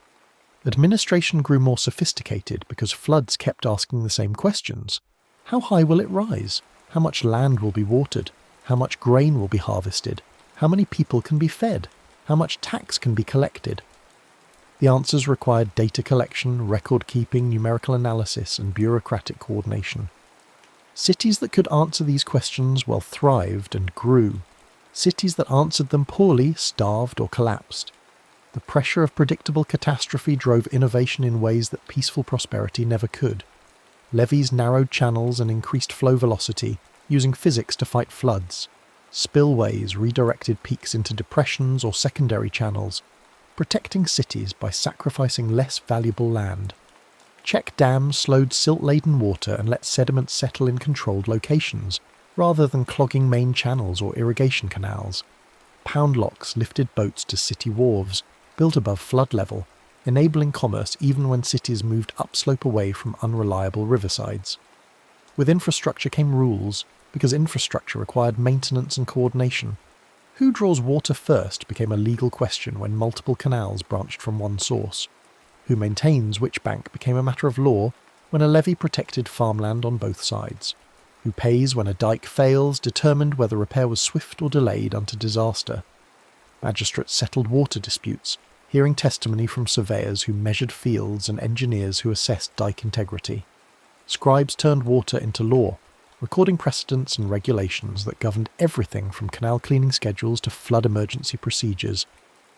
Administration grew more sophisticated because floods kept asking the same questions. How high will it rise? How much land will be watered? How much grain will be harvested? How many people can be fed? How much tax can be collected? The answers required data collection, record-keeping, numerical analysis, and bureaucratic coordination. Cities that could answer these questions well thrived and grew. Cities that answered them poorly starved or collapsed. The pressure of predictable catastrophe drove innovation in ways that peaceful prosperity never could. Levees narrowed channels and increased flow velocity, using physics to fight floods. Spillways redirected peaks into depressions or secondary channels, protecting cities by sacrificing less valuable land. Check dams slowed silt-laden water and let sediment settle in controlled locations, rather than clogging main channels or irrigation canals. Pound locks lifted boats to city wharves, built above flood level, enabling commerce even when cities moved upslope away from unreliable riversides. With infrastructure came rules, because infrastructure required maintenance and coordination. Who draws water first became a legal question when multiple canals branched from one source. Who maintains which bank became a matter of law when a levee protected farmland on both sides. Who pays when a dike fails determined whether repair was swift or delayed unto disaster. Magistrates settled water disputes, hearing testimony from surveyors who measured fields and engineers who assessed dike integrity. Scribes turned water into law, recording precedents and regulations that governed everything from canal cleaning schedules to flood emergency procedures.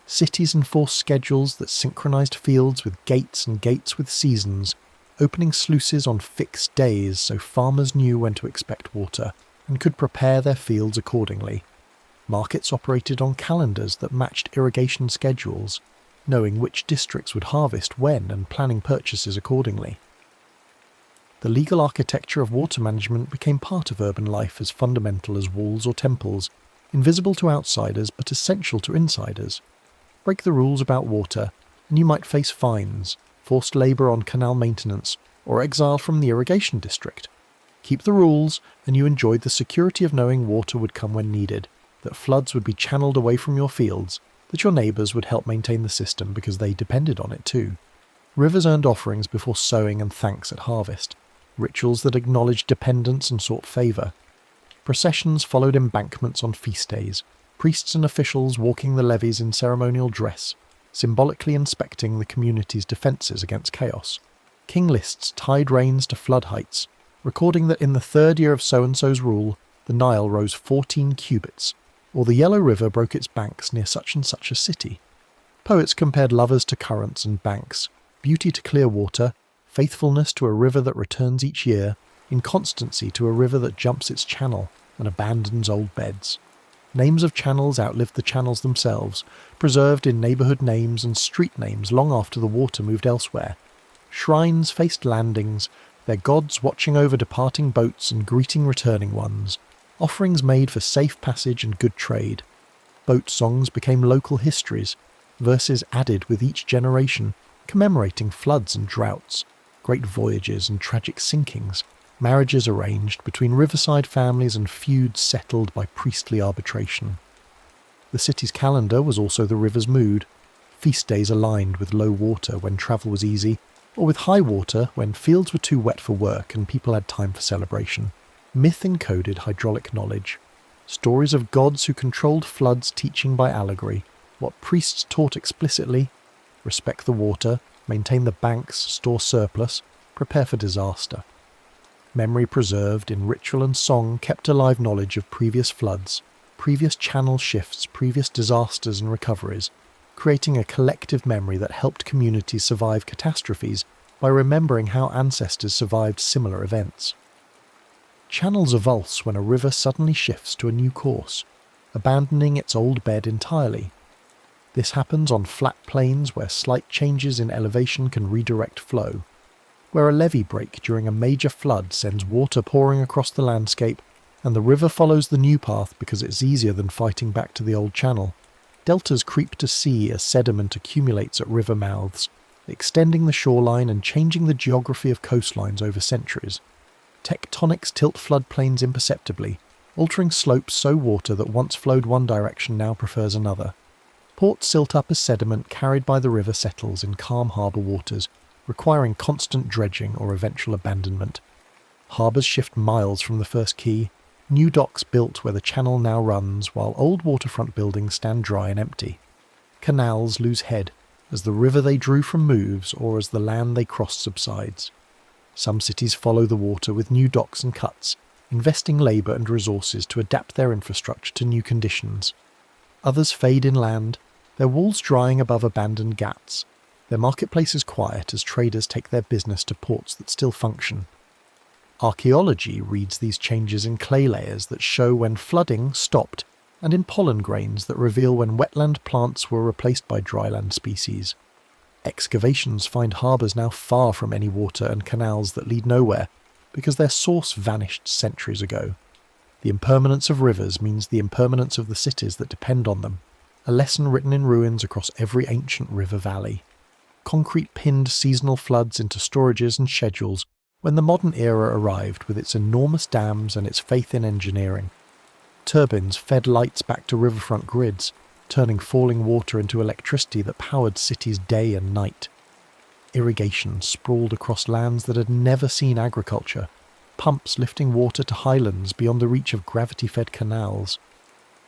Cities enforced schedules that synchronized fields with gates and gates with seasons, opening sluices on fixed days so farmers knew when to expect water and could prepare their fields accordingly. Markets operated on calendars that matched irrigation schedules, knowing which districts would harvest when and planning purchases accordingly. The legal architecture of water management became part of urban life as fundamental as walls or temples, invisible to outsiders but essential to insiders. Break the rules about water, and you might face fines, forced labour on canal maintenance, or exile from the irrigation district. Keep the rules, and you enjoyed the security of knowing water would come when needed, that floods would be channeled away from your fields, that your neighbours would help maintain the system because they depended on it too. Rivers earned offerings before sowing and thanks at harvest. Rituals that acknowledged dependence and sought favour. Processions followed embankments on feast days, priests and officials walking the levees in ceremonial dress, symbolically inspecting the community's defences against chaos. King lists tied reins to flood heights, recording that in the 3rd year of so-and-so's rule, the Nile rose 14 cubits, or the Yellow River broke its banks near such and such a city. Poets compared lovers to currents and banks, beauty to clear water, faithfulness to a river that returns each year, inconstancy to a river that jumps its channel and abandons old beds. Names of channels outlived the channels themselves, preserved in neighbourhood names and street names long after the water moved elsewhere. Shrines faced landings, their gods watching over departing boats and greeting returning ones, offerings made for safe passage and good trade. Boat songs became local histories, verses added with each generation, commemorating floods and droughts, great voyages and tragic sinkings, marriages arranged between riverside families and feuds settled by priestly arbitration. The city's calendar was also the river's mood, feast days aligned with low water when travel was easy, or with high water when fields were too wet for work and people had time for celebration. Myth encoded hydraulic knowledge. Stories of gods who controlled floods teaching by allegory, what priests taught explicitly: respect the water, maintain the banks, store surplus, prepare for disaster. Memory preserved in ritual and song kept alive knowledge of previous floods, previous channel shifts, previous disasters and recoveries, creating a collective memory that helped communities survive catastrophes by remembering how ancestors survived similar events. Channels avulse when a river suddenly shifts to a new course, abandoning its old bed entirely. This happens on flat plains where slight changes in elevation can redirect flow, where a levee break during a major flood sends water pouring across the landscape, and the river follows the new path because it's easier than fighting back to the old channel. Deltas creep to sea as sediment accumulates at river mouths, extending the shoreline and changing the geography of coastlines over centuries. Tectonics tilt floodplains imperceptibly, altering slopes so water that once flowed one direction now prefers another. Ports silt up as sediment carried by the river settles in calm harbour waters, requiring constant dredging or eventual abandonment. Harbours shift miles from the first quay, new docks built where the channel now runs, while old waterfront buildings stand dry and empty. Canals lose head, as the river they drew from moves or as the land they cross subsides. Some cities follow the water with new docks and cuts, investing labour and resources to adapt their infrastructure to new conditions. Others fade inland, their walls drying above abandoned ghats, their marketplaces quiet as traders take their business to ports that still function. Archaeology reads these changes in clay layers that show when flooding stopped and in pollen grains that reveal when wetland plants were replaced by dryland species. Excavations find harbours now far from any water and canals that lead nowhere because their source vanished centuries ago. The impermanence of rivers means the impermanence of the cities that depend on them, a lesson written in ruins across every ancient river valley. Concrete pinned seasonal floods into storages and schedules when the modern era arrived with its enormous dams and its faith in engineering. Turbines fed lights back to riverfront grids, turning falling water into electricity that powered cities day and night. Irrigation sprawled across lands that had never seen agriculture, pumps lifting water to highlands beyond the reach of gravity-fed canals.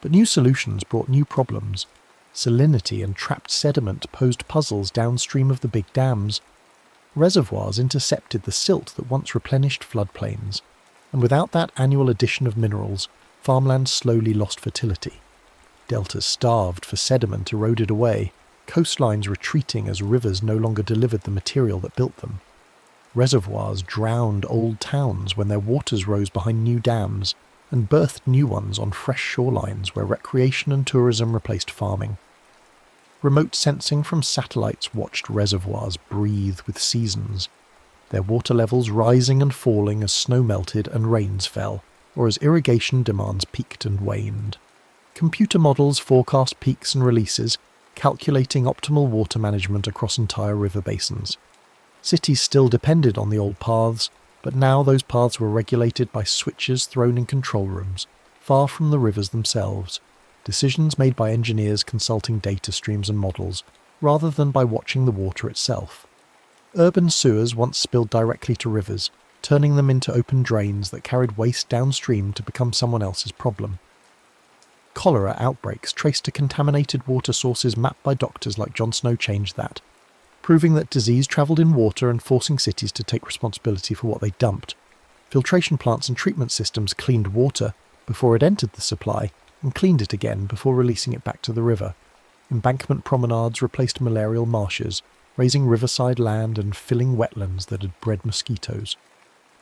But new solutions brought new problems. Salinity and trapped sediment posed puzzles downstream of the big dams. Reservoirs intercepted the silt that once replenished floodplains, and without that annual addition of minerals, farmland slowly lost fertility. Deltas starved for sediment eroded away, coastlines retreating as rivers no longer delivered the material that built them. Reservoirs drowned old towns when their waters rose behind new dams, and birthed new ones on fresh shorelines where recreation and tourism replaced farming. Remote sensing from satellites watched reservoirs breathe with seasons, their water levels rising and falling as snow melted and rains fell, or as irrigation demands peaked and waned. Computer models forecast peaks and releases, calculating optimal water management across entire river basins. Cities still depended on the old paths, but now those paths were regulated by switches thrown in control rooms, far from the rivers themselves, decisions made by engineers consulting data streams and models, rather than by watching the water itself. Urban sewers once spilled directly to rivers, turning them into open drains that carried waste downstream to become someone else's problem. Cholera outbreaks traced to contaminated water sources mapped by doctors like John Snow changed that, proving that disease travelled in water and forcing cities to take responsibility for what they dumped. Filtration plants and treatment systems cleaned water before it entered the supply, and cleaned it again before releasing it back to the river. Embankment promenades replaced malarial marshes, raising riverside land and filling wetlands that had bred mosquitoes.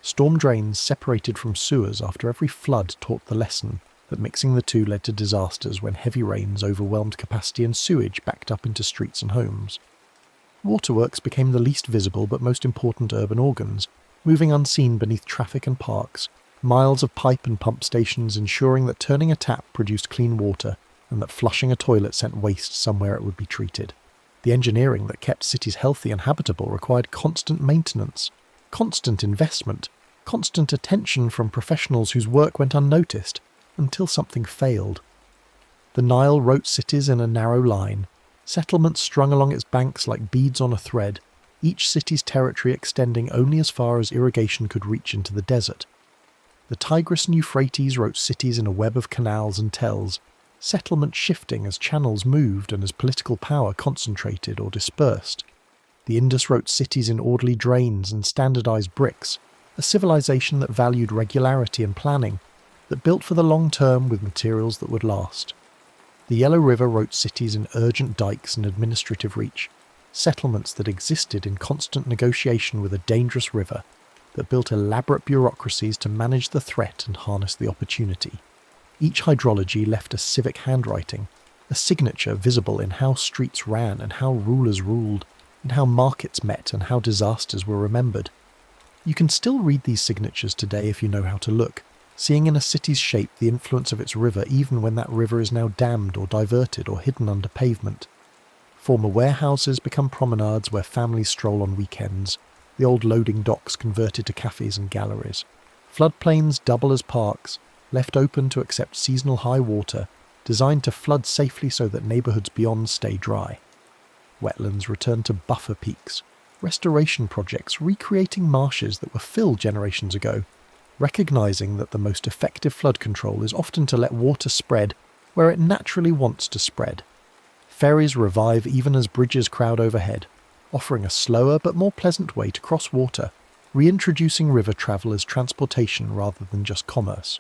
Storm drains separated from sewers after every flood taught the lesson that mixing the two led to disasters when heavy rains overwhelmed capacity and sewage backed up into streets and homes. Waterworks became the least visible but most important urban organs, moving unseen beneath traffic and parks, miles of pipe and pump stations ensuring that turning a tap produced clean water and that flushing a toilet sent waste somewhere it would be treated. The engineering that kept cities healthy and habitable required constant maintenance, constant investment, constant attention from professionals whose work went unnoticed, until something failed. The Nile wrote cities in a narrow line, settlements strung along its banks like beads on a thread, each city's territory extending only as far as irrigation could reach into the desert. The Tigris and Euphrates wrote cities in a web of canals and tells, settlements shifting as channels moved and as political power concentrated or dispersed. The Indus wrote cities in orderly drains and standardized bricks, a civilization that valued regularity and planning, that built for the long term with materials that would last. The Yellow River wrote cities in urgent dikes and administrative reach, settlements that existed in constant negotiation with a dangerous river, that built elaborate bureaucracies to manage the threat and harness the opportunity. Each hydrology left a civic handwriting, a signature visible in how streets ran and how rulers ruled, in how markets met and how disasters were remembered. You can still read these signatures today if you know how to look, seeing in a city's shape the influence of its river even when that river is now dammed or diverted or hidden under pavement. Former warehouses become promenades where families stroll on weekends, the old loading docks converted to cafes and galleries. Floodplains double as parks, left open to accept seasonal high water, designed to flood safely so that neighbourhoods beyond stay dry. Wetlands return to buffer peaks, restoration projects recreating marshes that were filled generations ago, recognising that the most effective flood control is often to let water spread where it naturally wants to spread. Ferries revive even as bridges crowd overhead, offering a slower but more pleasant way to cross water, reintroducing river travel as transportation rather than just commerce.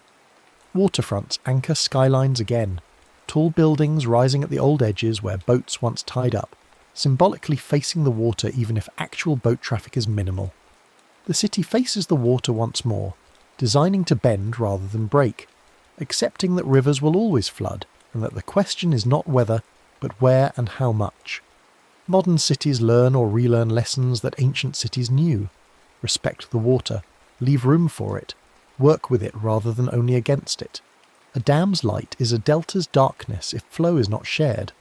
Waterfronts anchor skylines again, tall buildings rising at the old edges where boats once tied up, symbolically facing the water even if actual boat traffic is minimal. The city faces the water once more, designing to bend rather than break, accepting that rivers will always flood and that the question is not whether, but where and how much. Modern cities learn or relearn lessons that ancient cities knew. Respect the water, leave room for it, work with it rather than only against it. A dam's light is a delta's darkness if flow is not shared,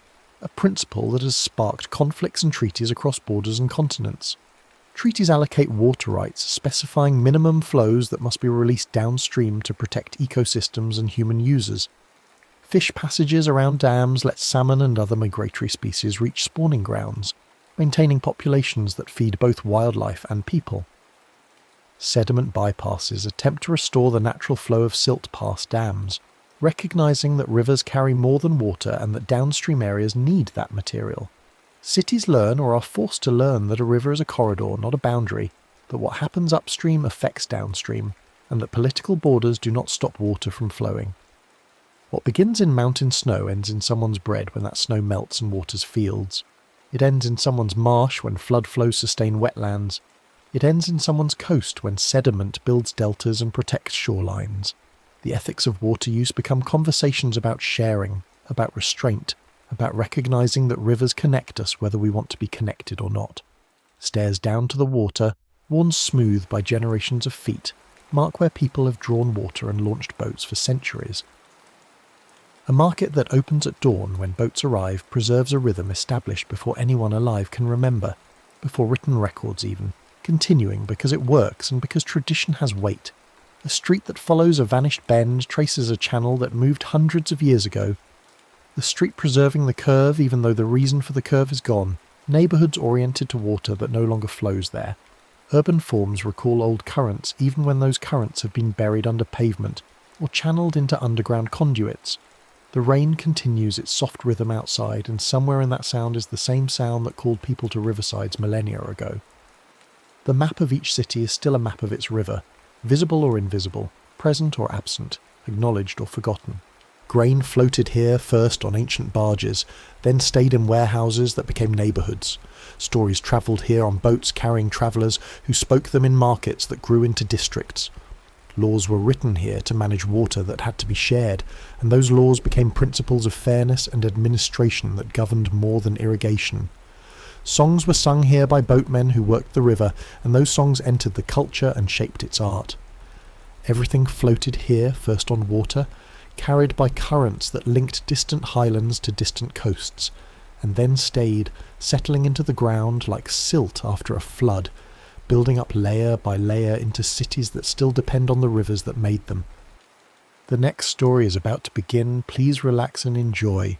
a principle that has sparked conflicts and treaties across borders and continents. Treaties allocate water rights, specifying minimum flows that must be released downstream to protect ecosystems and human users. Fish passages around dams let salmon and other migratory species reach spawning grounds, maintaining populations that feed both wildlife and people. Sediment bypasses attempt to restore the natural flow of silt past dams, recognising that rivers carry more than water and that downstream areas need that material. Cities learn or are forced to learn that a river is a corridor, not a boundary, that what happens upstream affects downstream, and that political borders do not stop water from flowing. What begins in mountain snow ends in someone's bread when that snow melts and waters fields. It ends in someone's marsh when flood flows sustain wetlands. It ends in someone's coast when sediment builds deltas and protects shorelines. The ethics of water use become conversations about sharing, about restraint, about recognising that rivers connect us whether we want to be connected or not. Stairs down to the water, worn smooth by generations of feet, mark where people have drawn water and launched boats for centuries. A market that opens at dawn when boats arrive preserves a rhythm established before anyone alive can remember, before written records even, continuing because it works and because tradition has weight. A street that follows a vanished bend traces a channel that moved hundreds of years ago. The street preserving the curve even though the reason for the curve is gone. Neighbourhoods oriented to water that no longer flows there. Urban forms recall old currents even when those currents have been buried under pavement or channeled into underground conduits. The rain continues its soft rhythm outside, and somewhere in that sound is the same sound that called people to riversides millennia ago. The map of each city is still a map of its river, visible or invisible, present or absent, acknowledged or forgotten. Grain floated here first on ancient barges, then stayed in warehouses that became neighbourhoods. Stories travelled here on boats carrying travellers who spoke them in markets that grew into districts. Laws were written here to manage water that had to be shared, and those laws became principles of fairness and administration that governed more than irrigation. Songs were sung here by boatmen who worked the river, and those songs entered the culture and shaped its art. Everything floated here, first on water, carried by currents that linked distant highlands to distant coasts, and then stayed, settling into the ground like silt after a flood, building up layer by layer into cities that still depend on the rivers that made them. The next story is about to begin. Please relax and enjoy.